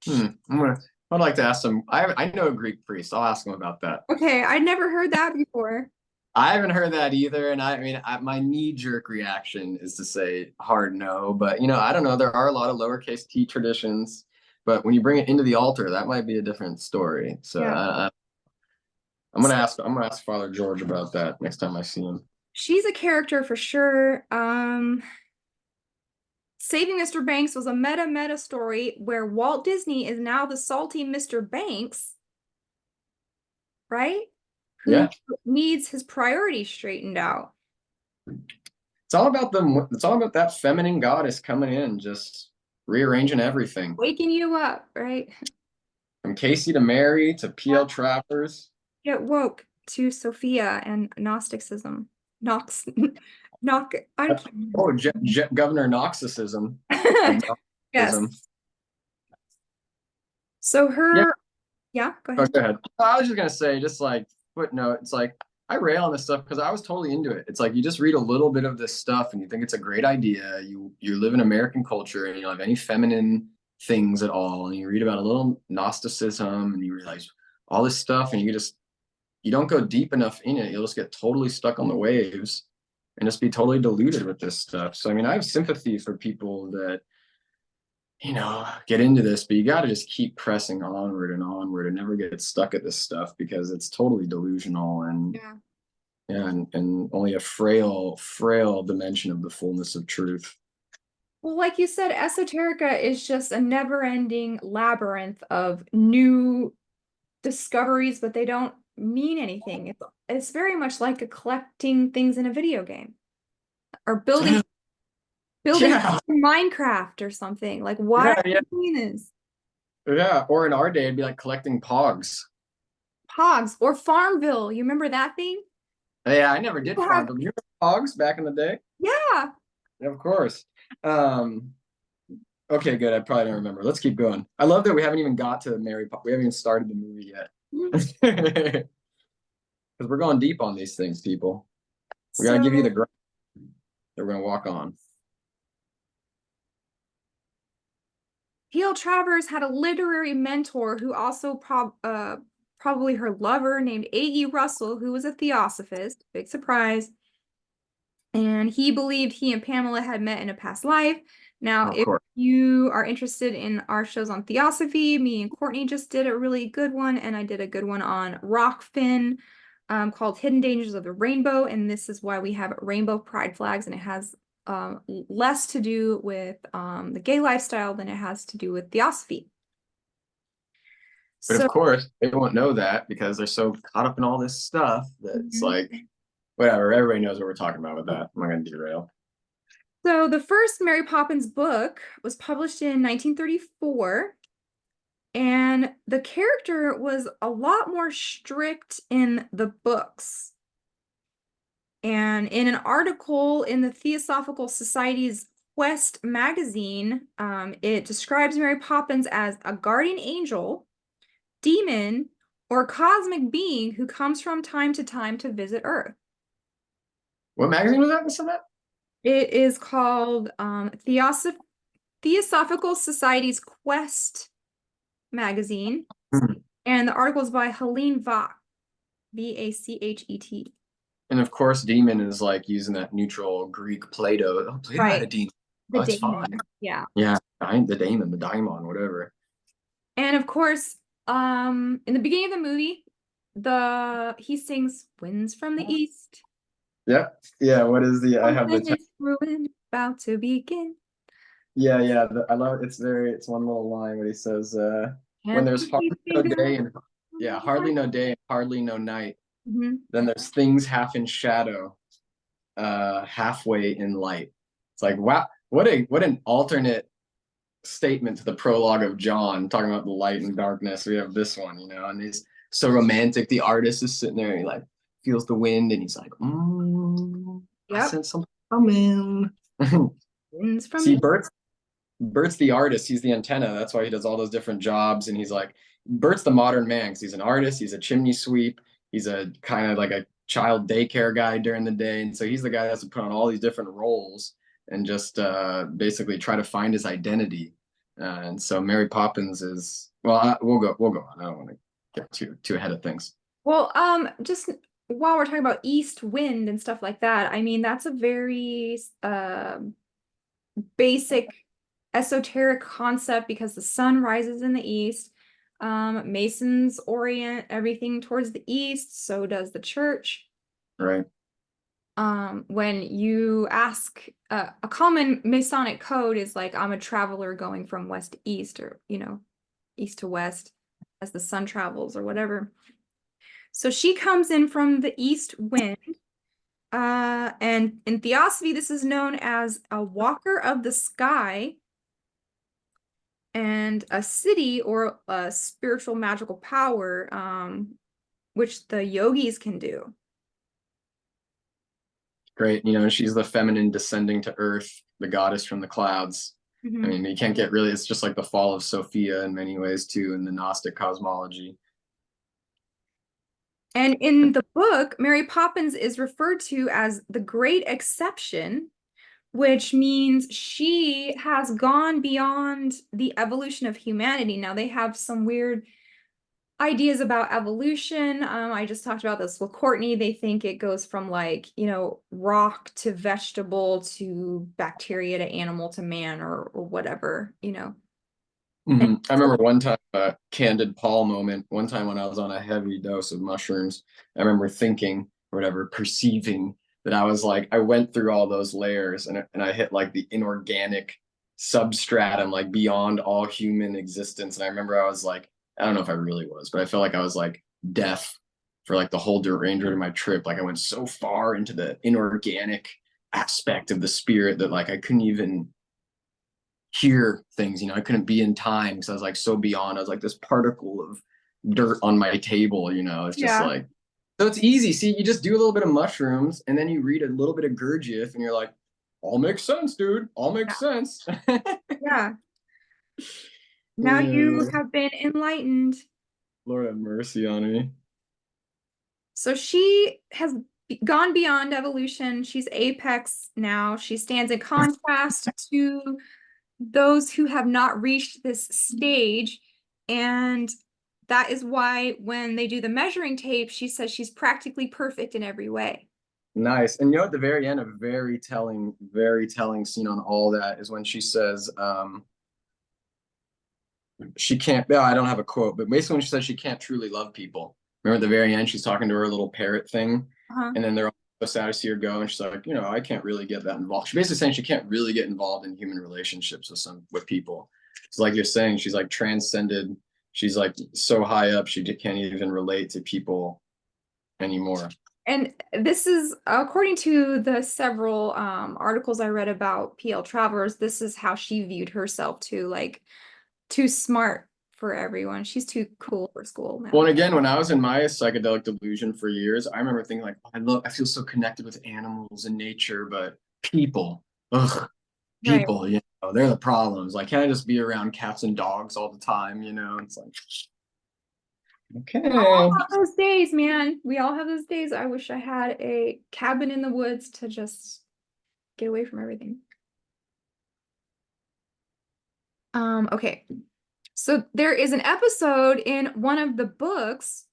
B: I'd like to ask some. I know a Greek priest. I'll ask him about that.
A: okay, I'd never heard that before.
B: I haven't heard that either, and I mean, my knee-jerk reaction is to say hard no, but I don't know. There are a lot of lowercase t traditions, but when you bring it into the altar, that might be a different story. So
A: Yeah.
B: I'm gonna ask. I'm gonna ask Father George about that next time I see him.
A: She's a character for sure. Saving Mr. Banks was a meta story where Walt Disney is now the salty Mr. Banks, right? Who
B: Yeah,
A: needs his priorities straightened out.
B: it's all about them. It's all about that feminine goddess coming in, just rearranging everything
A: Waking you up, right?
B: from Casey to Mary to PL Travers.
A: Get woke to Sophia and Gnosticism. Nox, knock. I can't
B: Oh, Governor Gnosticism.
A: Yes.
B: Gnosticism.
A: So
B: Yeah.
A: Yeah, go
B: Oh,
A: ahead.
B: go ahead. I was just gonna say, just like footnote, it's like I rail on this stuff because I was totally into it. It's like you just read a little bit of this stuff and you think it's a great idea. You live in American culture and you don't have any feminine things at all, and you read about a little Gnosticism and you realize all this stuff, and you don't go deep enough in it. You'll just get totally stuck on the waves and just be totally deluded with this stuff. So I mean, I have sympathy for people that get into this, but you got to just keep pressing onward and never get stuck at this stuff because it's totally delusional and
A: Yeah.
B: and only a frail dimension of the fullness of truth.
A: Well, like you said, Esoterica is just a never-ending labyrinth of new discoveries, but they don't mean anything. It's very much like a collecting things in a video game or building
B: Yeah,
A: Minecraft or something. Like, why
B: yeah,
A: are
B: yeah,
A: you doing this?
B: yeah. Or in our day, it'd be like collecting pogs.
A: Pogs or Farmville. You remember that thing?
B: Yeah, I never did
A: People
B: farm,
A: have,
B: but you remember pogs back in the day?
A: yeah.
B: Yeah, of course. Um, okay, good. I probably don't remember. Let's keep going. I love that we haven't even got to Mary. We haven't even started the movie yet. Because we're going deep on these things, people. We gotta give you the ground that we're gonna walk on.
A: P.L. Travers had a literary mentor who also probably her lover named A.E. Russell, who was a theosophist. Big surprise. And he believed he and Pamela had met in a past life. Now,
B: Of
A: if
B: course.
A: you are interested in our shows on theosophy, me and Courtney just did a really good one, and I did a good one on Rockfin called Hidden Dangers of the Rainbow. And this is why we have rainbow pride flags, and it has less to do with the gay lifestyle than it has to do with theosophy.
B: But of
A: So,
B: course, they won't know that because they're so caught up in all this stuff that it's like, whatever, everybody knows what we're talking about with that. I'm not gonna derail.
A: so the first Mary Poppins book was published in 1934, and the character was a lot more strict in the books. And in an article in the Theosophical Society's Quest magazine, it describes Mary Poppins as a guardian angel, demon, or cosmic being who comes from time to visit Earth.
B: What magazine was that? Said that?
A: It is called Theosophical Society's Quest magazine. And the article is by Helene Vach, Vachet.
B: And of course, demon is like using that neutral Greek Plato. Oh, Plato had
A: Right.
B: a demon.
A: The
B: Oh, that's fine.
A: daemon. Yeah.
B: Yeah, the daimon, whatever.
A: And of course, in the beginning of the movie, he sings "Winds from the East."
B: Yep. Yeah. What is the? I have the.
A: Something is brewing, about to begin.
B: Yeah, yeah. I love it's very. It's one little line where he says, "When
A: Can't
B: there's hardly
A: keep
B: no
A: it
B: day and yeah, hardly no day and hardly no night.
A: Mhm.
B: Then there's things half in shadow, halfway in light." It's like, wow, what an alternate statement to the prologue of John, talking about the light and darkness. We have this one, and he's so romantic. The artist is sitting there and he like feels the wind and he's like, I
A: Yep.
B: sense something coming.
A: Winds from
B: See,
A: the
B: Bert's the artist. He's the antenna. That's why he does all those different jobs. And he's like, Bert's the modern man because he's an artist. He's a chimney sweep. He's a kind of like a child daycare guy during the day. And so he's the guy that's to put on all these different roles and just basically try to find his identity. And so Mary Poppins is, well, we'll go on. I don't want to get too ahead of things.
A: Well, just while we're talking about east wind and stuff like that, I mean, that's a very basic esoteric concept because the sun rises in the east. Masons orient everything towards the east, so does the church.
B: Right.
A: When you ask, a common Masonic code is like, I'm a traveler going from west to east, or, east to west as the sun travels or whatever. So she comes in from the east wind. And in Theosophy, this is known as a walker of the sky and a city or a spiritual magical power, which the yogis can do.
B: Great. She's the feminine descending to earth, the goddess from the clouds. I mean, you can't get really, it's just like the fall of Sophia in many ways too, in the Gnostic cosmology.
A: And in the book, Mary Poppins is referred to as the great exception, which means she has gone beyond the evolution of humanity. Now, they have some weird ideas about evolution. I just talked about this with Courtney. They think it goes from like, rock to vegetable to bacteria to animal to man or whatever,
B: I remember one time, candid Paul moment, one time when I was on a heavy dose of mushrooms, I remember thinking or whatever, perceiving that I was like, I went through all those layers and I hit like the inorganic substratum, like beyond all human existence. And I remember I was like, I don't know if I really was, but I felt like I was like deaf for like the whole remainder of my trip. Like I went so far into the inorganic aspect of the spirit that like I couldn't even hear things. I couldn't be in time because I was like so beyond. I was like this particle of dirt on my table. It's just
A: yeah.
B: like, so it's easy. See, you just do a little bit of mushrooms and then you read a little bit of Gurdjieff and you're like, all makes sense, dude. All makes sense.
A: Yeah. Now you have been enlightened.
B: Lord have mercy on me.
A: So she has gone beyond evolution. She's apex now. She stands in contrast to those who have not reached this stage. And that is why when they do the measuring tape, she says she's practically perfect in every way.
B: Nice. And at the very end, a very telling scene on all that is when she says, she can't, I don't have a quote, but basically when she says she can't truly love people. Remember at the very end, she's talking to her little parrot thing, and then they're all so sad to see her go, and she's like, I can't really get that involved. She's basically saying she can't really get involved in human relationships with people. It's like you're saying, she's like transcended. She's like so high up, she can't even relate to people anymore.
A: And this is, according to the several articles I read about P.L. Travers, this is how she viewed herself too, like too smart for everyone. She's too cool for school now.
B: Well, and again, when I was in my psychedelic delusion for years, I remember thinking like, I feel so connected with animals and nature, but people, people, they're the problems. Like, can't I just be around cats and dogs all the time? It's like, okay.
A: We all have those days, man. We all have those days. I wish I had a cabin in the woods to just get away from everything. Okay. So there is an episode in one of the books,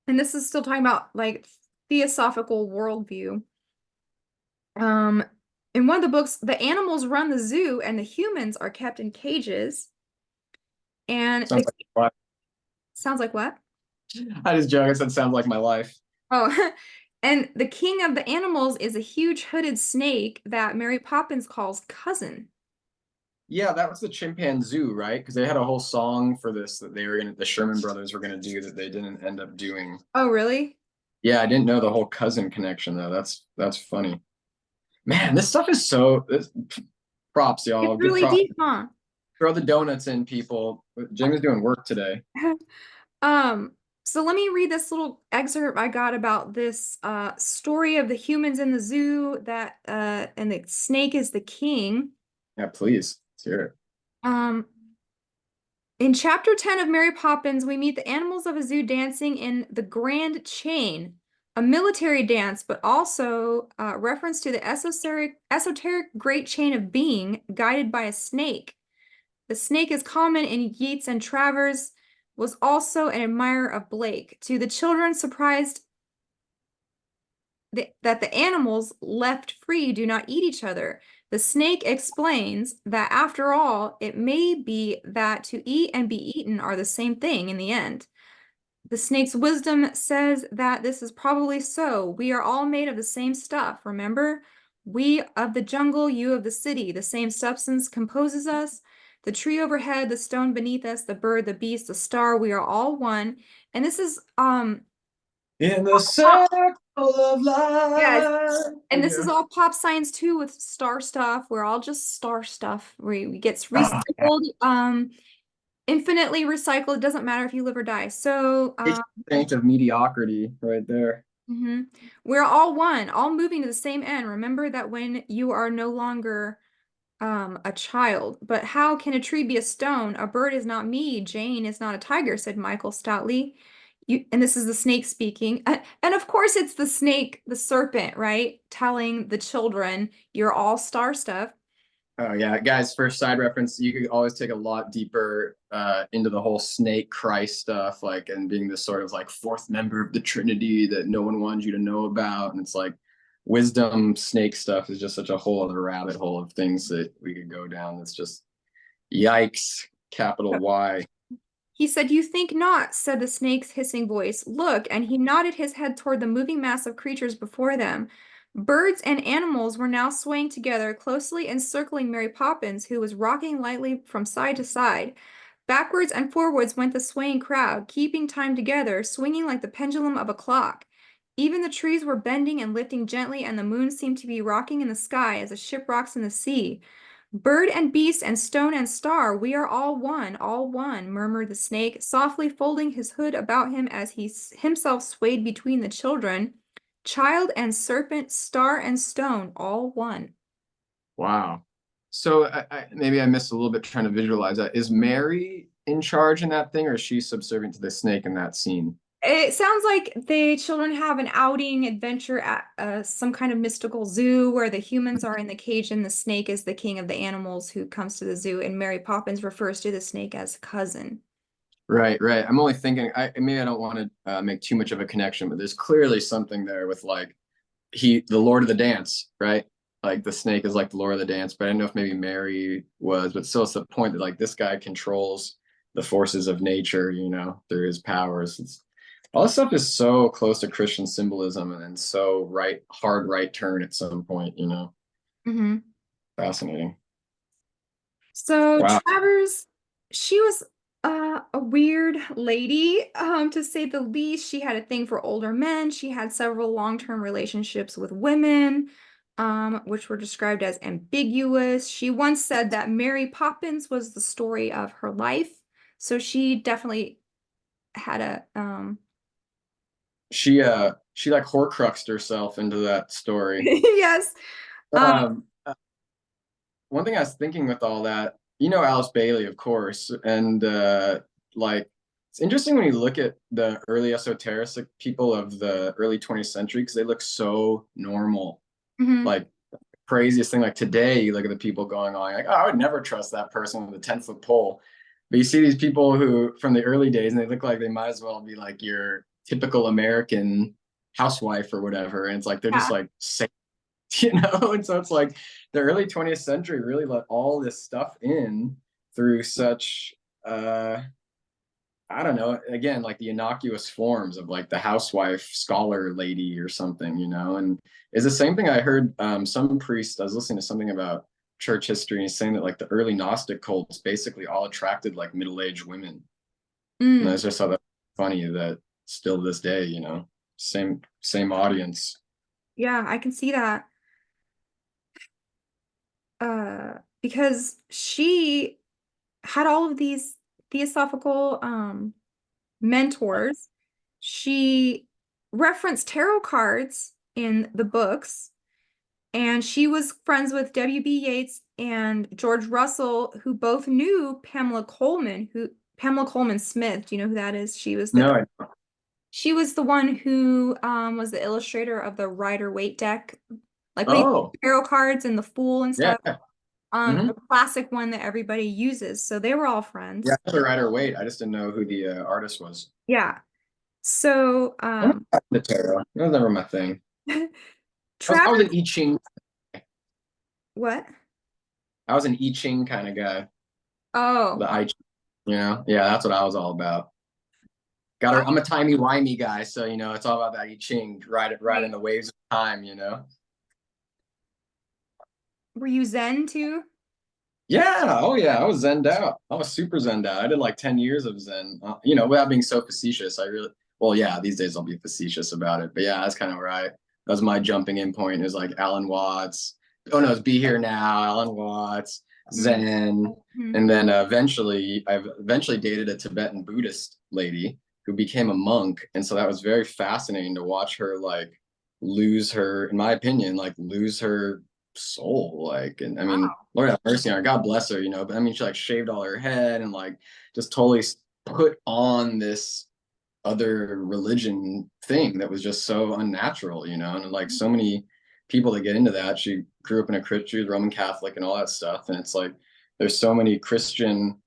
A: and this is still talking about like theosophical worldview. Um, in one of the books, the animals run the zoo and the humans are kept in cages. And
B: Sounds
A: the
B: like my life.
A: sounds like what?
B: I just joke. I said sounds like my life.
A: Oh, and the king of the animals is a huge hooded snake that Mary Poppins calls cousin.
B: Yeah, that was the chimpanzee, right? Because they had a whole song for this that the Sherman Brothers were gonna do that they didn't end up doing.
A: Oh, really?
B: Yeah, I didn't know the whole cousin connection though. That's funny. Man, this props,
A: It's
B: y'all. Good
A: really
B: props.
A: deep, huh?
B: Throw the donuts in, people. Jamie's doing work today.
A: Um, so let me read this little excerpt I got about this story of the humans in the zoo that and the snake is the king.
B: Yeah, please. Let's hear it.
A: Um, in chapter 10 of Mary Poppins, we meet the animals of a zoo dancing in the Grand Chain, a military dance, but also reference to the esoteric great chain of being guided by a snake. The snake is common in Yeats and Travers, was also an admirer of Blake. To the children surprised that the animals left free do not eat each other. The snake explains that after all, it may be that to eat and be eaten are the same thing in the end. The snake's wisdom says that this is probably so. We are all made of the same stuff, remember? We of the jungle, you of the city. The same substance composes us. The tree overhead, the stone beneath us, the bird, the beast, the star, we are all one. And this is
B: In the circle of
A: yes.
B: life.
A: And this is
B: Yeah.
A: all pop science too with star stuff. We're all just star stuff. We gets
B: Oh, yeah.
A: recycled, infinitely recycled. It doesn't matter if you live or die. So
B: It's the saint of mediocrity right there.
A: we're all one, all moving to the same end. Remember that when you are no longer a child. But how can a tree be a stone? A bird is not me. Jane is not a tiger, said Michael stoutly. And this is the snake speaking. And of course, it's the snake, the serpent, right? Telling the children, you're all star stuff.
B: Oh yeah, guys, for side reference, you could always take a lot deeper into the whole snake Christ stuff, like and being this sort of like fourth member of the Trinity that no one wanted you to know about. And it's like wisdom snake stuff is just such a whole other rabbit hole of things that we could go down. It's just yikes, capital Y.
A: He said, you think not, said the snake's hissing voice. Look, and he nodded his head toward the moving mass of creatures before them. Birds and animals were now swaying together, closely encircling Mary Poppins, who was rocking lightly from side to side. Backwards and forwards went the swaying crowd, keeping time together, swinging like the pendulum of a clock. Even the trees were bending and lifting gently, and the moon seemed to be rocking in the sky as a ship rocks in the sea. Bird and beast and stone and star, we are all one, murmured the snake, softly folding his hood about him as he himself swayed between the children. Child and serpent, star and stone, all one.
B: Wow. So maybe I missed a little bit trying to visualize that. Is Mary in charge in that thing, or is she subservient to the snake in that scene?
A: It sounds like the children have an outing adventure at some kind of mystical zoo where the humans are in the cage and the snake is the king of the animals who comes to the zoo, and Mary Poppins refers to the snake as cousin.
B: Right, right. I'm only thinking, maybe I don't want to make too much of a connection, but there's clearly something there with like the Lord of the Dance, right? Like the snake is like the Lord of the Dance, but I don't know if maybe Mary was, but still it's the point that like this guy controls the forces of nature, through his powers. All this stuff is so close to Christian symbolism and then so hard right turn at some point.
A: Mm-hmm.
B: Fascinating.
A: So
B: Wow.
A: Travers, she was a weird lady, to say the least. She had a thing for older men. She had several long-term relationships with women, which were described as ambiguous. She once said that Mary Poppins was the story of her life. So she definitely had a
B: She like horcruxed herself into that story.
A: yes.
B: Um, one thing I was thinking with all that, Alice Bailey, of course, and like it's interesting when you look at the early esoteric people of the early 20th century because they look so normal.
A: Mhm.
B: Like craziest thing, like today, you look at the people going on, like, oh, I would never trust that person with a 10-foot pole But you see these people who from the early days, and they look like they might as well be like your typical American housewife or whatever. And it's like they're just
A: Yeah.
B: like safe, you know? And so it's like the early 20th century really let all this stuff in through such I don't know, again, like the innocuous forms of like the housewife scholar lady or something, you know, and it's the same thing I heard some priest, I was listening to something about church history, and he's saying that like the early Gnostic cults basically all attracted like middle-aged women. And I
A: Mm,
B: just thought that funny that still to this day, you know, same audience.
A: yeah, I can see that. Because she had all of these theosophical mentors. She referenced tarot cards in the books, and she was friends with W.B. Yeats and George Russell, who both knew Pamela Coleman Smith. Do you know who that is?
B: No, I,
A: She was the one who was the illustrator of the Rider-Waite deck, like when you
B: oh,
A: tarot cards and the Fool and
B: yeah.
A: stuff.
B: Hmm.
A: A classic one that everybody uses. So they were all
B: Yeah,
A: friends.
B: the writer Wait, I just didn't know who the artist was.
A: Yeah. So
B: I'm not the tarot. That was never my thing. I was an
A: Travers,
B: I Ching.
A: what?
B: I was an I Ching kind of guy.
A: Oh,
B: The I Ching, you know? Yeah, that's what I was all about.
A: I,
B: I'm a timey-wimey guy, so you know, it's all about that I Ching, ride in
A: right.
B: the waves of time, you know?
A: Were you Zen too?
B: Yeah, oh yeah, I was Zenned out. I was super Zenned out. I did like 10 years of Zen. You know, without being so facetious, I really, well, yeah, these days I'll be facetious about it. But yeah, that's kind of where that was my jumping in point, is like Alan Watts. Oh no, it's Be Here Now, Alan Watts,
A: Mm.
B: Zen.
A: Mhm.
B: And then I've eventually dated a Tibetan Buddhist lady who became a monk. And so that was very fascinating to watch her like lose her, in my opinion, like lose her soul. Like, and I mean,
A: Wow.
B: Lord have mercy on her, God bless her, you know, but I mean, she like shaved all her head and like just totally put on this other religion thing that was just so unnatural, you know, and like so many people that get into that. She grew up in a Christian, she was Roman Catholic and all that stuff. And it's like, there's so many Christian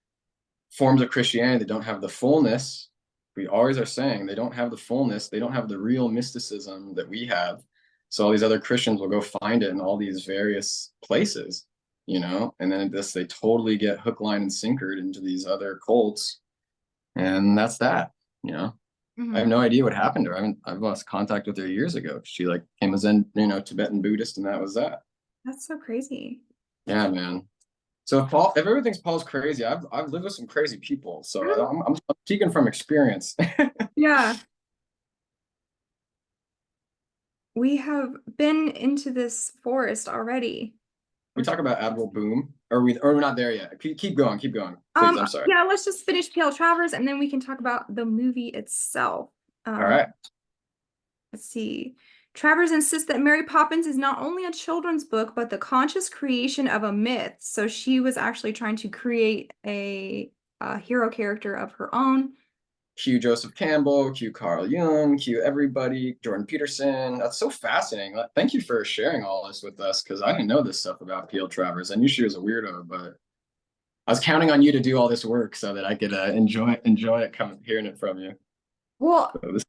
B: forms of Christianity that don't have the fullness. We always are saying they don't have the fullness, they don't have the real mysticism that we have. So all these other Christians will go find it in all these various places, you know, and then they totally get hook, line, and sinkered into these other cults, and that's that, you know. I have
A: Mhm.
B: no idea what happened to her. I've lost contact with her years ago. She like came as Zen, you know, Tibetan Buddhist, and that was that.
A: That's so crazy.
B: Yeah, man. So if everything's Paul's crazy, I've lived with some crazy people, so
A: Mhm.
B: I'm speaking from experience.
A: Yeah, we have been into this forest already.
B: We
A: We're
B: talk about Admiral Boom, or we're not there yet. Keep going, please. I'm sorry.
A: Yeah, let's just finish Pale Travers and then we can talk about the movie itself.
B: All
A: Um,
B: right.
A: let's see. Travers insists that Mary Poppins is not only a children's book, but the conscious creation of a myth. So she was actually trying to create a hero character of her own.
B: Cue Joseph Campbell, cue Carl Jung, cue everybody, Jordan Peterson. That's so fascinating. Thank you for sharing all this with us, because I didn't know this stuff about P.L. Travers. I knew she was a weirdo, but I was counting on you to do all this work so that I could enjoy it, coming hearing it from you.
A: Well,
B: So this,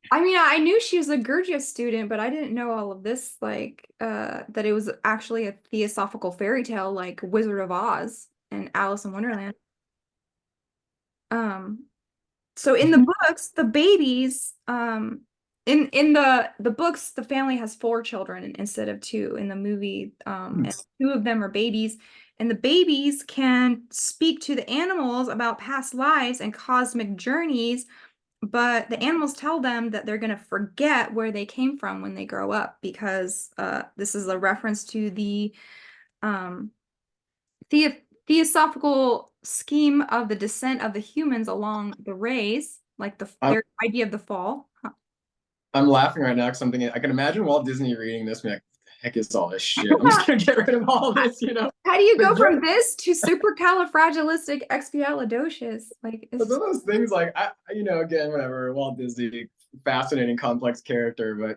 A: I mean, I knew she was a Gurdjieff student, but I didn't know all of this, like that it was actually a theosophical fairy tale like Wizard of Oz and Alice in Wonderland. Um, So in the books, the babies, in the books, the family has four children instead of two. In the movie, and two of them are babies, and the babies can speak to the animals about past lives and cosmic journeys, but the animals tell them that they're gonna forget where they came from when they grow up because this is a reference to the um the theosophical scheme of the descent of the humans along the rays, like
B: I'm
A: their idea of the fall. Huh.
B: I'm laughing right now because I'm thinking I can imagine Walt Disney reading this, and be like, "What the heck is all this shit? I'm just gonna get rid of all this, you know."
A: How do you
B: But
A: go
B: yeah,
A: from this to supercalifragilisticexpialidocious? Like
B: it's
A: it's
B: one of those things like you know, again, whatever, Walt Disney, fascinating, complex character, but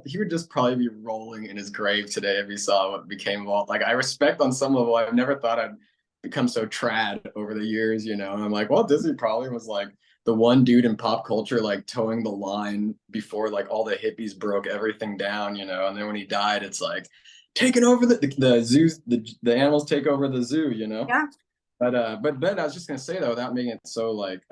B: he would just probably be rolling in his grave today if he saw what became Walt. Like I respect on some level. I've never thought I'd become so trad over the years, you know. And I'm like, Walt Disney probably was like the one dude in pop culture like towing the line before like all the hippies broke everything down, you know. And then when he died, it's like taking over the zoos, the animals take over the zoo, you know.
A: Yeah.
B: But I was just gonna say though, without making it so like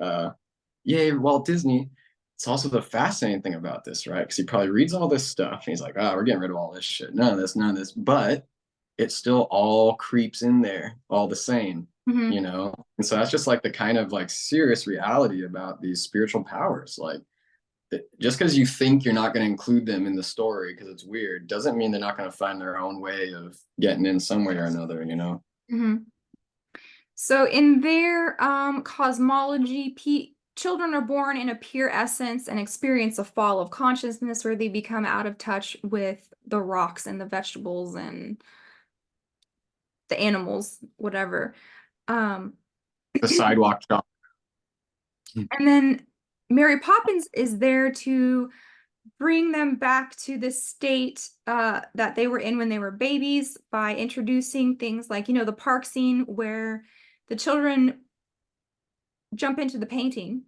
B: yay, Walt Disney. It's also the fascinating thing about this, right? Because he probably reads all this stuff and he's like, oh, we're getting rid of all this shit. None of this, none of this. But it still all creeps in there all the same,
A: Hmm.
B: you know? And so that's just like the kind of like serious reality about these spiritual powers. Like just because you think you're not going to include them in the story because it's weird doesn't mean they're not going to find their own way of getting in some way or another, you know?
A: Hmm. So in their cosmology, children are born in a pure essence and experience a fall of consciousness where they become out of touch with the rocks and the vegetables and the animals, whatever. Um,
B: The sidewalk shop.
A: and then Mary Poppins is there to bring them back to the state that they were in when they were babies by introducing things like, the park scene where the children jump into the painting,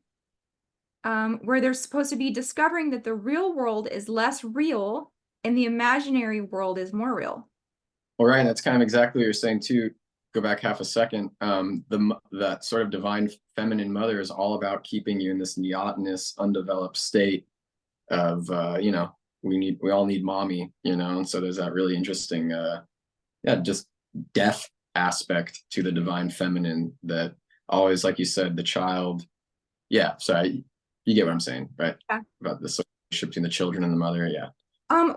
A: where they're supposed to be discovering that the real world is less real and the imaginary world is more real.
B: Well, right, that's kind of exactly what you're saying too. Go back half a second. That sort of divine feminine mother is all about keeping you in this neotenous, undeveloped state of we all need mommy, you know. And so there's that really interesting just death aspect to the divine feminine that always, like you said, the child. Yeah, sorry, you get what I'm saying, right?
A: Yeah.
B: About the relationship between the children and the mother. Yeah.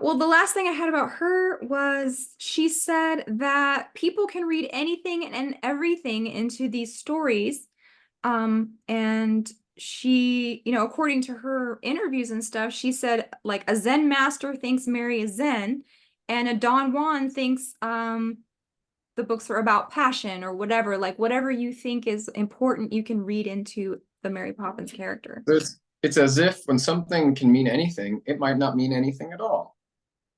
A: Well, the last thing I had about her was she said that people can read anything and everything into these stories. And she, according to her interviews and stuff, she said like a Zen master thinks Mary is Zen, and a Don Juan thinks the books are about passion or whatever. Like whatever you think is important, you can read into the Mary Poppins character.
B: So it's as if when something can mean anything, it might not mean anything at all.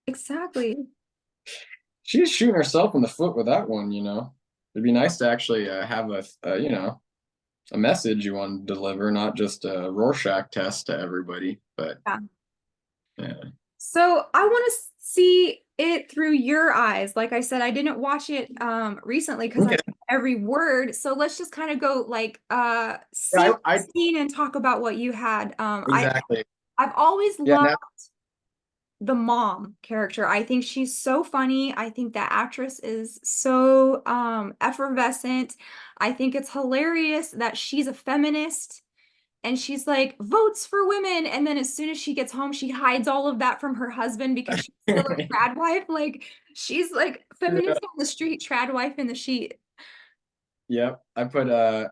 A: Exactly.
B: She's shooting herself in the foot with that one, you know. It'd be nice to actually have a message you want to deliver, not just a Rorschach test to everybody. But
A: Yeah.
B: yeah,
A: So I want to see it through your eyes. Like I said, I didn't watch it recently because I
B: okay.
A: know every word. So let's just kind of go like
B: Yeah,
A: scene by scene and talk about what you had.
B: exactly.
A: I've always
B: Yeah,
A: loved the mom character. I think she's so funny. I think that actress is so effervescent. I think it's hilarious that she's a feminist and she's like votes for women, and then as soon as she gets home she hides all of that from her husband because she's still a trad wife. Like she's like
B: yeah.
A: feminist on the street, trad wife in the sheet.
B: Yep. I put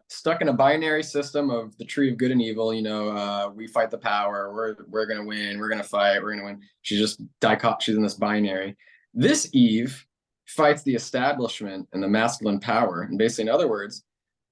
B: stuck in a binary system of the tree of good and evil, you know, we fight the power, we're gonna win, we're gonna fight, we're gonna win. She's just she's in this binary. This Eve fights the establishment and the masculine power. And basically, in other words,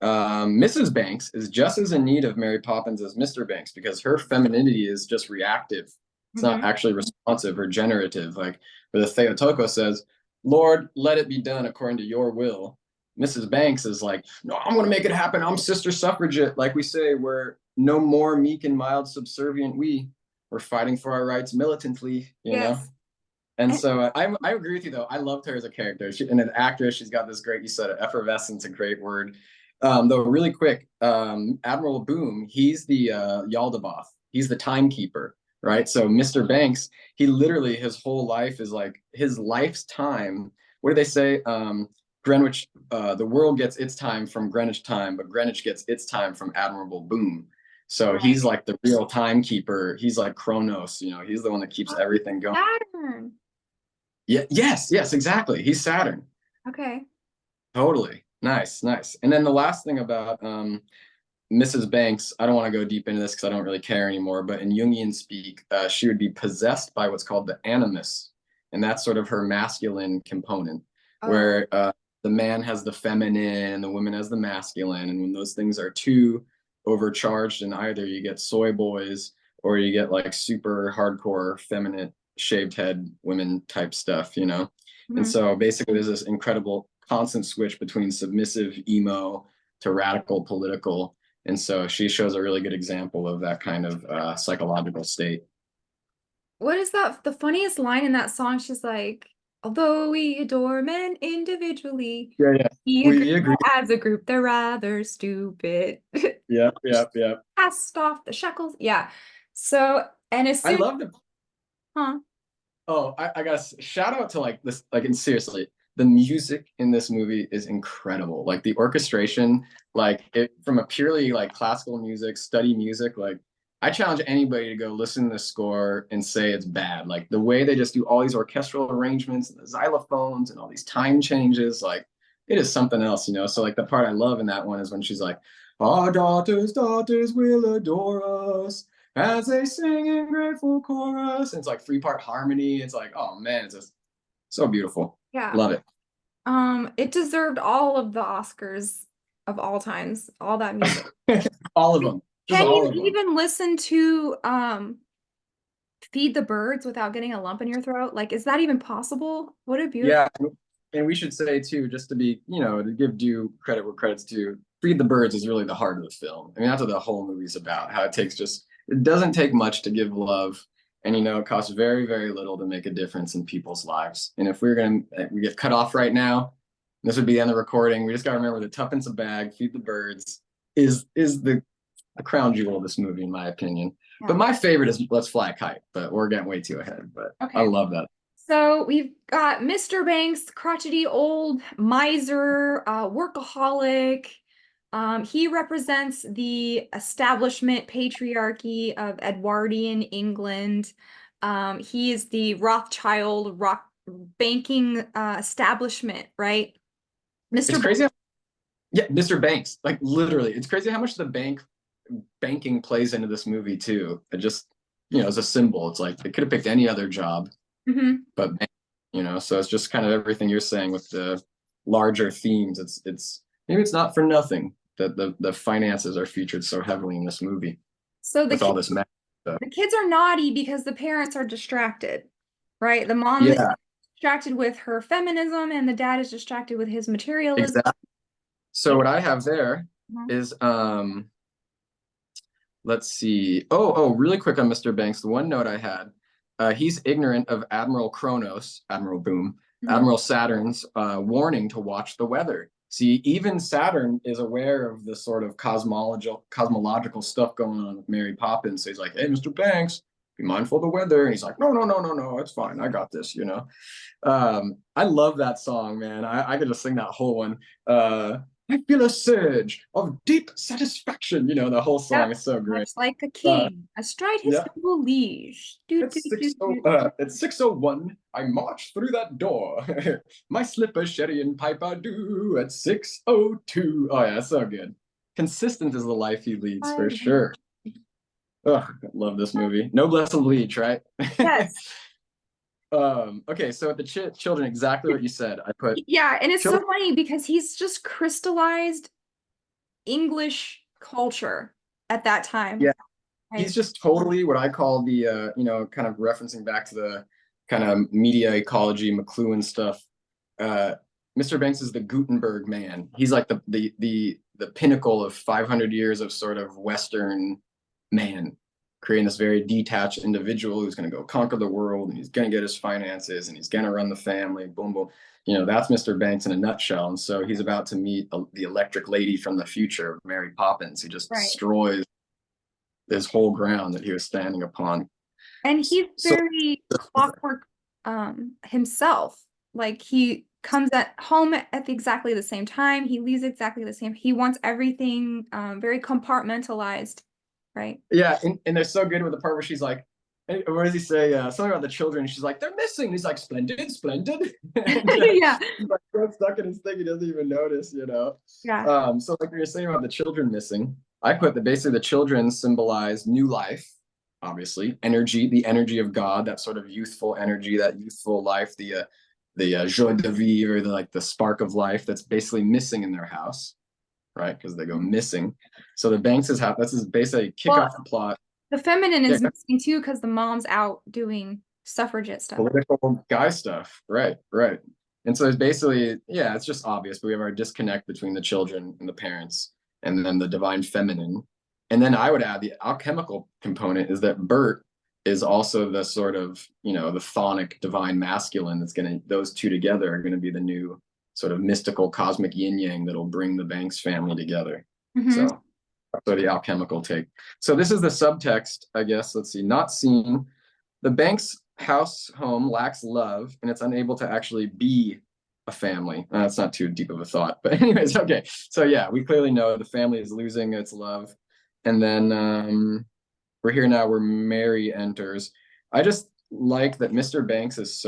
B: Mrs. Banks is just as in need of Mary Poppins as Mr. Banks because her femininity is just reactive. It's not
A: Mhm.
B: actually responsive or generative. Like where the Theotokos says, Lord, let it be done according to your will. Mrs. Banks is like, no, I'm going to make it happen. I'm sister suffragette. Like we say, we're no more meek and mild subservient. We're fighting for our rights militantly, you know?
A: Yes.
B: And
A: And
B: so I agree with you, though. I loved her as a character. And an actress, she's got this great, you said, effervescence, a great word. Though, really quick, Admiral Boom, he's the Yaldabaoth. He's the timekeeper, right? So Mr. Banks, he literally, his whole life is like his life's time. What do they say? Greenwich, the world gets its time from Greenwich time, but Greenwich gets its time from Admiral Boom. So
A: right.
B: he's like the real timekeeper. He's like Kronos, you know, he's the one that keeps
A: Oh,
B: everything going.
A: Saturn.
B: Yeah, yes, exactly. He's Saturn.
A: Okay.
B: Totally. Nice, nice. And then the last thing about Mrs. Banks, I don't want to go deep into this because I don't really care anymore, but in Jungian speak, she would be possessed by what's called the animus. And that's sort of her masculine component,
A: Oh.
B: where the man has the feminine and the woman has the masculine. And when those things are too overcharged, and either you get soy boys or you get like super hardcore feminine shaved head women type stuff, you know? And
A: Mhm.
B: so basically, there's this incredible constant switch between submissive emo to radical political. And so she shows a really good example of that kind of psychological state.
A: What is that? The funniest line in that song, she's like, although we adore men individually,
B: Yeah, yeah.
A: we agree
B: We agree.
A: that as a group, they're rather stupid.
B: Yeah, yeah, yeah.
A: Cast off the shackles. Yeah. So, and as
B: I
A: soon,
B: love the
A: huh?
B: Oh, I guess shout out to like this, like, and seriously, the music in this movie is incredible. Like the orchestration, like it from a purely like classical music, study music, like I challenge anybody to go listen to the score and say it's bad. Like the way they just do all these orchestral arrangements and the xylophones and all these time changes, like it is something else, you know. So like the part I love in that one is when she's like, our daughters will adore us as they sing in grateful chorus. And it's like 3-part harmony. It's like, oh man, it's just so beautiful.
A: Yeah.
B: Love it.
A: It deserved all of the Oscars of all times, all that music.
B: All of them. Just
A: Can
B: all
A: you
B: of them.
A: even listen to Feed the Birds without getting a lump in your throat? Like, is that even possible? What a beautiful.
B: Yeah. And we should say too, just to be, you know, to give due credit where credit's due, Feed the Birds is really the heart of the film. I mean, that's what the whole movie's about. How it takes just, it doesn't take much to give love. And, you know, it costs very, very little to make a difference in people's lives. And if we get cut off right now, this would be the end of the recording. We just got to remember that tuppence a bag, Feed the Birds is the crown jewel of this movie, in my opinion.
A: Yeah.
B: But my favorite is Let's Fly a Kite, but we're getting way too ahead. But
A: Okay.
B: I love that.
A: So we've got Mr. Banks, crotchety old miser, workaholic. He represents the establishment patriarchy of Edwardian England. He is the Rothschild rock banking establishment, right? Mr.
B: It's crazy. Yeah, Mr. Banks, like literally, it's crazy how much the banking plays into this movie too. It just, you know, as a symbol, it's like they could have picked any other job, but you know, so it's just kind of everything you're saying with the larger themes. It's maybe it's not for nothing that the finances are featured so heavily in this movie.
A: So
B: with all this stuff.
A: the kids are naughty because the parents are distracted, right? The mom is distracted with her feminism and the dad is distracted with his materialism.
B: Exactly. So what I have there is let's see. Oh, really quick on Mr. Banks. The one note I had, he's ignorant of Admiral Kronos, Admiral Boom, Admiral Saturn's warning to watch the weather. See, even Saturn is aware of the sort of cosmological stuff going on with Mary Poppins. So he's like, hey, Mr. Banks, be mindful of the weather. And he's like, no, it's fine. I got this, you know. I love that song, man. I could just sing that whole one. I feel a surge of deep satisfaction. You know, the whole song is so great.
A: Much like a king, astride his noble liege.
B: It's 6:01. I march through that door. My slipper, sherry, and pipe I do at 6:02. Oh yeah, so good. Consistent is the life he leads for sure. Oh, I love this movie. Noblesse oblige, right?
A: Yes.
B: Okay, so at the children, exactly what you said. I put
A: and it's so funny because he's just crystallized English culture at that time.
B: Yeah, he's just totally what I call the you know, kind of referencing back to the kind of media ecology McLuhan stuff. Mr. Banks is the Gutenberg man. He's like the pinnacle of 500 years of sort of Western man, creating this very detached individual who's going to go conquer the world, and he's going to get his finances, and he's going to run the family, boom, boom. You know, that's Mr. Banks in a nutshell. And so he's about to meet the electric lady from the future, Mary Poppins, who just destroys this whole ground that he was standing upon.
A: And he's very clockwork himself. Like he comes at home at exactly the same time. He leaves exactly the same. He wants everything very compartmentalized. Right. Yeah,
B: and they're so good with the part where she's like, what does he say? Something about the children. She's like, they're missing. He's like, splendid. And,
A: yeah.
B: He's like stuck in his thing. He doesn't even notice, you know.
A: Yeah.
B: So like we were saying about the children missing, I put that basically the children symbolize new life, obviously, energy, the energy of God, that sort of youthful energy, that youthful life, the joie de vivre, or the spark of life that's basically missing in their house. Right, because they go missing. So the Banks this is basically kick off the plot.
A: The feminine is missing too because the mom's out doing suffragette stuff.
B: Political guy stuff. Right. And so it's basically, yeah, it's just obvious, but we have our disconnect between the children and the parents, and then the divine feminine. And then I would add the alchemical component is that Bert is also the sort of, the chthonic divine masculine that's going to, those two together are going to be the new sort of mystical cosmic yin yang that'll bring the Banks family together.
A: Mhm.
B: So the alchemical take. So this is the subtext, I guess. Let's see, not seen. The Banks home lacks love, and it's unable to actually be a family. That's not too deep of a thought, but anyways, okay. So yeah, we clearly know the family is losing its love. And then we're here now where Mary enters. I just like that Mr. Banks is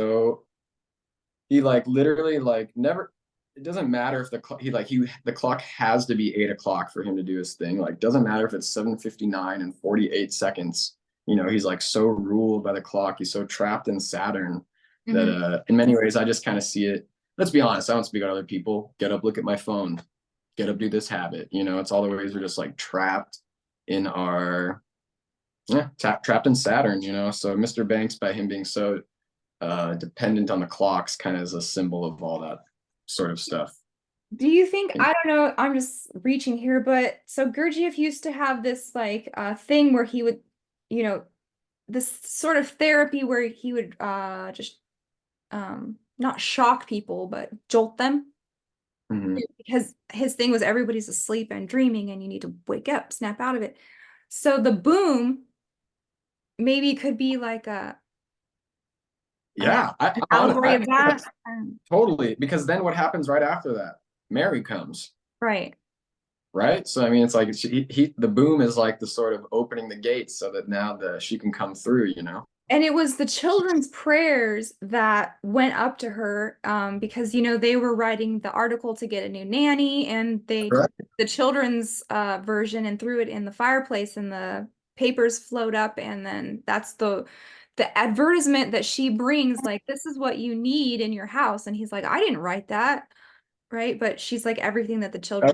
B: he like literally like never, it doesn't matter if the clock has to be 8 o'clock for him to do his thing. Like, doesn't matter if it's 7:59 and 48 seconds. He's like so ruled by the clock. He's so trapped in Saturn that in many ways I just kind of see it. Let's be honest, I don't speak to other people. Get up, look at my phone, get up, do this habit. It's all the ways we're just like trapped in our trapped in Saturn, So Mr. Banks, by him being so dependent on the clocks, kind of is a symbol of all that sort of stuff.
A: Do you think, I don't know, I'm just reaching here, but so Gurdjieff used to have this like thing where he would, this sort of therapy where he would just not shock people, but jolt them.
B: Mhm.
A: Because his thing was everybody's asleep and dreaming and you need to wake up, snap out of it. So the boom maybe could be like
B: Yeah,
A: an allegory of that.
B: totally. Because then what happens right after that? Mary comes,
A: Right.
B: right? So I mean, it's like the boom is like the sort of opening the gates so that now she can come through.
A: And it was the children's prayers that went up to her because, they were writing the article to get a new nanny and they
B: Right.
A: took the children's version and threw it in the fireplace and the papers float up. And then that's the advertisement that she brings, like, this is what you need in your house. And he's like, I didn't write that. Right. But she's like everything that the
B: Oh
A: children.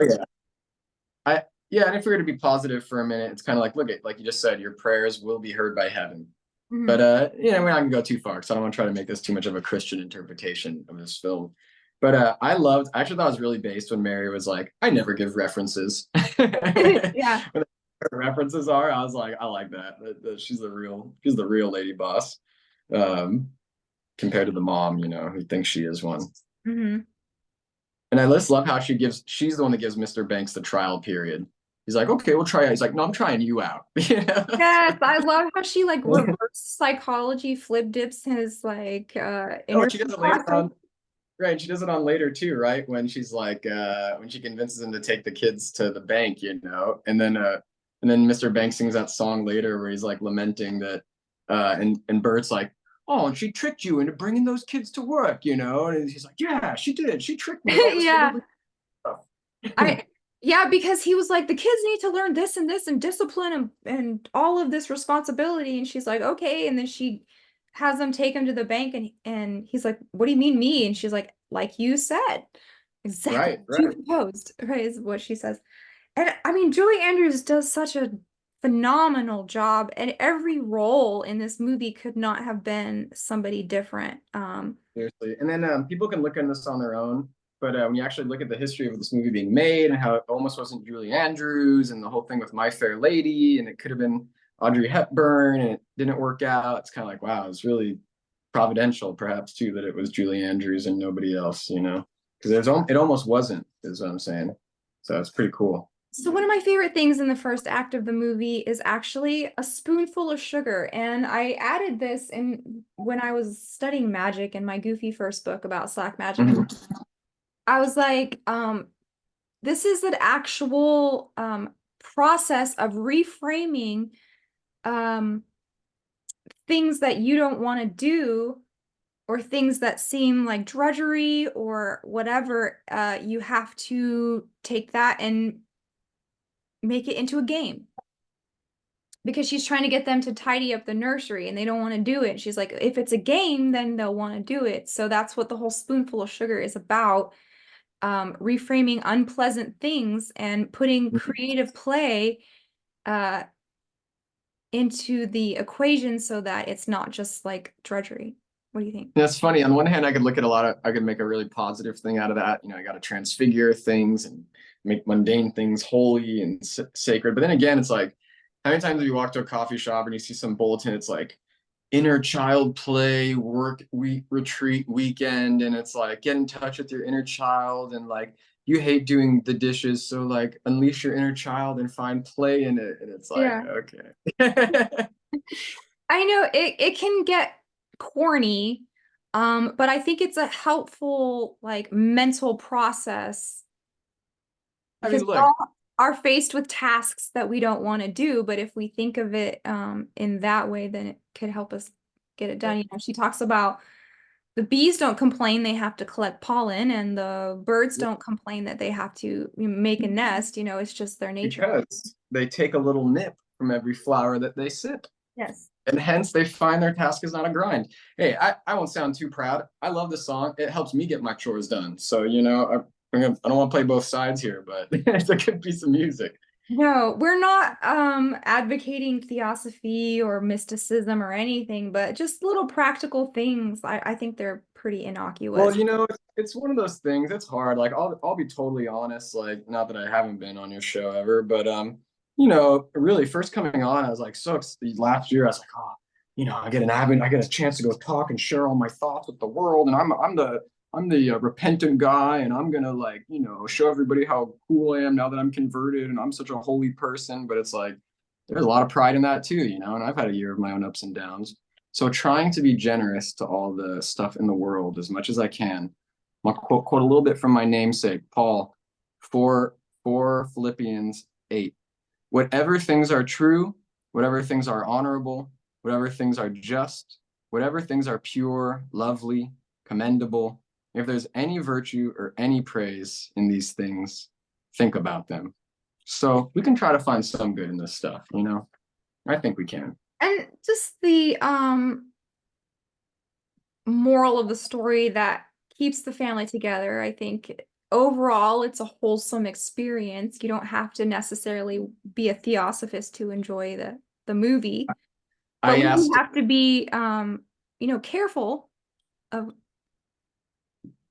B: yeah. Yeah, and if we were to be positive for a minute, it's kind of like, look at, like you just said, your prayers will be heard by heaven.
A: Mhm.
B: But we're not gonna go too far because I don't want to try to make this too much of a Christian interpretation of this film. But I actually thought it was really based when Mary was like, I never give references.
A: Yeah.
B: When the references are, I was like, I like that. She's the real lady boss. Compared to the mom, who thinks she is one.
A: Mhm.
B: And I just love how she's the one that gives Mr. Banks the trial period. He's like, okay, we'll try it. He's like, no, I'm trying you out.
A: Yes, I love how she like reverse psychology flip dips his like
B: Oh,
A: inner
B: she does it later on. Right. She does it on later too, right? When she's like, when she convinces him to take the kids to the bank, and then Mr. Banks sings that song later where he's like lamenting that, and Bert's like, oh, and she tricked you into bringing those kids to work. And he's like, yeah, she did. She tricked me with all this
A: Yeah.
B: stuff.
A: I yeah, because he was like, the kids need to learn this and discipline and all of this responsibility. And she's like, okay. And then she has them take him to the bank and he's like, what do you mean me? And she's like you said, exactly
B: Right,
A: what you
B: right.
A: proposed, right? Is what she says. And I mean, Julie Andrews does such a phenomenal job, and every role in this movie could not have been somebody different.
B: Seriously. And then people can look at this on their own. But when you actually look at the history of this movie being made and how it almost wasn't Julie Andrews and the whole thing with My Fair Lady, and it could have been Audrey Hepburn and it didn't work out, it's kind of like, wow, it's really providential, perhaps, too, that it was Julie Andrews and nobody else. Because it almost wasn't, is what I'm saying. So it's pretty cool.
A: So one of my favorite things in the first act of the movie is actually a spoonful of sugar. And I added this in when I was studying magic in my goofy first book about Slack magic. And
B: Mhm.
A: I was like, this is an actual process of reframing um, things that you don't want to do or things that seem like drudgery or whatever. You have to take that and make it into a game. Because she's trying to get them to tidy up the nursery and they don't want to do it. She's like, if it's a game, then they'll want to do it. So that's what the whole spoonful of sugar is about. Reframing unpleasant things and putting creative play uh, into the equation so that it's not just like drudgery. What do you think?
B: That's funny. On one hand, I could make a really positive thing out of that. You know, I got to transfigure things and make mundane things holy and sacred. But then again, it's like, how many times have you walked to a coffee shop and you see some bulletin? It's like inner child play, work week, retreat weekend. And it's like, get in touch with your inner child. And like, you hate doing the dishes. So like, unleash your inner child and find play in it. And it's like,
A: Yeah.
B: okay.
A: I know it can get corny, but I think it's a helpful like mental process
B: I
A: because
B: mean,
A: we
B: look,
A: all are faced with tasks that we don't want to do, but if we think of it in that way, then it could help us get it done. You know, she talks about the bees don't complain they have to collect pollen, and the birds don't complain that they have to make a nest. You know, it's just their nature.
B: because they take a little nip from every flower that they sip.
A: Yes.
B: And hence they find their task is not a grind. Hey, I won't sound too proud. I love the song. It helps me get my chores done. So, you know, I don't want to play both sides here, but it's a good piece of music.
A: No, we're not advocating theosophy or mysticism or anything, but just little practical things. I think they're pretty
B: Well,
A: innocuous.
B: you know, it's one of those things. It's hard. Like I'll be totally honest. Like not that I haven't been on your show ever, but you know, really first coming on, I was like last year. I was like, oh, you know, I get a chance to go talk and share all my thoughts with the world, and I'm the repentant guy, and I'm gonna like you know show everybody how cool I am now that I'm converted, and I'm such a holy person. But it's like there's a lot of pride in that too, you know. And I've had a year of my own ups and downs. So trying to be generous to all the stuff in the world as much as I can. I'll quote a little bit from my namesake, Paul, for Philippians 8. Whatever things are true, whatever things are honorable, whatever things are just, whatever things are pure, lovely, commendable, if there's any virtue or any praise in these things, think about them. So we can try to find some good in this stuff, you know? I think we can.
A: And just the moral of the story that keeps the family together. I think overall it's a wholesome experience. You don't have to necessarily be a theosophist to enjoy the movie, but
B: I
A: we do
B: asked
A: have to be careful of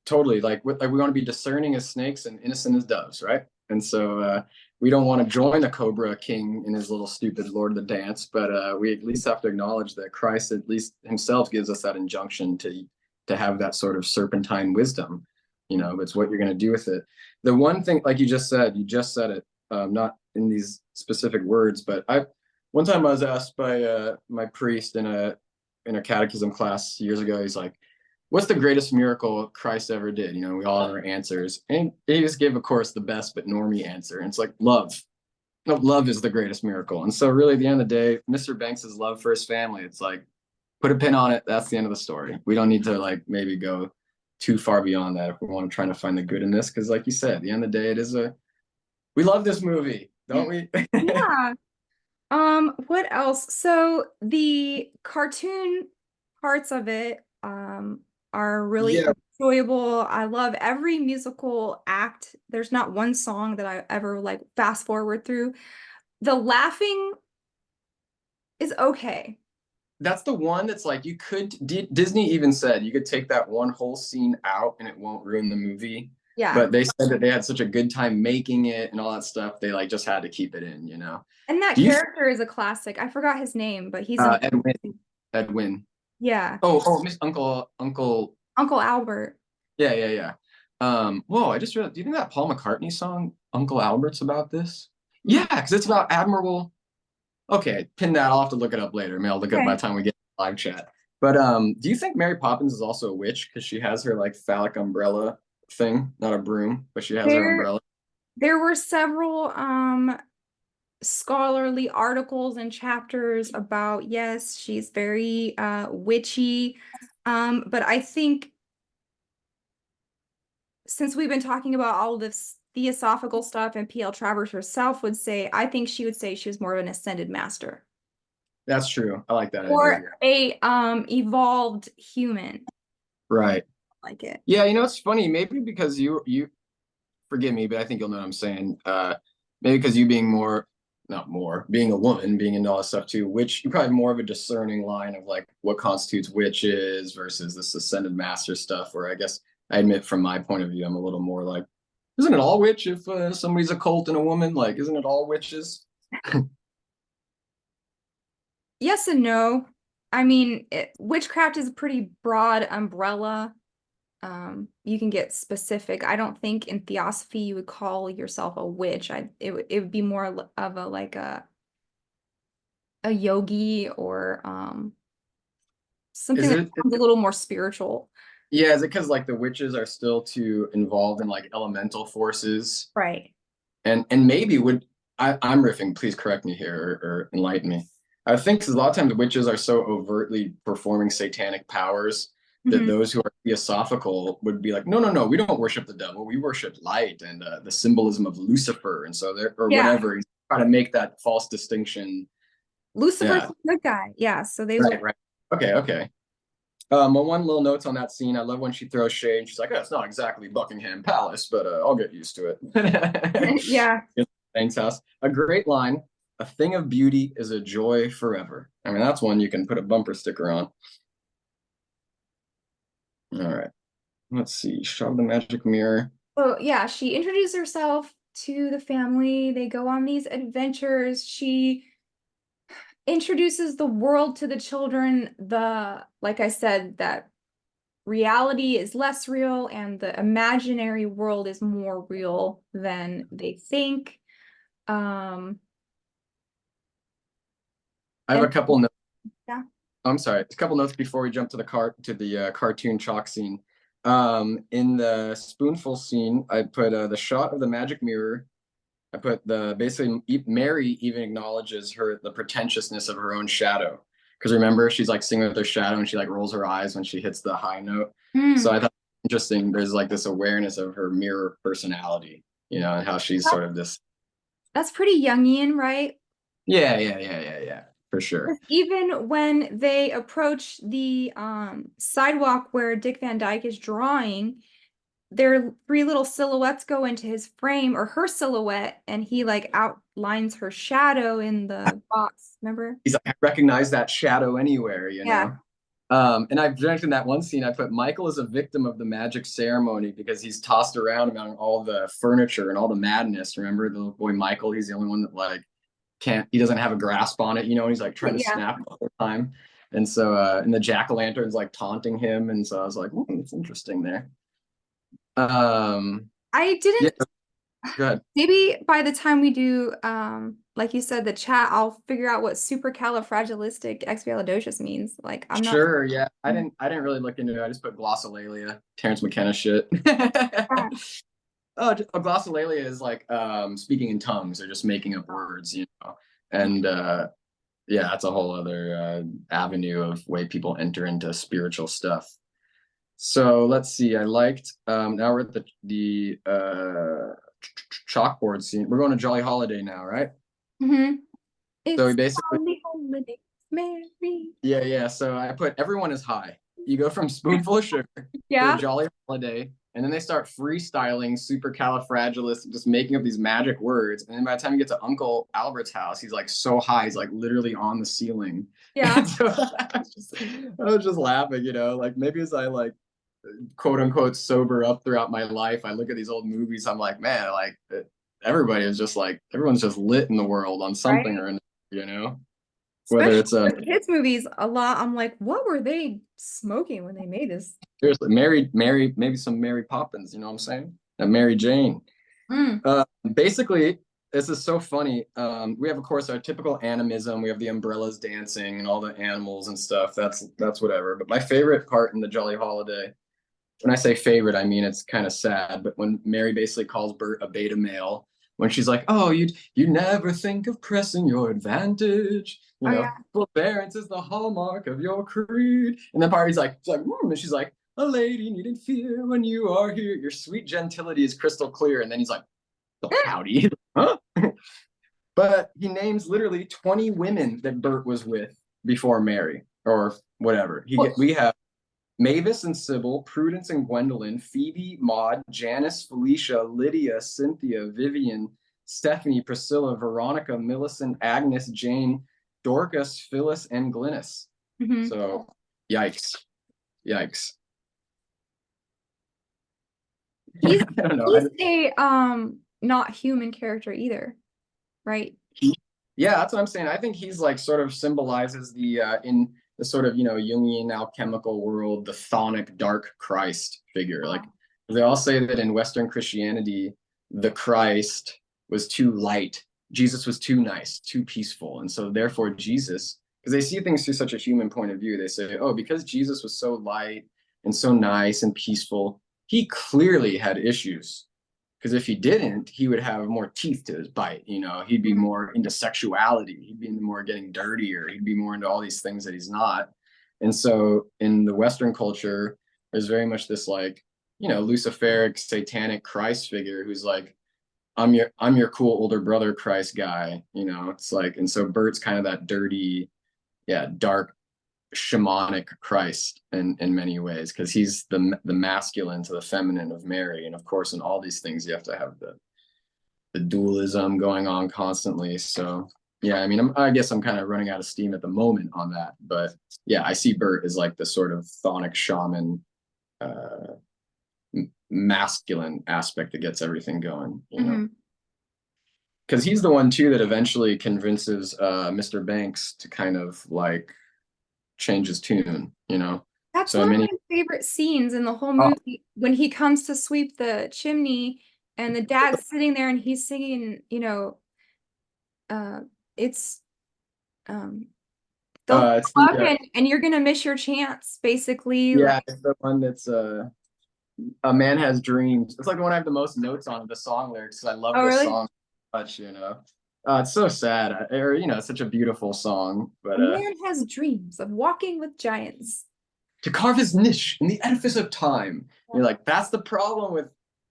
B: totally like we want to be discerning as snakes and innocent as doves, right? And so we don't want to join the Cobra King in his little stupid Lord of the Dance, but we at least have to acknowledge that Christ at least himself gives us that injunction to have that sort of serpentine wisdom. You know, it's what you're going to do with it. The one thing, like you just said it, not in these specific words, but one time I was asked by my priest in a catechism class years ago. He's like, what's the greatest miracle Christ ever did? You know, we all have our answers. And he just gave, of course, the best but normie answer. And it's like love. No, love is the greatest miracle. And so really at the end of the day, Mr. Banks's love for his family, it's like, put a pin on it. That's the end of the story. We don't need to like maybe go too far beyond that if we want to try to find the good in this. Cause like you said, at the end of the day, we love this movie, don't we?
A: yeah. What else? So the cartoon parts of it are really
B: Yeah,
A: enjoyable. I love every musical act. There's not one song that I ever like fast forward through. The laughing is okay.
B: that's the one that's like you could Disney even said you could take that one whole scene out and it won't ruin the movie.
A: Yeah.
B: But they said that they had such a good time making it and all that stuff, they like just had to keep it in, you know.
A: And that
B: Do you
A: character is a classic. I forgot his name, but he's amazing.
B: Edwin.
A: Yeah.
B: Oh, Miss Uncle.
A: Uncle Albert.
B: Yeah. Whoa, I just realized, do you think that Paul McCartney song, Uncle Albert's about this? Yeah, because it's about admirable. Okay, pin that. I'll have to look it up later. Maybe I'll look it up by
A: Okay.
B: the time we get to live chat. But do you think Mary Poppins is also a witch because she has her like phallic umbrella thing, not a broom, but she has her
A: There
B: umbrella?
A: there were several scholarly articles and chapters about yes, she's very witchy. But I think since we've been talking about all this theosophical stuff and PL Travers herself would say, I think she would say she was more of an ascended master
B: That's true. I like that idea.
A: or a evolved human.
B: Right.
A: Like it.
B: Yeah, you know, it's funny. Maybe because you forgive me, but I think you'll know what I'm saying. Maybe because you being more not more, being a woman, being into all this stuff too, which you're probably more of a discerning line of like what constitutes witches versus this ascended master stuff, where I guess I admit from my point of view, I'm a little more like, isn't it all witch if somebody's a cult and a woman? Like, isn't it all witches?
A: Yes and no. I mean, witchcraft is a pretty broad umbrella. You can get specific. I don't think in theosophy you would call yourself a witch. It would be more of a like a yogi or something
B: Is
A: that
B: it,
A: sounds a little more spiritual.
B: yeah, is it because like the witches are still too involved in like elemental forces?
A: Right.
B: And maybe I'm riffing, please correct me here or enlighten me. I think 'cause a lot of times witches are so overtly performing satanic powers that
A: Mhm.
B: those who are theosophical would be like, no, no, no, we don't worship the devil. We worship light and the symbolism of Lucifer. And so there, or
A: Yeah.
B: whatever, he's trying to make that false distinction.
A: Lucifer's
B: Yeah,
A: a good guy. Yeah. So they
B: right,
A: would.
B: right. Okay, okay. One little notes on that scene. I love when she throws shade. She's like, oh, it's not exactly Buckingham Palace, but I'll get used to it.
A: Yeah.
B: Thanks, house. A great line. A thing of beauty is a joy forever. I mean, that's one you can put a bumper sticker on. All right. Let's see. Shove the magic mirror.
A: So yeah, she introduced herself to the family. They go on these adventures. She introduces the world to the children. Like I said, that reality is less real and the imaginary world is more real than they think. Um,
B: I have
A: and
B: a couple notes.
A: yeah.
B: I'm sorry. A couple notes before we jump to the cartoon chalk scene. In the spoonful scene, I put the shot of the magic mirror. I put the basically Mary even acknowledges the pretentiousness of her own shadow. Because remember, she's like singing with her shadow and she like rolls her eyes when she hits the high note. So
A: Mm,
B: I thought interesting. There's like this awareness of her mirror personality, and how she's sort of this.
A: that's pretty Jungian, right?
B: Yeah, yeah, yeah, yeah, yeah, for sure.
A: Even when they approach the sidewalk where Dick Van Dyke is drawing, their three little silhouettes go into his frame or her silhouette, and he like outlines her shadow in the box. Remember?
B: He's like, I recognize that shadow anywhere,
A: Yeah.
B: And I've mentioned that one scene. I put Michael as a victim of the magic ceremony because he's tossed around among all the furniture and all the madness. Remember the little boy Michael? He's the only one that like he doesn't have a grasp on it, and he's like trying to
A: Yeah.
B: snap the whole time. And so, and the jack-o'-lantern's like taunting him. And so I was like, it's interesting there.
A: I
B: Yeah,
A: didn't
B: go ahead.
A: maybe by the time we do like you said, the chat, I'll figure out what supercalifragilisticexpialidocious means. Like I'm not
B: Sure, yeah. I didn't really look into it. I just put glossolalia, Terrence McKenna shit.
A: sure.
B: Oh, a glossolalia is like speaking in tongues or just making up words, And yeah, that's a whole other avenue of way people enter into spiritual stuff. So let's see. I liked now we're at the chalkboard scene. We're going to Jolly Holiday now, right?
A: Mm-hmm.
B: So we
A: It's
B: basically
A: only holiday, Mary.
B: yeah. So I put everyone is high. You go from spoonful of sugar to a
A: Yeah.
B: Jolly Holiday, and then they start freestyling supercalifragilistic, just making up these magic words. And then by the time you get to Uncle Albert's house, he's like so high, he's like literally on the ceiling.
A: Yeah.
B: And so I was just laughing, like maybe as I like quote unquote sober up throughout my life, I look at these old movies, I'm like, man, like everyone's just lit in the world on something
A: Right.
B: or another, whether
A: Especially
B: it's
A: the kids' movies, a lot. I'm like, what were they smoking when they made this?
B: seriously Mary, maybe some Mary Poppins, you know what I'm saying? And Mary Jane.
A: Mm.
B: Basically, this is so funny. We have, of course, our typical animism. We have the umbrellas dancing and all the animals and stuff. That's whatever. But my favorite part in the Jolly Holiday, when I say favorite, I mean it's kind of sad. But when Mary basically calls Bert a beta male, when she's like, "Oh, you never think of pressing your advantage,"
A: Oh yeah.
B: forbearance is the hallmark of your creed. And then Barty's like, and she's like, "A lady needn't fear when you are here. Your sweet gentility is crystal clear." And then he's like, "The howdy, huh?" But he names literally 20 women that Bert was with before Mary or whatever. We have Mavis and Sybil, Prudence and Gwendolyn, Phoebe, Maud, Janice, Felicia, Lydia, Cynthia, Vivian, Stephanie, Priscilla, Veronica, Millicent, Agnes, Jane, Dorcas, Phyllis, and Glynis. So, yikes. Yikes.
A: He's
B: I don't know.
A: he's a not human character either, right?
B: Yeah, that's what I'm saying. I think he's like sort of symbolizes the in the sort of, Jungian alchemical world, the chthonic dark Christ figure. Like they all say that in Western Christianity, the Christ was too light. Jesus was too nice, too peaceful. And so therefore Jesus, because they see things through such a human point of view, they say, oh, because Jesus was so light and so nice and peaceful, he clearly had issues. Because if he didn't, he would have more teeth to his bite. He'd be more into sexuality. He'd be into more getting dirtier. He'd be more into all these things that he's not. And so in the Western culture, there's very much this like, Luciferic, satanic Christ figure who's like, I'm your cool older brother Christ guy. It's like, and so Bert's kind of that dirty, dark shamanic Christ in many ways, because he's the masculine to the feminine of Mary. And of course, in all these things, you have to have the dualism going on constantly. So yeah, I mean, I guess I'm kind of running out of steam at the moment on that, but yeah, I see Bert as like the sort of chthonic shaman, masculine aspect that gets everything going, because he's the one too that eventually convinces Mr. Banks to kind of like change his tune.
A: That's
B: So
A: one of
B: many.
A: my favorite scenes in the whole
B: Oh,
A: movie when he comes to sweep the chimney and the dad's sitting there and he's singing, it's they'll come
B: it's
A: up
B: the
A: and you're gonna miss your chance, basically. Like,
B: yeah, it's the one that's a man has dreams. It's like the one I have the most notes on the song lyrics. I love
A: oh
B: this
A: really?
B: song so much. It's so sad, or it's such a beautiful song.
A: A
B: But
A: man has dreams of walking with giants.
B: to carve his niche in the edifice of time. You're like, that's the problem with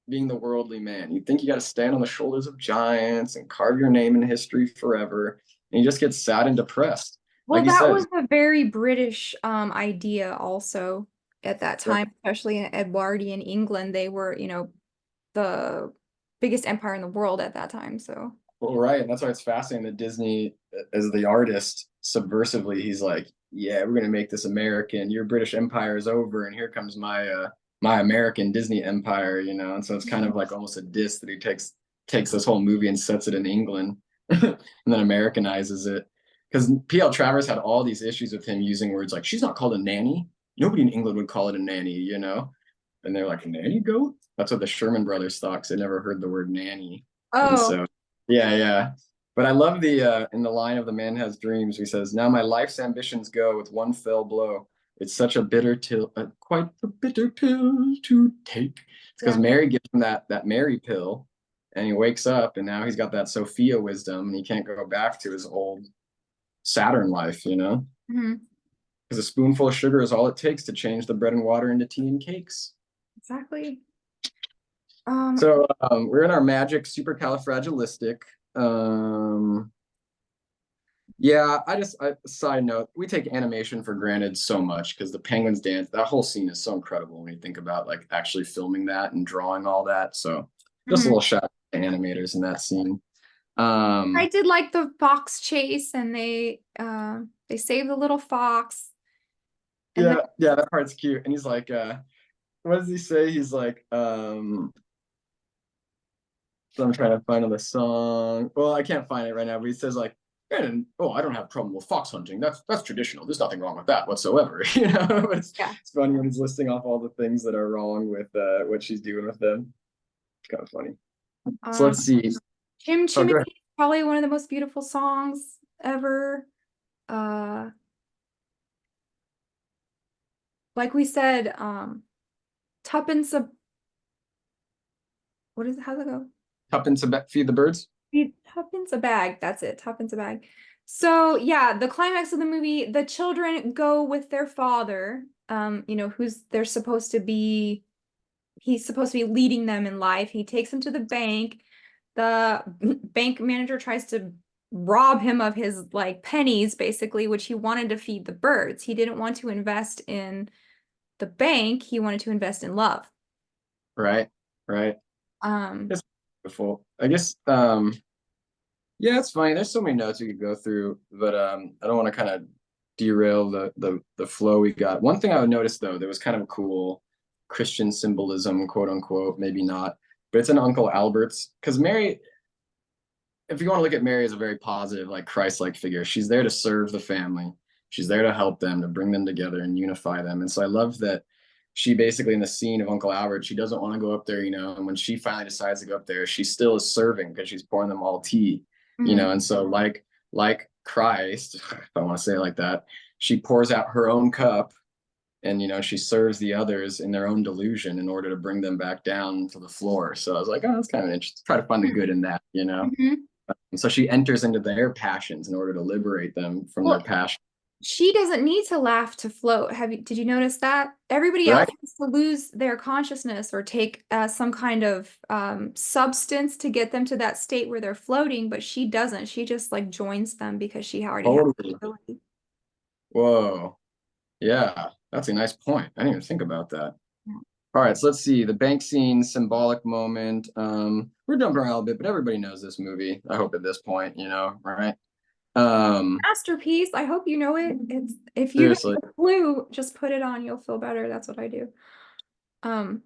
B: being the worldly man. You think you got to stand on the shoulders of giants and carve your name in history forever, and you just get sad and depressed.
A: Well,
B: Like you
A: that
B: said,
A: was a very British idea also at that time, especially in Edwardian England. They were, the biggest empire in the world at that time. So
B: well, right, and that's why it's fascinating that Disney, as the artist, subversively, he's like, "Yeah, we're gonna make this American. Your British Empire is over, and here comes my American Disney Empire." And so it's kind of like almost a diss that he takes this whole movie and sets it in England, and then Americanizes it. Because P.L. Travers had all these issues with him using words like, "She's not called a nanny. Nobody in England would call it a nanny." And they're like, "A nanny goat?" That's what the Sherman Brothers thought, 'cause they never heard the word nanny. And
A: oh,
B: so yeah, yeah. But I love the in the line of The Man Has Dreams, he says, "Now my life's ambitions go with one fell blow. It's such a quite a bitter pill to take." It's because
A: yeah.
B: Mary gives him that Mary pill, and he wakes up, and now he's got that Sophia wisdom, and he can't go back to his old Saturn life.
A: Mhm.
B: Because a spoonful of sugar is all it takes to change the bread and water into tea and cakes.
A: Exactly.
B: So we're in our magic supercalifragilistic. Um, yeah, side note, we take animation for granted so much because the penguins dance, that whole scene is so incredible when you think about like actually filming that and drawing all that. So just a
A: Mhm.
B: little shout out to animators in that scene.
A: I did like the fox chase and they saved the little fox and
B: Yeah, that part's cute. And he's like, what does he say? He's like, so I'm trying to find the song. Well, I can't find it right now, but he says like, and I don't have a problem with fox hunting. That's traditional. There's nothing wrong with that whatsoever.
A: yeah.
B: It's funny when he's listing off all the things that are wrong with what she's doing with them. It's kind of funny. So
A: Um
B: let's see.
A: Jim
B: Oh, go
A: Chimney
B: ahead.
A: is probably one of the most beautiful songs ever. Uh like we said, tuppence a what is it? How's it go?
B: Tuppence a feed the birds.
A: Tuppence a bag. That's it. Tuppence a bag. So yeah, the climax of the movie, the children go with their father, who's they're supposed to be, he's supposed to be leading them in life. He takes them to the bank. The bank manager tries to rob him of his like pennies, basically, which he wanted to feed the birds. He didn't want to invest in the bank. He wanted to invest in love.
B: Right, right.
A: Um,
B: It's beautiful. I guess Yeah, it's funny. There's so many notes we could go through, but I don't want to kind of derail the flow we got. One thing I would notice though, there was kind of cool Christian symbolism, quote unquote, maybe not, but it's in Uncle Albert's because Mary, if you want to look at Mary as a very positive, like Christ-like figure, she's there to serve the family. She's there to help them, to bring them together and unify them. And so I love that she basically in the scene of Uncle Albert, she doesn't want to go up there, and when she finally decides to go up there, she still is serving because she's pouring them all tea,
A: Mhm.
B: and so like Christ, if I want to say it like that, she pours out her own cup and she serves the others in their own delusion in order to bring them back down to the floor. So I was like, oh, that's kind of interesting. Try to find the good in that.
A: Mhm.
B: And so she enters into their passions in order to liberate them from
A: Well,
B: their passion.
A: she doesn't need to laugh to float. Did you notice that? Everybody else
B: Right.
A: has to lose their consciousness or take some kind of substance to get them to that state where they're floating, but she doesn't. She just like joins them because she already has the
B: Totally.
A: ability.
B: Whoa. Yeah. That's a nice point. I didn't even think about that.
A: Yeah.
B: All right. So let's see. The bank scene, symbolic moment. We're jumping around a bit, but everybody knows this movie. I hope at this point, right? Um,
A: Masterpiece. I hope you know it. It's if you
B: seriously.
A: get the flu, just put it on. You'll feel better. That's what I do. Um,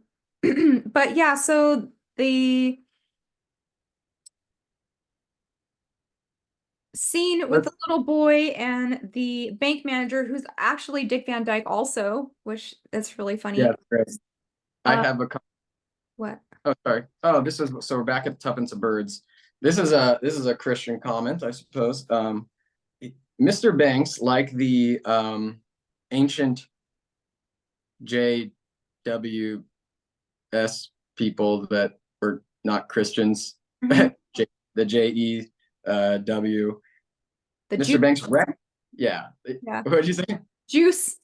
A: but yeah, so the scene with
B: Let's,
A: the little boy and the bank manager, who's actually Dick Van Dyke, also, which is really funny.
B: yeah, Chris. I
A: Uh,
B: have a
A: what?
B: Oh, sorry. Oh, this is so we're back at Tuppence of Birds. This is a Christian comment, I suppose. Mr. Banks, like the ancient JWS people that were not Christians,
A: Mhm.
B: the JEW.
A: The
B: Mr.
A: juice.
B: Banks, yeah.
A: Yeah,
B: What did you say?
A: juice.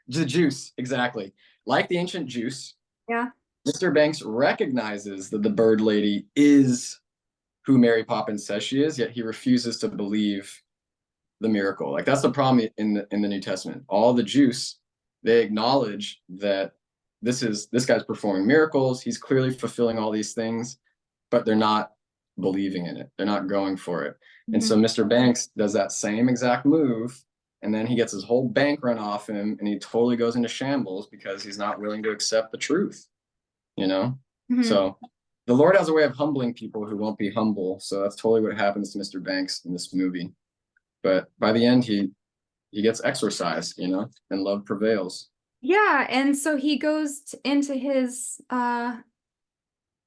B: The juice, exactly. Like the ancient juice,
A: Yeah.
B: Mr. Banks recognizes that the bird lady is who Mary Poppins says she is, yet he refuses to believe the miracle. Like that's the problem in the New Testament. All the Jews, they acknowledge that this guy's performing miracles. He's clearly fulfilling all these things, but they're not believing in it. They're not going for it. And
A: Mhm.
B: so Mr. Banks does that same exact move, and then he gets his whole bank run off him, and he totally goes into shambles because he's not willing to accept the truth. You know,
A: Mhm.
B: so the Lord has a way of humbling people who won't be humble. So that's totally what happens to Mr. Banks in this movie. But by the end, he gets exorcised, and love prevails.
A: Yeah, and so he goes into his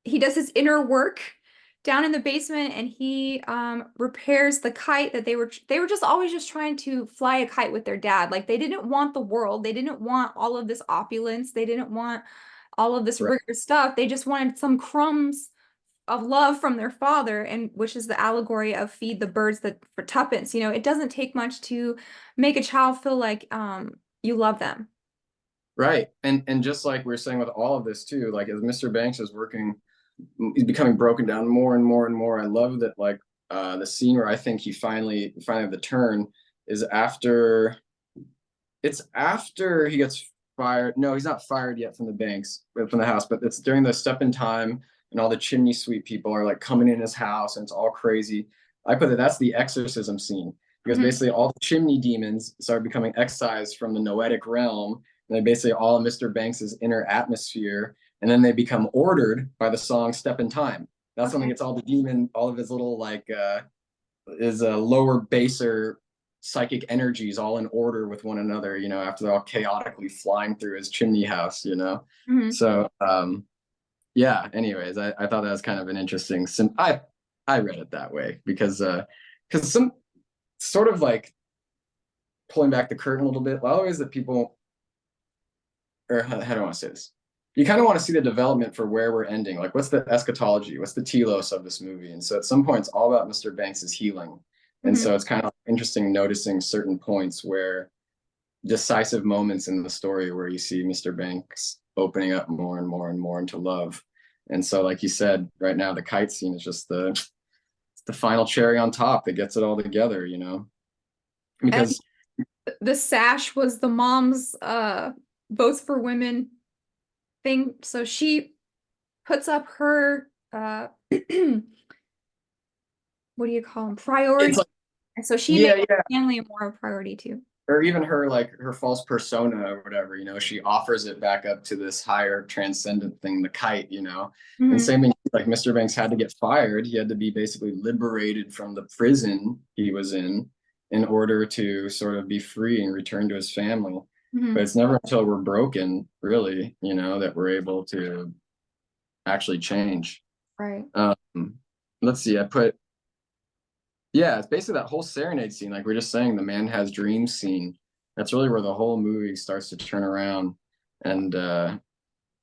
A: he does his inner work down in the basement and he repairs the kite that they were just always just trying to fly a kite with their dad. Like they didn't want the world. They didn't want all of this opulence. They didn't want all of this
B: Right.
A: rigorous stuff. They just wanted some crumbs of love from their father, and which is the allegory of feed the birds that for tuppence. It doesn't take much to make a child feel like you love them.
B: Right. And just like we are saying with all of this too, like as Mr. Banks is working, he's becoming broken down more and more and more. I love that like the scene where I think he finally the turn is after he gets fired. No, he's not fired yet from from the house, but it's during the step in time and all the chimney sweep people are like coming in his house and it's all crazy. I put that's the exorcism scene because
A: Mhm.
B: basically all the chimney demons start becoming excised from the noetic realm and they basically all of Mr. Banks's inner atmosphere and then they become ordered by the song Step in Time. That's when he
A: Okay.
B: gets all of his little is a lower baser psychic energies all in order with one another, after they're all chaotically flying through his chimney house.
A: Mhm.
B: So yeah, anyways, I thought that was kind of an interesting I read it that way because some sort of like pulling back the curtain a little bit, a lot of ways that people or how do I want to say this? You kind of want to see the development for where we're ending. Like, what's the eschatology? What's the telos of this movie? And so at some point, it's all about Mr. Banks's healing. And
A: Mhm.
B: so it's kind of interesting noticing certain points where decisive moments in the story where you see Mr. Banks opening up more and more and more into love. And so, like you said, right now the kite scene is just the final cherry on top that gets it all together.
A: And
B: Because
A: the sash was the mom's votes for women thing. So she puts up her what do you call them? Priority.
B: It's like,
A: And so she
B: yeah,
A: makes
B: yeah.
A: family more a priority too.
B: Or even her, like her false persona or whatever, she offers it back up to this higher transcendent thing, the kite. And
A: Hmm.
B: same thing, like Mr. Banks had to get fired. He had to be basically liberated from the prison he was in order to sort of be free and return to his family. But
A: Hmm.
B: it's never until we're broken, really, that we're able to actually change.
A: Right.
B: Let's see, yeah, it's basically that whole serenade scene, like we're just saying, the man has dreams scene. That's really where the whole movie starts to turn around. And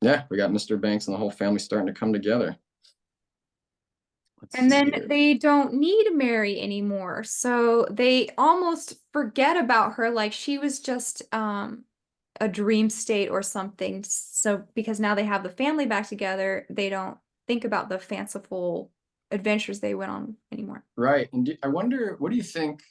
B: yeah, we got Mr. Banks and the whole family starting to come together. Let's
A: And
B: see
A: then
B: here.
A: they don't need Mary anymore. So they almost forget about her like she was just a dream state or something. So because now they have the family back together, they don't think about the fanciful adventures they went on anymore.
B: Right. And I wonder, what do you think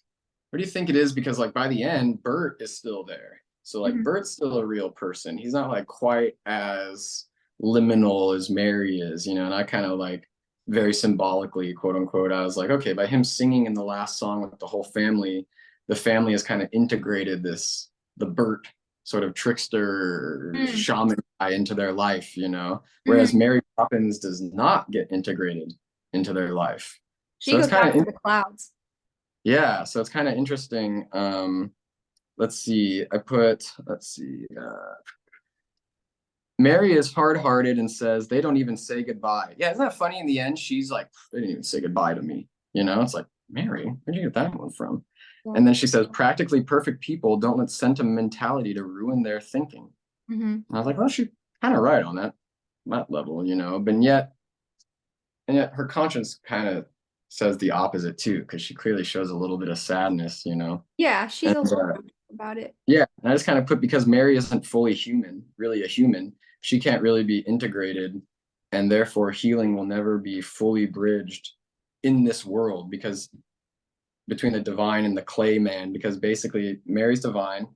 B: it is? Because like by the end, Bert is still there. So like
A: Mhm.
B: Bert's still a real person. He's not like quite as liminal as Mary is, and I kind of like very symbolically, quote unquote, I was like, okay, by him singing in the last song with the whole family, the family has kind of integrated the Bert sort of trickster
A: Mm.
B: shaman guy into their life. Whereas
A: Mhm.
B: Mary Poppins does not get integrated into their life.
A: She
B: So it's
A: goes
B: kind
A: back
B: of,
A: to the clouds.
B: yeah, so it's kind of interesting. Let's see. Let's see. Mary is hard-hearted and says they don't even say goodbye. Yeah, isn't that funny? In the end, she's like, they didn't even say goodbye to me. It's like, Mary, where'd you get that one from?
A: Yeah.
B: And then she says, practically perfect people don't let sentimentality to ruin their thinking.
A: Hmm.
B: And I was like, well, she's kind of right on that level. But yet her conscience kind of says the opposite too, because she clearly shows a little bit of sadness.
A: Yeah, she's
B: And
A: a little about it.
B: yeah, and I just kind of put, because Mary isn't fully human, really a human, she can't really be integrated, and therefore healing will never be fully bridged in this world, because between the divine and the clay man, because basically Mary's divine.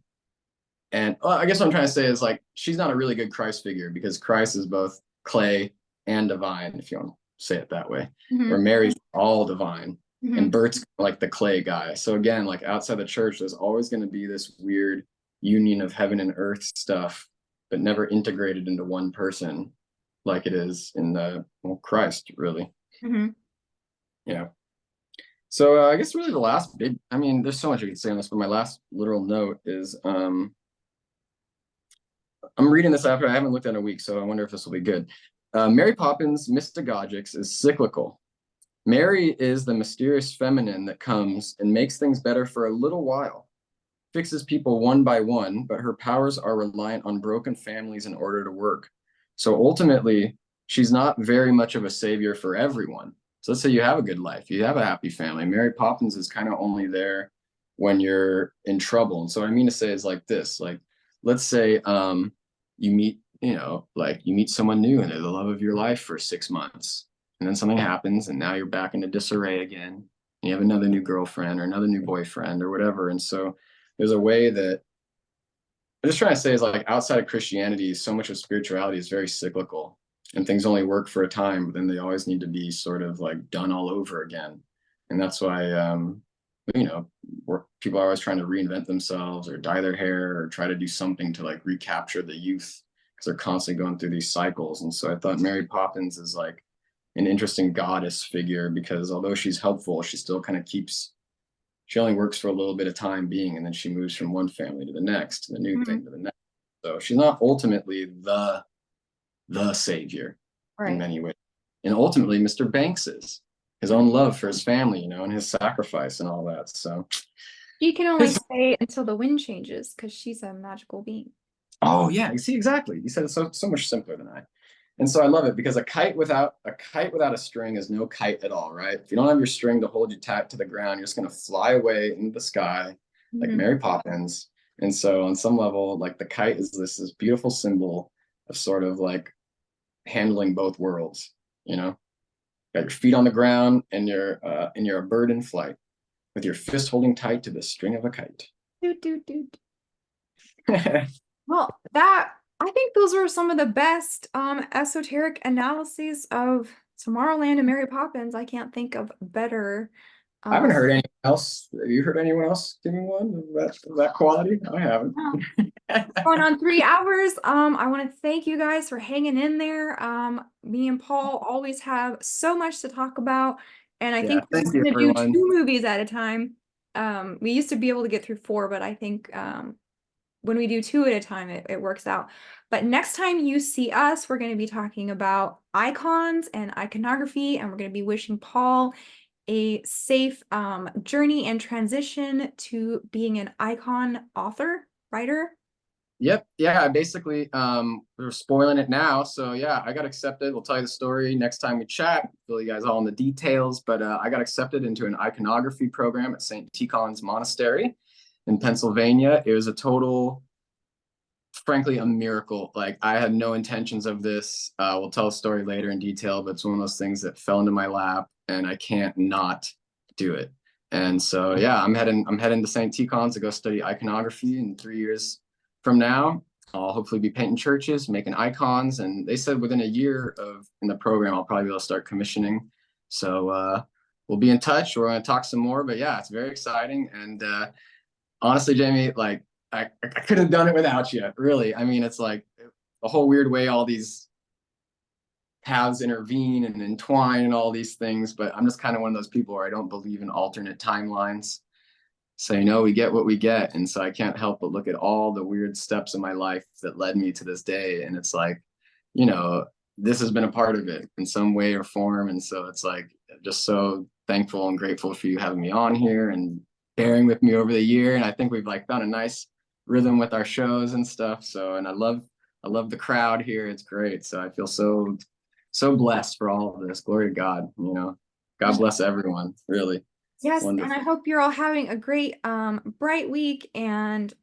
B: And I guess what I'm trying to say is like she's not a really good Christ figure, because Christ is both clay and divine, if you want to say it that way. Where
A: Hmm.
B: Mary's all divine
A: Hmm.
B: and Bert's like the clay guy. So again, like outside the church, there's always going to be this weird union of heaven and earth stuff, but never integrated into one person, like it is in the Christ, really.
A: Hmm.
B: Yeah. So I guess really the last big, I mean, there's so much I could say on this, but my last literal note is I'm reading this after I haven't looked at it in a week, so I wonder if this will be good. Mary Poppins Mystagogics is cyclical. Mary is the mysterious feminine that comes and makes things better for a little while, fixes people one by one, but her powers are reliant on broken families in order to work. So ultimately, she's not very much of a savior for everyone. So let's say you have a good life, you have a happy family. Mary Poppins is kind of only there when you're in trouble. And so what I mean to say is like this, like, let's say you meet, like you meet someone new and they're the love of your life for 6 months. And then something happens and now you're back into disarray again. And you have another new girlfriend or another new boyfriend or whatever. And so there's a way that I'm just trying to say is like outside of Christianity, so much of spirituality is very cyclical and things only work for a time, but then they always need to be sort of like done all over again. And that's why, you know, people are always trying to reinvent themselves or dye their hair or try to do something to like recapture the youth because they're constantly going through these cycles. And so I thought Mary Poppins is like an interesting goddess figure because although she's helpful, she still kind of keeps she only works for a little bit of time being, and then she moves from one family to the next, to the new
A: Hmm.
B: thing to the next. So she's not ultimately the savior in
A: Right.
B: many ways. And ultimately, Mr. Banks is his own love for his family, and his sacrifice and all that. So
A: She can only
B: his
A: stay until the wind changes because she's a magical being.
B: oh yeah, you see exactly. You said it so much simpler than I. And so I love it because a kite without a string is no kite at all, right? If you don't have your string to hold you tight to the ground, you're just gonna fly away into the sky like
A: Hmm.
B: Mary Poppins. And so on some level, like the kite is this beautiful symbol of sort of like handling both worlds, you know? Got your feet on the ground and you're a bird in flight with your fist holding tight to the string of a kite.
A: Doot, doot, doot. Well, that I think those are some of the best esoteric analyses of Tomorrowland and Mary Poppins. I can't think of better
B: I haven't
A: Um,
B: heard anyone else. Have you heard anyone else giving one of that quality? I haven't.
A: Going on 3 hours. I want to thank you guys for hanging in there. Me and Paul always have so much to talk about, and I
B: Yeah,
A: think we're
B: thank
A: just
B: you,
A: gonna do two
B: everyone.
A: movies at a time. We used to be able to get through four, but I think when we do two at a time, it works out. But next time you see us, we're going to be talking about icons and iconography, and we're going to be wishing Paul a safe journey and transition to being an icon author, writer.
B: Yep. Yeah. Basically, we're spoiling it now. So yeah, I got accepted. We'll tell you the story next time we chat. Fill you guys all in the details. But I got accepted into an iconography program at St. Tikhon's Monastery in Pennsylvania. It was a total, frankly, a miracle. Like I had no intentions of this. We'll tell the story later in detail, but it's one of those things that fell into my lap, and I can't not do it. And so yeah, I'm heading to St. Tikhon's to go study iconography in 3 years from now. I'll hopefully be painting churches, making icons, and they said within a year of in the program, I'll probably be able to start commissioning. So we'll be in touch. We're going to talk some more, but yeah, it's very exciting. And honestly, Jamie, like I couldn't have done it without you, really. I mean, it's like a whole weird way all these paths intervene and entwine and all these things, but I'm just kind of one of those people where I don't believe in alternate timelines. So, we get what we get. And so I can't help but look at all the weird steps in my life that led me to this day. And it's like, you know, this has been a part of it in some way or form. And so it's like, just so thankful and grateful for you having me on here and bearing with me over the year. And I think we've like found a nice rhythm with our shows and stuff. So, and I love the crowd here. It's great. So I feel so blessed for all of this. Glory to God, God bless everyone, really.
A: Yes, and I
B: Wonderful.
A: hope you're all having a great bright week, and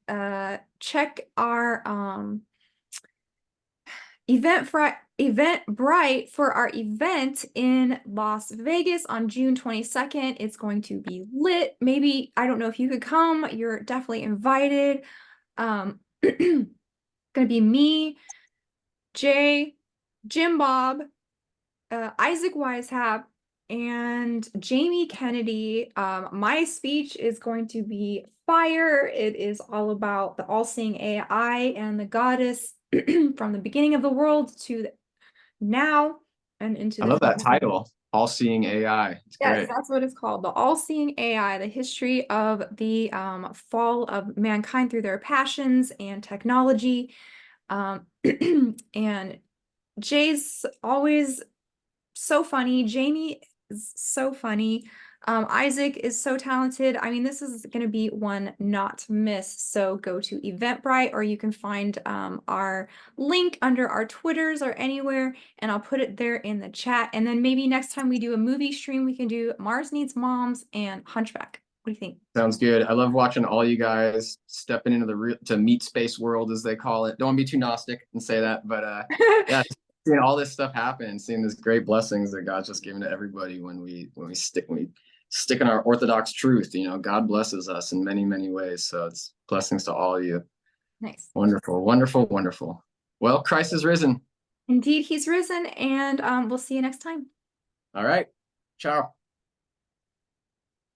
A: check our Eventbrite for our event in Las Vegas on June 22nd. It's going to be lit. Maybe, I don't know if you could come. You're definitely invited. Gonna be me, Jay, Jim Bob, Isaac Weishaupt, and Jamie Kennedy. My speech is going to be fire. It is all about the all-seeing AI and the goddess from the beginning of the world to now and into
B: I
A: the
B: love that
A: future.
B: title, All Seeing AI. It's
A: Yes,
B: great.
A: that's what it's called. The all-seeing AI, the history of the fall of mankind through their passions and technology. And Jay's always so funny. Jamie is so funny. Isaac is so talented. I mean, this is going to be one not to miss. So go to Eventbrite, or you can find our link under our Twitters or anywhere, and I'll put it there in the chat. And then maybe next time we do a movie stream, we can do Mars Needs Moms and Hunchback. What do you think?
B: Sounds good. I love watching all you guys stepping into the real to meat space world, as they call it. Don't want to be too Gnostic and say that, but yeah, seeing all this stuff happen, seeing these great blessings that God's just given to everybody when we stick in our Orthodox truth. God blesses us in many, many ways. So it's blessings to all of you.
A: Nice.
B: Wonderful, wonderful, wonderful. Well, Christ is risen.
A: Indeed, he's risen, and we'll see you next time.
B: All right. Ciao.